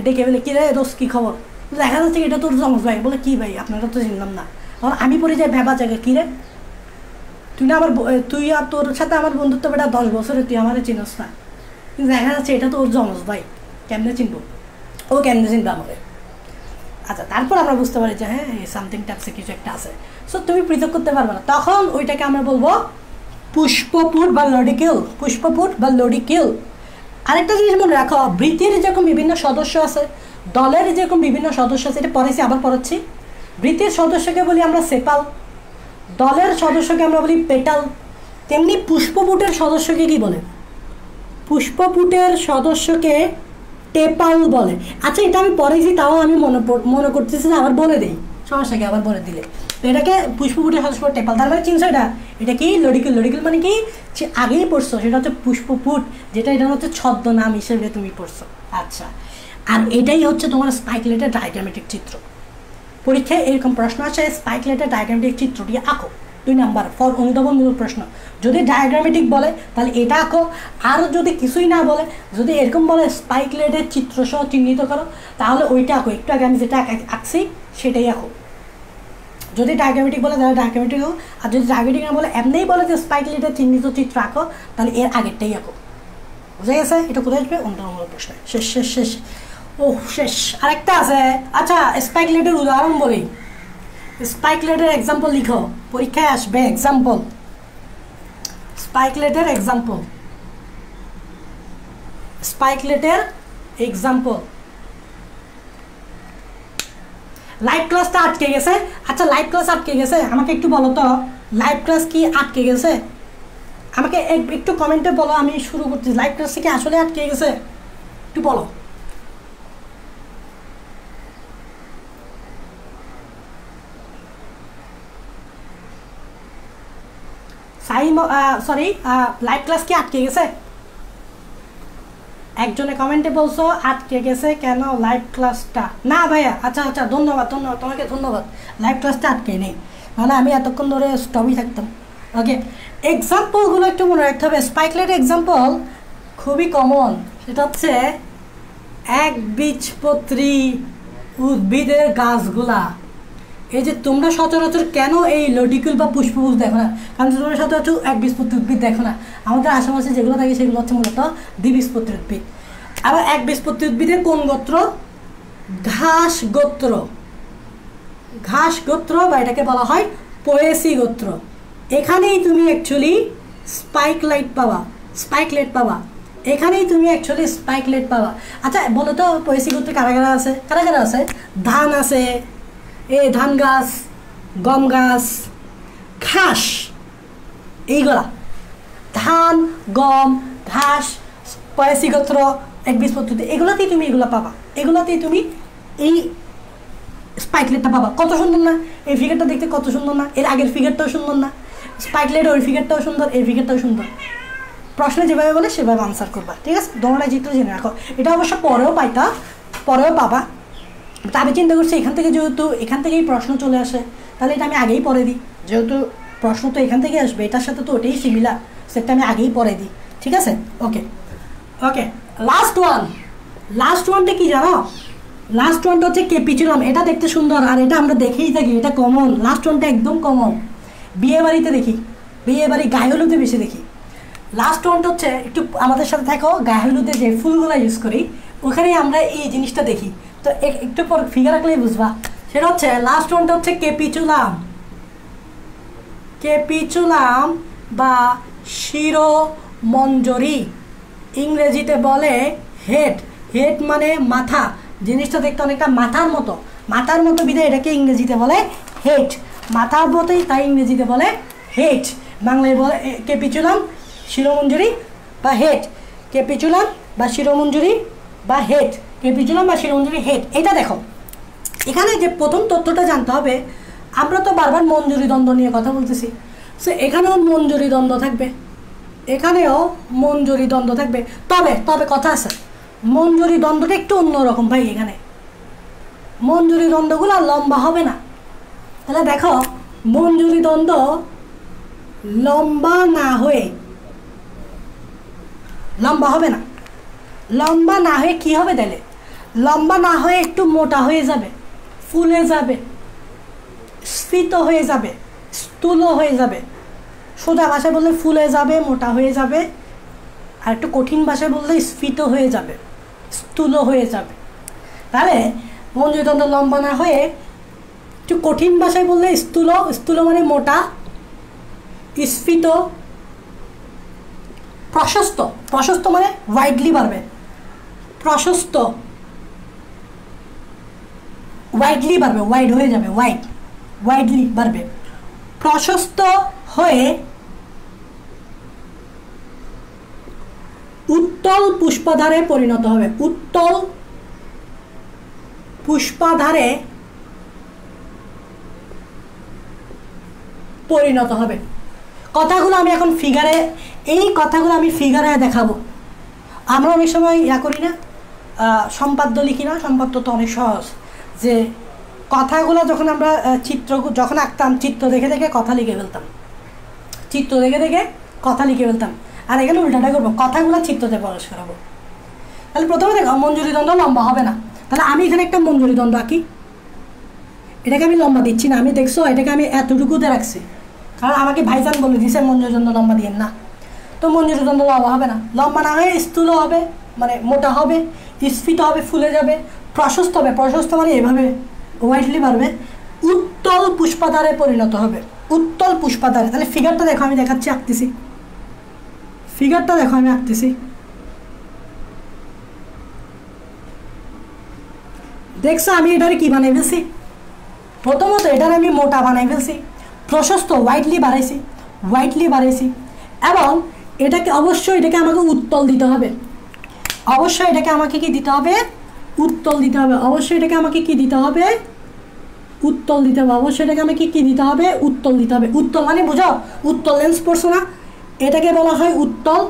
ডেকে বলে কী রে দোষ কী খবর, দেখা যাচ্ছে এটা তোর যমজ ভাই, বলে কী ভাই আপনারা তো চিনলাম না। তখন আমি পড়ে যাই ভেবা জায়গায়, কী রে তুই না আমার, তুই আর তোর সাথে আমার বন্ধুত্ব বেটা 10 বছরে, তুই আমারে চিনস না, কিন্তু দেখা যাচ্ছে এটা তো ওর যমজ ভাই, কেমনে চিনবো? ও কেমনে চিনবো আমাকে? আচ্ছা, তারপর আমরা বুঝতে পারি যে হ্যাঁ সামথিং টাইপসে কিছু একটা আছে। সো তুমি পৃথক করতে পারবে না, তখন ওইটাকে আমরা বলবো পুষ্পপুট বা লডিকিউল। পুষ্পপুট বা লডিকিউল। আরেকটা জিনিস মনে রাখো, বৃত্তির যেরকম বিভিন্ন সদস্য আছে, দলের যেরকম বিভিন্ন সদস্য আছে, এটা পড়াইছি আবার পড়াচ্ছি। বৃত্তির সদস্যকে বলি আমরা সেপাল, দলের সদস্যকে আমরা বলি পেটাল। তেমনি পুষ্পপুটের সদস্যকে কি বলে? পুষ্পপুটের সদস্যকে টেপাল বলে। আচ্ছা, এটা আমি পড়েছি, তাও আমি মনে করতেছি না, আবার বলে দিই, সমস্যাকে আবার বলে দিলে। তো এটাকে পুষ্পপুটের সদস্য টেপাল, তার মানে চিনছো এটা? এটা কি লডিকিউল। লডিকিউল মানে কি আগেই পড়ছো, সেটা হচ্ছে পুষ্পপুট, যেটা এটা হচ্ছে ছদ্মনাম হিসেবে তুমি পড়ছো। আচ্ছা, আর এটাই হচ্ছে তোমার স্পাইকলেটের ডায়াগ্রামেটিক চিত্র। পরীক্ষায় এরকম প্রশ্ন আছে, স্পাইকলেটের ডায়াগ্রামেটিক চিত্রটি আঁকো। 2 নাম্বার ফর অনুধাবনমূলক প্রশ্ন। যদি ডায়াগ্রামেটিক বলে তাহলে এটা আঁকো, আর যদি কিছুই না বলে, যদি এরকম বলে স্পাইকলেটের চিত্রসহ চিহ্নিত করো, তাহলে ওইটা আঁকো। একটু আগে আমি যেটা আঁকছি সেটাই আঁকো। যদি ডায়াগ্রামেটিক বলে তাহলে ডায়াগ্রামেটিক আঁকো, আর যদি ডায়াগ্রামেটিক না বলে এমনিই বলে যে স্পাইকলেটের চিহ্নিত চিত্র আঁকো, তাহলে এর আগেরটাই আঁকো। বুঝা গেছে? এটা কোথায় আসবে? অনুধাবনমূলক প্রশ্ন। শেষ শেষ শেষ। ও শেষ। আরেকটা আছে। আচ্ছা, স্পাইকলেটের উদাহরণ বলি। স্পাইকলেটের এক্সাম্পল লিখো, পরীক্ষায় আসবে এক্সাম্পল, স্পাইকলেটের এক্সাম্পল, স্পাইকলেটের এক্সাম্পল। লাইভ ক্লাসটা আটকে গেছে। আচ্ছা লাইভ ক্লাস আটকে গেছে, আমাকে একটু বলো তো লাইভ ক্লাস কি আটকে গেছে? আমাকে একটু কমেন্টে বলো, আমি শুরু করছি। লাইভ ক্লাস কি আসলে আটকে গেছে? একটু বলো। সরি, লাইভ ক্লাস কি আটকে গেছে? একজনে কমেন্টে বলছো আটকে গেছে কেন লাইভ ক্লাসটা? না ভাইয়া, আচ্ছা আচ্ছা, ধন্যবাদ ধন্যবাদ, তোমাকে ধন্যবাদ। লাইভ ক্লাসটা আটকে নেই, নাহলে আমি এতক্ষণ ধরে স্টপই থাকতাম। ওকে, এক্সাম্পলগুলো একটু মনে রাখতে হবে। স্পাইকলেট এক্সাম্পল খুবই কমন, সেটা হচ্ছে একবীজপত্রী উদ্ভিদের গাছগুলা। এই যে তোমরা সচরাচর কেন এই লটিকুল বা পুষ্পপুষ দেখো না? কারণ তোমরা সচরাচর একবীজপত্রী উদ্ভিদ দেখো না। আমাদের আশেপাশে যেগুলো থাকে সেগুলো হচ্ছে মূলত দ্বিবীজপত্রী উদ্ভিদ। আবার একবীজপত্রী উদ্ভিদের কোন গোত্র? ঘাস গোত্র, ঘাস গোত্র বা এটাকে বলা হয় পোয়েসি গোত্র। এখানেই তুমি অ্যাকচুয়ালি স্পাইকলেট পাবা, স্পাইকলেট পাবা, এখানেই তুমি অ্যাকচুয়ালি স্পাইকলেট পাবা। আচ্ছা বলো তো পোয়েসি গোত্রে কারা কারা আছে? কারা কারা আছে? ধান আছে, ধান গাছ, গম গাছ, ঘাস, এইগুলা ধান, গম, ঘাস, পয়াসি গোত্র, একবীজপত্রী, এগুলাতেই তুমি এগুলো পাবা, এগুলাতেই তুমি এই স্পাইকলেটটা পাবা। কত সুন্দর না? এই ফিগারটা দেখতে কত সুন্দর না? এর আগের ফিগারটাও সুন্দর না? স্পাইকলেট ওই ফিগারটাও সুন্দর, এই ফিগারটাও সুন্দর। প্রশ্নে যেভাবে বলে সেভাবে আনসার করবা, ঠিক আছে? দোনোটা চিত্র জেনে রাখো। এটা অবশ্য পরেও পাইতা, পরেও পাবা। তা আমি চিন্তা করছি এখান থেকে যেহেতু এখান থেকেই প্রশ্ন চলে আসে, তাহলে এটা আমি আগেই পরে দিই। যেহেতু প্রশ্ন তো এখান থেকে আসবে, এটার সাথে তো ওটাই সিমিলার, সেটা আমি আগেই পরে দিই, ঠিক আছে? ওকে ওকে, লাস্ট ওয়ান। লাস্ট ওয়ানটা কি জানো? লাস্ট ওয়ানটা হচ্ছে ক্যাপিচুলাম। এটা দেখতে সুন্দর আর এটা আমরা দেখেই থাকি, এটা কমন। লাস্ট ওয়ানটা একদম কমন, বিয়ে বাড়িতে দেখি, বিয়ে বাড়ি গায়ে হলুদে বেশি দেখি। লাস্ট ওয়ানটা হচ্ছে একটু আমাদের সাথে থাকো, গায়ে হলুদে যে ফুলগুলো ইউজ করি ওখানেই আমরা এই জিনিসটা দেখি। তো একটু পর ফিগার রাখলেই বুঝবা। সেটা হচ্ছে লাস্ট ওয়ানটা হচ্ছে ক্যাপিচুলাম, ক্যাপিচুলাম বা শিরোমঞ্জরি, ইংরেজিতে বলে হেড। হেড মানে মাথা, জিনিসটা দেখতে অনেকটা মাথার মতো, মাথার মতো বিধায় এটাকে ইংরেজিতে বলে হেড। মাথার মতোই তাই ইংরেজিতে বলে হেড, বাংলায় বলে ক্যাপিচুলাম, শিরোমঞ্জরি বা হেড। ক্যাপিচুলাম বা শিরোমঞ্জরি বা হেড, ক্যাপিচুলাম বা শিরোমঞ্জরি হেড। এটা দেখো, এখানে যে প্রথম তথ্যটা জানতে হবে, আমরা তো বারবার মঞ্জুরি দ্বন্দ্ব নিয়ে কথা বলতেছি, সো এখানেও মঞ্জুরি দ্বন্দ্ব থাকবে, এখানেও মঞ্জুরি দ্বন্দ্ব থাকবে। তবে তবে কথা আছে, মঞ্জুরি দ্বন্দ্বটা একটু অন্যরকম ভাই। এখানে মঞ্জুরি দ্বন্দ্বগুলো লম্বা হবে না। তাহলে দেখো, মঞ্জুরি দ্বন্দ্ব লম্বা না হয়ে, লম্বা হবে না, লম্বা না হয়ে কি হবে তাহলে? লম্বা না হয়ে একটু মোটা হয়ে যাবে, ফুলে যাবে, স্ফীত হয়ে যাবে, স্থূল হয়ে যাবে। সোজা ভাষায় বললে ফুলে যাবে, মোটা হয়ে যাবে, আর একটু কঠিন ভাষায় বললে স্ফীত হয়ে যাবে, স্থূল হয়ে যাবে। তাহলে মঞ্জুরিদ্বন্দ্ব লম্বা না হয়ে একটু কঠিন ভাষায় বললে স্থূল, স্থূল মানে মোটা, স্ফীত, প্রশস্ত, প্রশস্ত মানে ওয়াইডলি বাড়বে, প্রশস্ত, ওয়াইডলি বাড়বে, ওয়াইড হয়ে যাবে, ওয়াইড, ওয়াইডলি বাড়বে, প্রশস্ত হয়ে উত্তল পুষ্পাধারে পরিণত হবে, উত্তল পুষ্পাধারে পরিণত হবে। কথাগুলো আমি এখন ফিগারে, এই কথাগুলো আমি ফিগারে দেখাবো। আমরা অনেক সময় ইয়া করি না, সম্পাদ্য লিখি না, সম্পাদ্য তো অনেক সহজ, যে কথাগুলো যখন আমরা চিত্র যখন আঁকতাম, চিত্র দেখে দেখে কথা লিখে ফেলতাম, চিত্র দেখে দেখে কথা লিখে ফেলতাম। আর এখানে উল্টাটা করবো, কথাগুলো চিত্রতে প্রকাশ করাবো। তাহলে প্রথমে দেখো, মঞ্জুরি দ্বন্দ্ব লম্বা হবে না। তাহলে আমি এখানে একটা মঞ্জুরি দ্বন্দ্ব আঁকি, এটাকে আমি লম্বা দিচ্ছি না, আমি দেখছো এটাকে আমি এতটুকুতে রাখছি, কারণ আমাকে ভাইজান বলে দিয়েছে মঞ্জুরি দ্বন্দ্ব লম্বা দিয়ে না। তো মঞ্জুরি দ্বন্দ্ব লম্বা হবে না, লম্বা না হয়ে স্থূল হবে, মানে মোটা হবে, স্ফীত হবে, ফুলে যাবে, প্রশস্ত হবে, প্রশস্ত মানে এভাবে ওয়াইডলি বাড়বে, উত্তল পুষ্পাধারে পরিণত হবে, উত্তল পুষ্পাধারে। তাহলে ফিগারটা দেখো, আমি দেখাচ্ছি, আঁকতেছি, ফিগারটা দেখো, আমি আঁকতেছি। দেখছো আমি এটারে কি বানাই ফেলছি? প্রথমত এটারে আমি মোটা বানাই ফেলছি, প্রশস্ত ওয়াইডলি বাড়াইছি এবং এটাকে অবশ্যই এটাকে আমাকে উত্তল দিতে হবে, অবশ্যই এটাকে আমাকে কি দিতে হবে? উত্তল দিতে হবে। অবশ্যই এটাকে আমাকে কি দিতে হবে? উত্তল দিতে হবে। অবশ্যই এটাকে আমাকে কি দিতে হবে? উত্তল দিতে হবে। উত্তল মানে বুঝো, উত্তল লেন্স পড়ছো না? এটাকে বলা হয় উত্তল,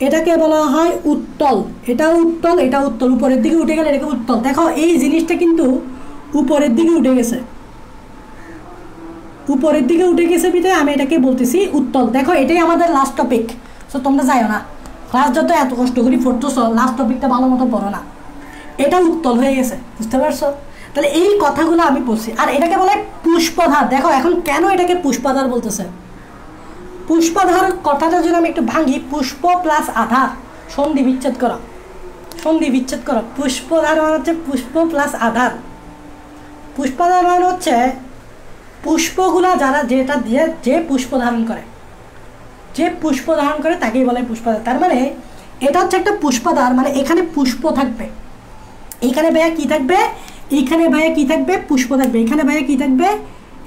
এটাকে বলা হয় উত্তল। এটা উত্তল, এটা উত্তল, উপরের দিকে উঠে গেলে এটাকে উত্তল। দেখো এই জিনিসটা কিন্তু উপরের দিকে উঠে গেছে, উপরের দিকে উঠে গেছে বিধে আমি এটাকে বলতেছি উত্তল। দেখো এটাই আমাদের লাস্ট টপিক। সো তোমরা যাইও না, ক্লাস যত এত কষ্ট করি পড়তেছো, লাস্ট টপিকটা ভালো মতো পড়ো না। এটা উত্তল হয়ে গেছে, বুঝতে পারছো? তাহলে এই কথাগুলো আমি বলছি। আর এটাকে বলে পুষ্পধার। দেখো এখন কেন এটাকে পুষ্পাধার বলতেছে? পুষ্পধার কথাটা যদি আমি একটু ভাঙি, পুষ্প প্লাস আধার, সন্ধি বিচ্ছেদ করো, সন্ধি বিচ্ছেদ করো। পুষ্পধার মানে হচ্ছে পুষ্প প্লাস আধার। পুষ্পধার মানে হচ্ছে পুষ্পগুলা যারা যেটা দিয়ে যে পুষ্প ধারণ করে, যে পুষ্প ধারণ করে তাকেই বলে পুষ্পধার। তার মানে এটা হচ্ছে একটা পুষ্পধার, মানে এখানে পুষ্প থাকবে, এইখানে ভাইয়া কি থাকবে? এইখানে ভাইয়া কি থাকবে? পুষ্প থাকবে। এখানে ভাইয়া কি থাকবে?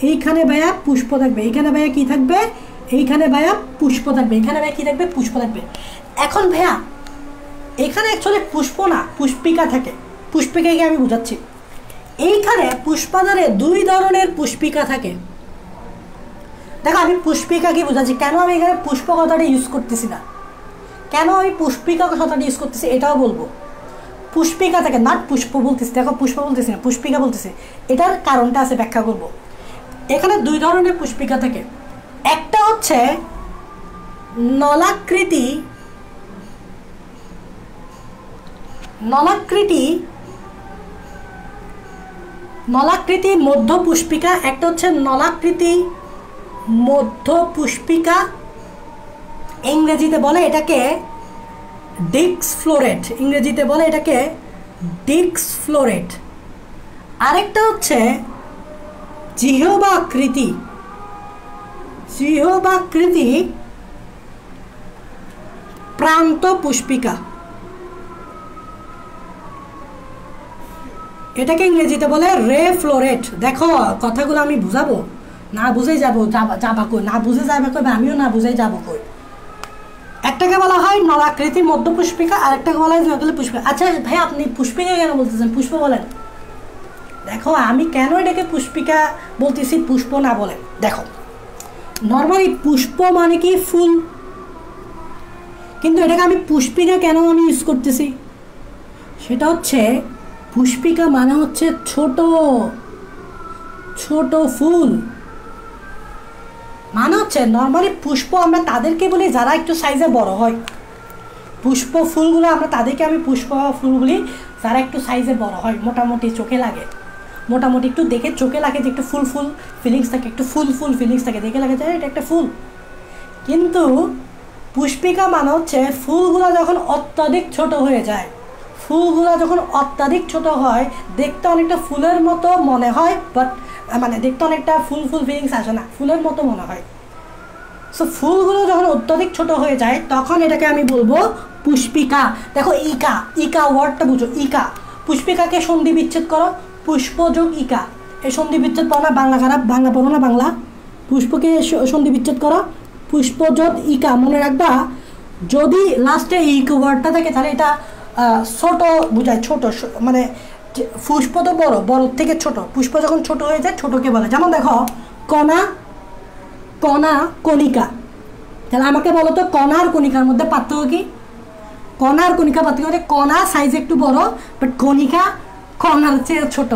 এইখানে ভাইয়া পুষ্প থাকবে। এখানে ভাইয়া কি থাকবে? এইখানে ভাইয়া পুষ্প থাকবে। এখানে ভাইয়া কি থাকবে? পুষ্প থাকবে। এখন ভাইয়া এখানে অ্যাকচুয়ালি পুষ্প না, পুষ্পিকা থাকে। পুষ্পিকাকে আমি বুঝাচ্ছি। এইখানে পুষ্পাধারে দুই ধরনের পুষ্পিকা থাকে। দেখো আমি পুষ্পিকা কি বুঝাচ্ছি, কেন আমি এখানে পুষ্প কথাটা ইউজ করতেছি না, কেন আমি পুষ্পিকা কথাটা ইউজ করতেছি এটাও বলবো। পুষ্পিকা থাকে, নট পুষ্প বলতেছি। দেখো পুষ্প বলতেছি না, পুষ্পিকা বলতেছি। এটার কারণটা আছে, ব্যাখ্যা করব। এখানে দুই ধরনের পুষ্পিকা থাকে। একটা হচ্ছে নলাকৃতি, নলাকৃতি নলাকৃতি মধ্য পুষ্পিকা। একটা হচ্ছে নলাকৃতি মধ্য পুষ্পিকা, ইংরেজিতে বলে এটাকে ডিক্স ফ্লোরেট, ইংরেজিতে বলে এটাকে ডিক্স ফ্লোরেট। আরেকটা হচ্ছে জিহ্বাকৃতি, জিহ্বাকৃতি প্রান্ত পুষ্পিকা, এটাকে ইংরেজিতে বলে রে ফ্লোরেট। দেখো কথাগুলো আমি বুঝাবো, না বুঝেই যাবো, যাবা কই, না বুঝে যাবে কই, আমিও না বুঝেই যাবো কই। একটাকে বলা হয় নলাকৃতি মধ্য পুষ্পিকা, আরেকটাকে বলা হয় জিহ্বাকৃতি পুষ্পিকা। আচ্ছা ভাই আপনি পুষ্পিকা কেন বলতেছেন? পুষ্প বলেন। দেখো আমি কেন এটাকে পুষ্পিকা বলতেছি, পুষ্প না বলে? দেখো নর্মালি পুষ্প মানে কি ফুল, কিন্তু এটাকে আমি পুষ্পিকা কেন আমি ইউজ করতেছি? সেটা হচ্ছে পুষ্পিকা মানে হচ্ছে ছোট ছোট ফুল, মানে হচ্ছে নর্মালি পুষ্প আমরা তাদেরকে বলি যারা একটু সাইজে বড় হয়। পুষ্প ফুলগুলো আমরা তাদেরকে আমি পুষ্প ফুল বলি যারা একটু সাইজে বড় হয়, মোটামুটি চোখে লাগে, মোটামুটি একটু দেখে চোখে লাগে যে একটু ফুল ফুল ফিলিংস থাকে, একটু ফুল ফুল ফিলিংস থাকে, দেখে লাগে যে এটা একটা ফুল। কিন্তু পুষ্পিকা মানে হচ্ছে ফুলগুলো যখন অত্যাধিক ছোট হয়ে যায়, ফুলগুলো যখন অত্যাধিক ছোট হয়, দেখতে অনেকটা ফুলের মতো মনে হয়, বাট মানে দেখতে অনেকটা ফুল ফুল ফিলিংস আসে না, ফুলের মতো মনে হয়। সো ফুলগুলো যখন অত্যাধিক ছোট হয়ে যায় তখন এটাকে আমি বলবো পুষ্পিকা। দেখো ইকা, ইকা ওয়ার্ডটা বুঝো, ইকা। পুষ্পিকাকে সন্ধি বিচ্ছেদ করো, পুষ্প যোগ ইকা। এই সন্ধি বিচ্ছেদ পড়ো না, বাংলা খারাপ, বাংলা পড়ো না, বাংলা। পুষ্পকে সন্ধি বিচ্ছেদ করো, পুষ্প যোগ ইকা। মনে রাখবা যদি লাস্টে ইক ওয়ার্ডটা থাকে তাহলে এটা ছোট বোঝায়, ছোট মানে পুষ্প তো বড়, বড় থেকে ছোট। পুষ্প যখন ছোট হয়ে যায় ছোটকে বলে। যেমন দেখো কণা, কণা, কণিকা। তাহলে আমাকে বলো তো কণা আর কণিকার মধ্যে পার্থক্য কি? কণা আর কণিকা পার্থক্য হচ্ছে কণা সাইজ একটু বড়, বাট কণিকা কণার চেয়ে ছোট।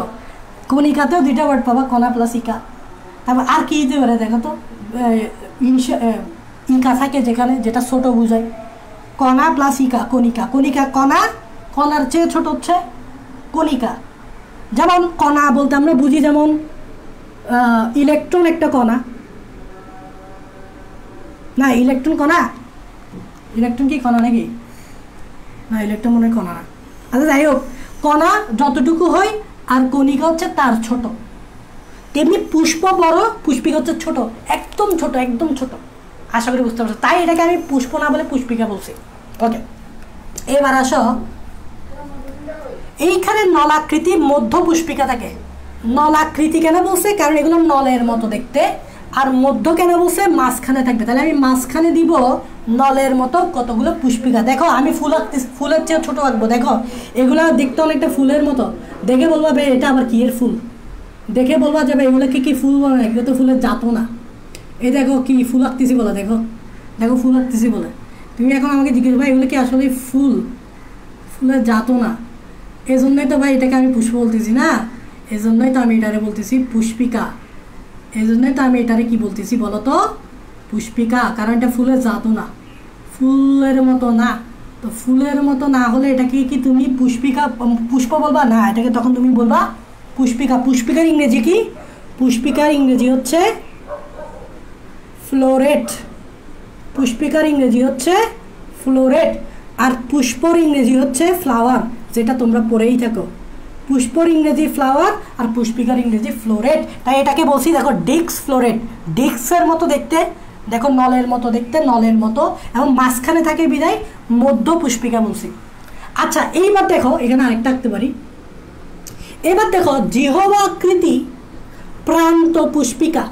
কণিকাতেও দুইটা ওয়ার্ড পাবা, কণা প্লাস ইকা। তারপর আর কি দিতে পারে দেখো তো, ইকা থাকে যেখানে, যেটা ছোট বোঝায়। কণা প্লাস ইকা, কণিকা। কণিকা কণা, কণার চেয়ে ছোট হচ্ছে কণিকা। যেমন কণা বলতে আমরা বুঝি যেমন ইলেকট্রন একটা কণা না, ইলেকট্রন কণা, ইলেকট্রন কি কণা নাকি? না ইলেকট্রন মনে হয় কণা না। আচ্ছা যাই হোক, কণা যতটুকু হয় আর কণিকা হচ্ছে তার ছোট। তেমনি পুষ্প বড়, পুষ্পিকা হচ্ছে ছোট, একদম ছোট, একদম ছোট। আশা করি বুঝতে পারছো, তাই এটাকে আমি পুষ্প না বলে পুষ্পিকা বলছি। ওকে, এবার আসো, এইখানে নলাকৃতি মধ্য পুষ্পিকা থাকে। নলাকৃতি কেন বলছে? কারণ এগুলো নলের মতো দেখতে। আর মধ্য কেন বলছে? মাঝখানে থাকবে। তাহলে আমি মাঝখানে দিব নলের মতো কতগুলো পুষ্পিকা। দেখো আমি ফুল আঁকতেছি, ফুলের চেয়ে ছোট আঁকবো। দেখো এগুলো দেখতে অনেকটা ফুলের মতো, দেখে বলবা ভাই এটা আবার কি এর ফুল, দেখে বলবা যাবে এগুলোকে কি ফুল বলে? এগুলো তো ফুলের জাতও না। এই দেখো কি ফুল আঁকতেছি বলে, দেখো দেখো ফুল আঁকতেছি বলে। তুমি এখন আমাকে জিজ্ঞেস ভাই এগুলো কি আসলে ফুল? ফুলের জাতও না। এই জন্যই তো ভাই এটাকে আমি পুষ্প বলতেছি না, এই জন্যই তো আমি এটারে বলতেছি পুষ্পিকা। এই জন্যই তো আমি এটারে কি বলতেছি বলো তো? পুষ্পিকা। কারণ এটা ফুলের জাতও না, ফুলের মতো না। তো ফুলের মতো না হলে এটাকে কি তুমি পুষ্পিকা পুষ্প বলবা না? এটাকে তখন তুমি বলবা পুষ্পিকা। পুষ্পিকার ইংরেজি কি? পুষ্পিকার ইংরেজি হচ্ছে ফ্লোরেট। পুষ্পিকার ইংরেজি হচ্ছে ফ্লোরেট। আর পুষ্পর ইংরেজি হচ্ছে ফ্লাওয়ার, যেটা তোমরা পড়েই থাকো। পুষ্পর ইংরেজি ফ্লাওয়ার আর পুষ্পিকার ইংরেজি ফ্লোরেট। তাই এটাকে বলছি দেখো ডিস্ক ফ্লোরেট। ডিস্কের মতো দেখতে, দেখো নলের মতো দেখতে, নলের মতো, এবং মাঝখানে থাকে বিদায় মধ্য পুষ্পিকা বলছি। আচ্ছা এইবার দেখো এখানে আরেকটা আঁকতে পারি। এবার দেখো জিহ্বাকৃতি প্রান্ত পুষ্পিকা,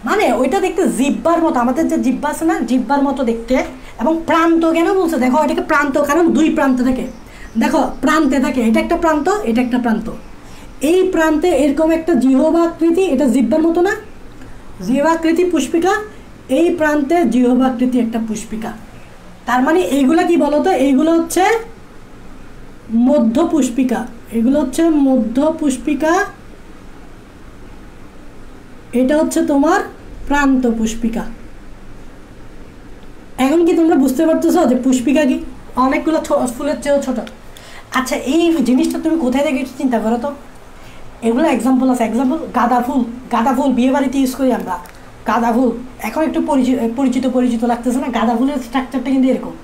মানে ওইটা দেখতে জিহ্বার মতো, আমাদের যে জিহ্বা আছে না, জিহ্বার মতো দেখতে। এবং প্রান্ত কেন বলছে? দেখো এটাকে প্রান্ত, কারণ দুই প্রান্ত থাকে। দেখো প্রান্তে থাকে, এটা একটা প্রান্ত, এটা একটা প্রান্ত। এই প্রান্তে এরকম একটা জিহ্বাকৃতি, এটা জিহ্বার মতো না, জিহ্বাকৃতি পুষ্পিকা। এই প্রান্তে জিহ্বাকৃতি একটা পুষ্পিকা। তার মানে এইগুলা কি বলতো? এইগুলো হচ্ছে মধ্য পুষ্পিকা। এগুলো হচ্ছে মধ্য পুষ্পিকা, এটা হচ্ছে তোমার প্রান্ত পুষ্পিকা। এখন কি তোমরা বুঝতে পারতেছো যে পুষ্পিকা কি? অনেকগুলো ফুলের চেয়েও ছোট। আচ্ছা এই জিনিসটা তুমি কোথায় থেকে চিন্তা করো তো? এগুলো এক্সাম্পল আছে। এক্সাম্পল গাঁদা ফুল। গাঁদা ফুল বিয়ে বাড়িতে ইউজ করি আমরা। গাঁদা ফুল এখন একটু পরিচিত পরিচিত লাগতেছে না? গাঁদা ফুলের স্ট্রাকচারটা কিন্তু এরকম।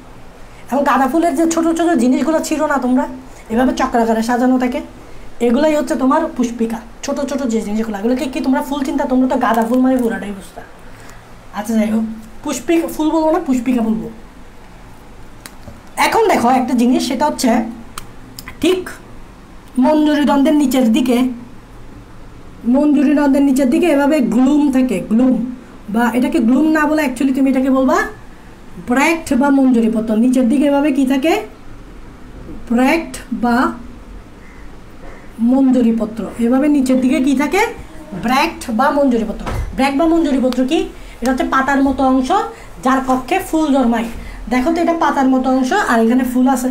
এবং গাঁদা ফুলের যে ছোটো ছোটো জিনিসগুলো ছিল না তোমরা, এভাবে চক্রাকারে সাজানো থাকে, এগুলাই হচ্ছে তোমার পুষ্পিকা। ছোট ছোট যে জিনিসগুলো, এগুলোকে কি তোমরা ফুল চিন্তা? তোমরা তো গাঁদা ফুল মানে পুরাটাই বুঝতা। আচ্ছা যাই হোক, পুষ্পিকা ফুল বলবো না, পুষ্পিকা বলবো। এখন দেখো একটা জিনিস, সেটা হচ্ছে ঠিক মঞ্জুরিদ্বন্দ্বের নিচের দিকে, মঞ্জুরিদ্বন্দ্বের নিচের দিকে এভাবে গ্লুম থাকে। গ্লুম, বা এটাকে গ্লুম না বলে অ্যাকচুয়ালি তুমি এটাকে বলবা ব্র্যাক্ট বা মঞ্জুরিপত্র। নিচের দিকে এভাবে কি থাকে? ব্র্যাক্ট বা মঞ্জুরিপত্র। এভাবে নিচের দিকে কি থাকে? ব্র্যাক্ট বা মঞ্জুরিপত্র। ব্র্যাক্ট বা মঞ্জুরিপত্র কি? এটা হচ্ছে পাতার মতো অংশ যার কক্ষে ফুল জন্মায়। দেখো তো এটা পাতার মতো অংশ আর এখানে ফুল আছে,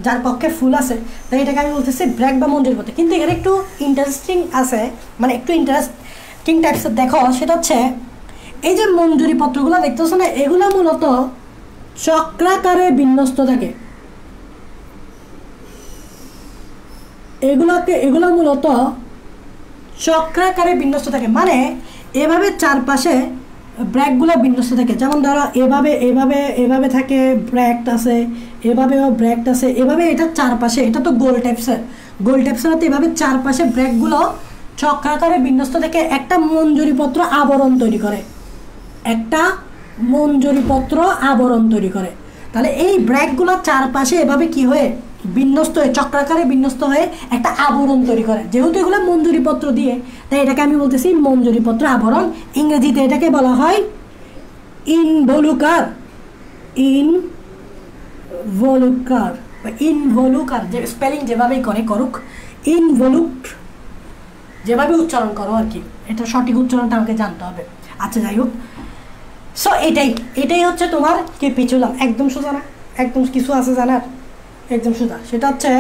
যার কক্ষে ফুল আছে, তাই এটাকে আমি বলতেছি ব্র্যাক্ট বা মঞ্জুরিপত্র। কিন্তু এখানে একটু ইন্টারেস্টিং আছে, মানে একটু ইন্টারেস্টিং টাইপসের। দেখো সেটা হচ্ছে এই যে মঞ্জুরিপত্রগুলো দেখতেছো না, এগুলো মূলত চক্রাকারে বিন্যস্ত থাকে। এগুলো মূলত চক্রাকারে বিন্যস্ত থাকে, মানে এভাবে চারপাশে ব্র্যাকগুলো বিন্যস্ত থাকে। যেমন ধরো এভাবে এভাবে এভাবে থাকে ব্র্যাক্ট আছে, এভাবে ব্র্যাক্ট আছে, এভাবে এটা চারপাশে, এটা তো গোল টাইপসের, গোল টাইপসের হতে এভাবে চারপাশে ব্র্যাকগুলো চক্রাকারে বিন্যস্ত থেকে একটা মঞ্জুরিপত্র আবরণ তৈরি করে, একটা মঞ্জুরিপত্র আবরণ তৈরি করে। তাহলে এই ব্র্যাকগুলো চারপাশে এভাবে কি হয়ে বিন্যস্ত হয়ে, চক্রাকারে বিন্যস্ত হয়ে একটা আবরণ তৈরি করে। যেহেতু এগুলো মঞ্জুরিপত্র দিয়ে, তাই এটাকে আমি বলতেছি মঞ্জুরিপত্র আবরণ। ইংরেজিতে এটাকে বলা হয় ইনভলুকার। ইনভলুকার বা ইনভলুকার, যে স্পেলিং যেভাবেই করুক, ইনভলুক যেভাবে উচ্চারণ করো আর কি, এটা সঠিক উচ্চারণটা আমাকে জানতে হবে। আচ্ছা যাই হোক, সো এটাই হচ্ছে তোমার কি পিছুলাম। একদম সোজা না, একদম কিছু আছে জানার, একদম সোজা। সেটা হচ্ছে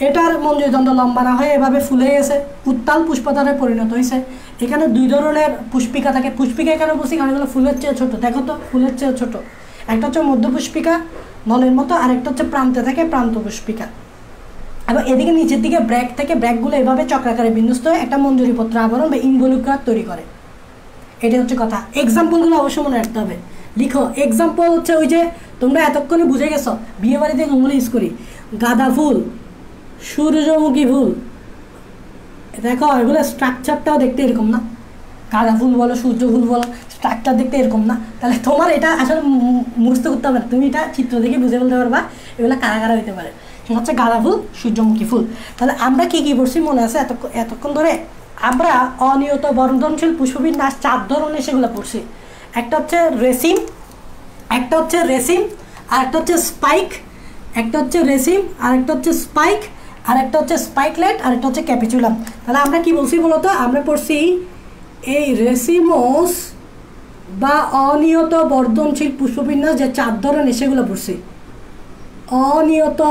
এটার মঞ্জুরিদ্বন্দ্ব লম্বা না হয়ে এভাবে ফুলে গেছে, উত্তাল পুষ্পদ্বারে পরিণত হয়েছে। এখানে দুই ধরনের পুষ্পিকা থাকে। পুষ্পিকা এখানে বলছি কারণ এগুলো ফুলের চেয়ে ছোটো। দেখো তো ফুলের চেয়ে ছোটো। একটা হচ্ছে মধ্য পুষ্পিকা নলের মতো, আর একটা হচ্ছে প্রান্তে থাকে প্রান্ত পুষ্পিকা। এবং এদিকে নিচের দিকে ব্র্যাক থেকে, ব্র্যাকগুলো এভাবে চক্রাকারে বিন্যস্ত হয়ে একটা মঞ্জুরিপত্র আবরণ বা ইনভলুকার তৈরি করে। এটা হচ্ছে কথা। এক্সাম্পলগুলো অবশ্যই মনে রাখতে হবে, লিখো। এক্সাম্পল হচ্ছে ওই যে তোমরা এতক্ষণে বুঝে গেছো, বিয়ে বাড়িতে কোনগুলো ইউজ করি, গাঁদা ফুল, সূর্যমুখী ফুল, দেখো এগুলো স্ট্রাকচারটাও দেখতে এরকম না, গাঁদা ফুল বলো সূর্য ফুল বলো স্ট্রাকচার দেখতে এরকম না, তাহলে তোমার এটা আসলে মুখস্থ করতে হবে না, তুমি এটা চিত্র দেখে বুঝে বলতে পারবা এগুলো কারা কারা হইতে পারে। সেটা হচ্ছে গাঁদা ফুল, সূর্যমুখী ফুল। তাহলে আমরা কী কী পড়ছি মনে আছে এতক্ষণ ধরে? আমরা অনিয়ত বর্ধনশীল পুষ্পবিন্যাস 4 ধরনের সেগুলো পড়ছি। একটা হচ্ছে রেসিম, একটা হচ্ছে রেসিম, আর একটা হচ্ছে স্পাইক, একটা হচ্ছে রেসিম, আর একটা হচ্ছে স্পাইক, আর একটা হচ্ছে স্পাইকলেট, আর একটা হচ্ছে ক্যাপিচুলাম। তাহলে আমরা কি বলছি বলতো? আমরা পড়ছি এই রেসিমোস বা অনিয়ত বর্ধনশীল পুষ্পবিন্যাস যে 4 ধরনের সেগুলো পড়ছি। অনিয়ত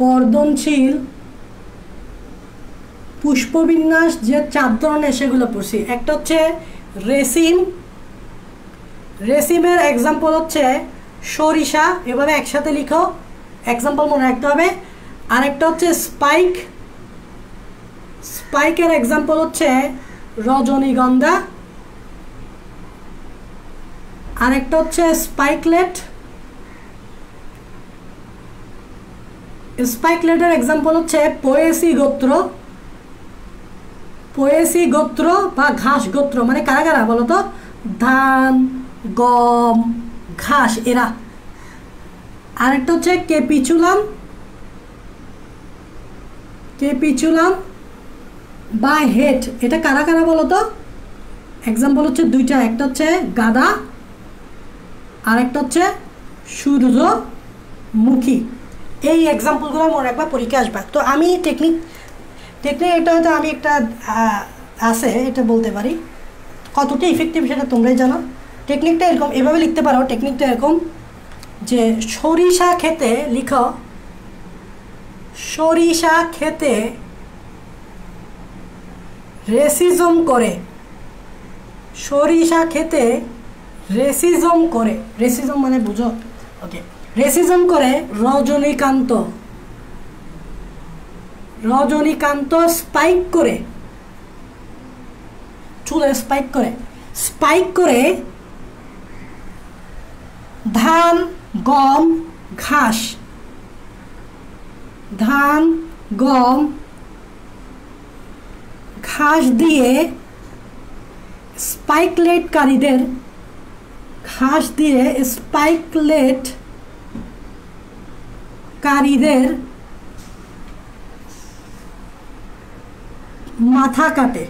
বর্ধনশীল পুষ্পবিন্যাস যে 4 ধরনের সেগুলো পড়ছি। একটা হচ্ছে রেসিম, রেসিমের এক্সাম্পল হচ্ছে সরিষা, এভাবে একসাথে লিখো, এক্সাম্পল মনে রাখতে হবে। আরেকটা হচ্ছে স্পাইক, স্পাইকের এক্সাম্পল হচ্ছে রজনীগন্ধা। আরেকটা হচ্ছে স্পাইকলেট, স্পাইকলেটের এক্সাম্পল হচ্ছে পোয়েসি গোত্র, পোয়েসি গোত্র বা ঘাস গোত্র, মানে কারা কারা বলো তো? ধান, গম, ঘাস এরা। আরেকটা হচ্ছে ক্যাপিচুলাম, ক্যাপিচুলাম বা হেট, এটা কারা কারা বলো তো? এক্সাম্পল হচ্ছে দুইটা, একটা হচ্ছে গাঁদা, আরেকটা হচ্ছে সূর্যমুখী। এই এক্সাম্পলগুলো মনে রাখবা, পরীক্ষা আসবা। তো আমি টেকনিক এটা হয়তো আমি একটা আছে এটা বলতে পারি, কতটা ইফেক্টিভ সেটা তোমরাই জানো। টেকনিকটা এরকম, এভাবে লিখতে পারো। টেকনিকটা এরকম যে সরিষা খেতে লিখো, সরিষা খেতে রেসিজম করে, সরিষা খেতে রেসিজম করে, রেসিজম মানে বুঝো? ওকে, রেসিজম করে রজনীকান্ত, রজনীকান্ত স্পাইক করে, চুলে স্পাইক করে, স্পাইক করে ধান, গম, ঘাস, ধান, গম, ঘাস দিয়ে স্পাইকলেটকারীদের, ঘাস দিয়ে স্পাইকলেটকারীদের মাথা কাটে,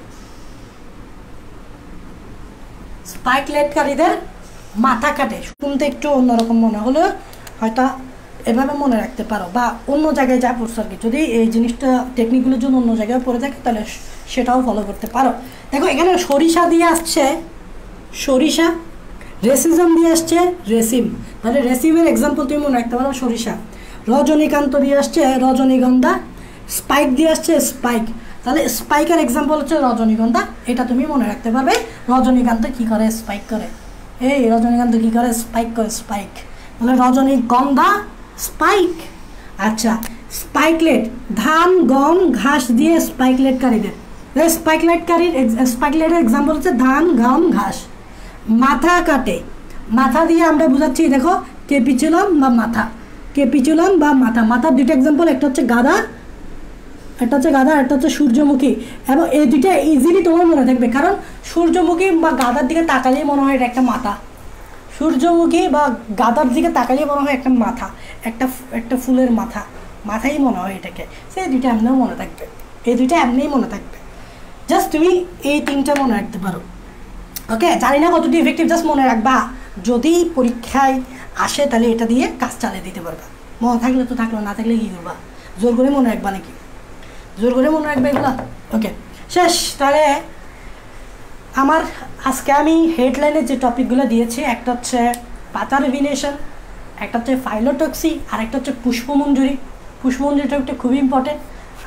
স্পাইকলেটকারীদের মাথা কাটে। শুনতে একটু অন্যরকম মনে হলো, হয়তো এভাবে মনে রাখতে পারো বা অন্য জায়গায় যা পড়ছো আর কি। যদি এই জিনিসটা টেকনিকগুলোর জন্য অন্য জায়গায় পড়ে থাকে তাহলে সেটাও ফলো করতে পারো। দেখো এখানে সরিষা দিয়ে আসছে সরিষা, রেসিজম দিয়ে আসছে রেসিম, তাহলে রেসিমের এক্সাম্পল তুমি মনে রাখতে পারো সরিষা। রজনীকান্ত দিয়ে আসছে রজনীগন্ধা, স্পাইক দিয়ে আসছে স্পাইক, তাহলে স্পাইকের এক্সাম্পল হচ্ছে রজনীগন্ধা, এটা তুমি মনে রাখতে পারবে। রজনীকান্ত কী করে? স্পাইক করে। এই রজনীকান্ত কী করে? স্পাইক করে, স্পাইক। তাহলে রজনীগন্ধা স্পাইক। আচ্ছা, স্পাইকলেট ধান, গম, ঘাস দিয়ে স্পাইকলেটকারীদের, স্পাইকলেটের এক্সাম্পল হচ্ছে ধান, গম, ঘাস। মাথা কাটে, মাথা দিয়ে আমরা বোঝাচ্ছি দেখো ক্যাপিচুলাম বা মাথা, ক্যাপিচুলাম বা মাথা। মাথার দুটো এক্সাম্পল, একটা হচ্ছে গাঁদা, একটা হচ্ছে গাঁদা, একটা হচ্ছে সূর্যমুখী। এবং এই দুইটা ইজিলি তোমার মনে থাকবে, কারণ সূর্যমুখী বা গাঁদার দিকে তাকালেই মনে হয় এটা একটা মাথা, সূর্যমুখী বা গাঁদার দিকে তাকালেই মনে হয় একটা মাথা, একটা ফুলের মাথা, মাথাই মনে হয় এটাকে। সেই দুইটা এমনিও মনে থাকবে, এই দুইটা এমনিই মনে থাকবে। জাস্ট তুমি এই 3টা মনে রাখতে পারো। ওকে, জানি না কতটি ইফেক্টিভ, জাস্ট মনে রাখবা। যদি পরীক্ষায় আসে তাহলে এটা দিয়ে কাজ চালিয়ে দিতে পারবা। মনে থাকলে তো থাকলো, না থাকলে কী করবা? জোর করে মনে রাখবা নাকি? জোর করে মনে রাখবে এগুলো? ওকে, শেষ। তাহলে আমার আজকে আমি হেডলাইনের যে টপিকগুলো দিয়েছি, একটা হচ্ছে পাতা রেভিনেশন, একটা হচ্ছে ফাইলোটক্সি, আর একটা হচ্ছে পুষ্পমঞ্জুরি। পুষ্পমঞ্জুরিটা একটা খুবই ইম্পর্টেন্ট।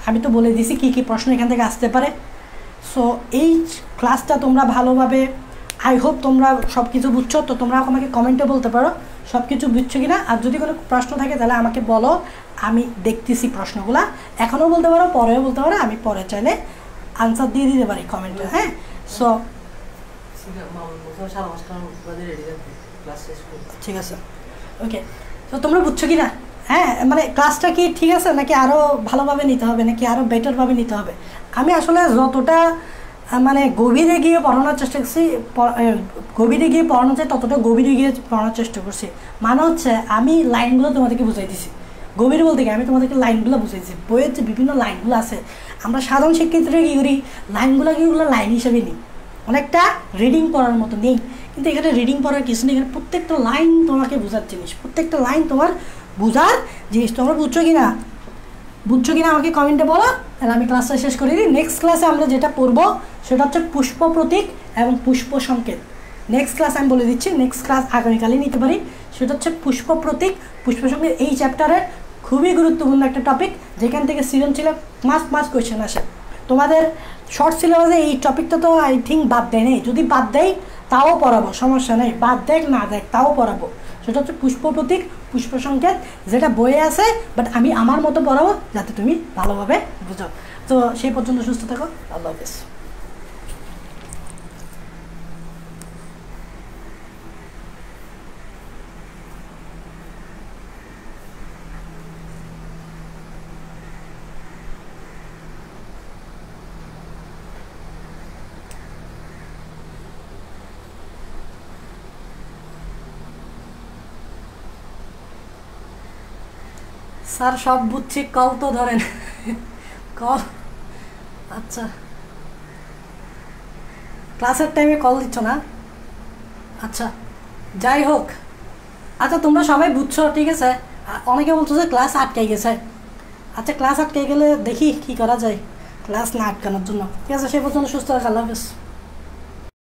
আমি তো বলে দিয়েছি কী কী প্রশ্ন এখান থেকে আসতে পারে। সো এই ক্লাসটা তোমরা ভালোভাবে, আই হোপ তোমরা সব কিছু বুঝছো। তো তোমরা আমাকে কমেন্টে বলতে পারো সব কিছু বুঝছো কি না। আর যদি কোনো প্রশ্ন থাকে তাহলে আমাকে বলো, আমি দেখতেছি প্রশ্নগুলো। এখনও বলতে পারো, পরেও বলতে পারো, আমি পরে চাইলে আনসার দিয়ে দিতে পারি কমেন্টে। হ্যাঁ, সো ঠিক আছে, ওকে। তো তোমরা বুঝছো কি না? হ্যাঁ, মানে ক্লাসটা কি ঠিক আছে নাকি আরও ভালোভাবে নিতে হবে, নাকি আরও বেটারভাবে নিতে হবে? আমি আসলে যতটা মানে গভীরে গিয়ে পড়ানোর চেষ্টা করছি, গভীরে গিয়ে পড়ানো যায় ততটা গভীরে গিয়ে পড়ানোর চেষ্টা করছি। মানে হচ্ছে আমি লাইনগুলো তোমাদেরকে বুঝাই দিছি, গভীর বলতে কি আমি তোমাদেরকে লাইনগুলো বুঝাইছি। বইয়ের যে বিভিন্ন লাইনগুলো আছে আমরা সাধারণ শিক্ষার্থীরা কী করি, লাইনগুলো লাইন হিসেবে নিই, অনেকটা রিডিং পড়ার মতো নেই। কিন্তু এখানে রিডিং পড়ার কিছু নেই, এখানে প্রত্যেকটা লাইন তোমাকে বোঝার জিনিস, প্রত্যেকটা লাইন তোমার বোঝার জিনিস। তোমরা বুঝছো কি না আমাকে কমেন্টে বলো, তাহলে আমি ক্লাসটা শেষ করে দিই। নেক্সট ক্লাসে আমরা যেটা পড়বো সেটা হচ্ছে পুষ্প প্রতীক এবং পুষ্প সংকেত। নেক্সট ক্লাস আমি বলে দিচ্ছি, নেক্সট ক্লাস আগামীকালই নিতে পারি। সেটা হচ্ছে পুষ্প প্রতীক, পুষ্প সংকেত। এই চ্যাপ্টারের খুবই গুরুত্বপূর্ণ একটা টপিক, যেখান থেকে সৃজনশীল মাস্ট কোয়েশ্চেন আসে। তোমাদের শর্ট সিলেবাসে এই টপিকটা তো আই থিঙ্ক বাদ দেয় নেই, যদি বাদ দেয় তাও পড়াবো, সমস্যা নেই, বাদ দেখ না দেখ তাও পড়াবো। সেটা হচ্ছে পুষ্প প্রতীক, পুষ্প সংকেত, যেটা বইয়ে আছে, বাট আমি আমার মতো পড়াবো যাতে তুমি ভালোভাবে বুঝো। তো সেই পর্যন্ত সুস্থ থাকো, আল্লাহ হাফেজ। স্যার সব বুঝছি, কল তো ধরেন কল। আচ্ছা, ক্লাসের টাইমে কল দিচ্ছ না? আচ্ছা, যাই হোক। আচ্ছা, তোমরা সবাই বুঝছো, ঠিক আছে। অনেকে বলছো যে ক্লাস আটকাই গেছে। আচ্ছা, ক্লাস আটকাই গেলে দেখি কি করা যায় ক্লাস না আটকানোর জন্য। ঠিক আছে, সেই পর্যন্ত সুস্থ থাকো, আল্লাহ হাফেজ।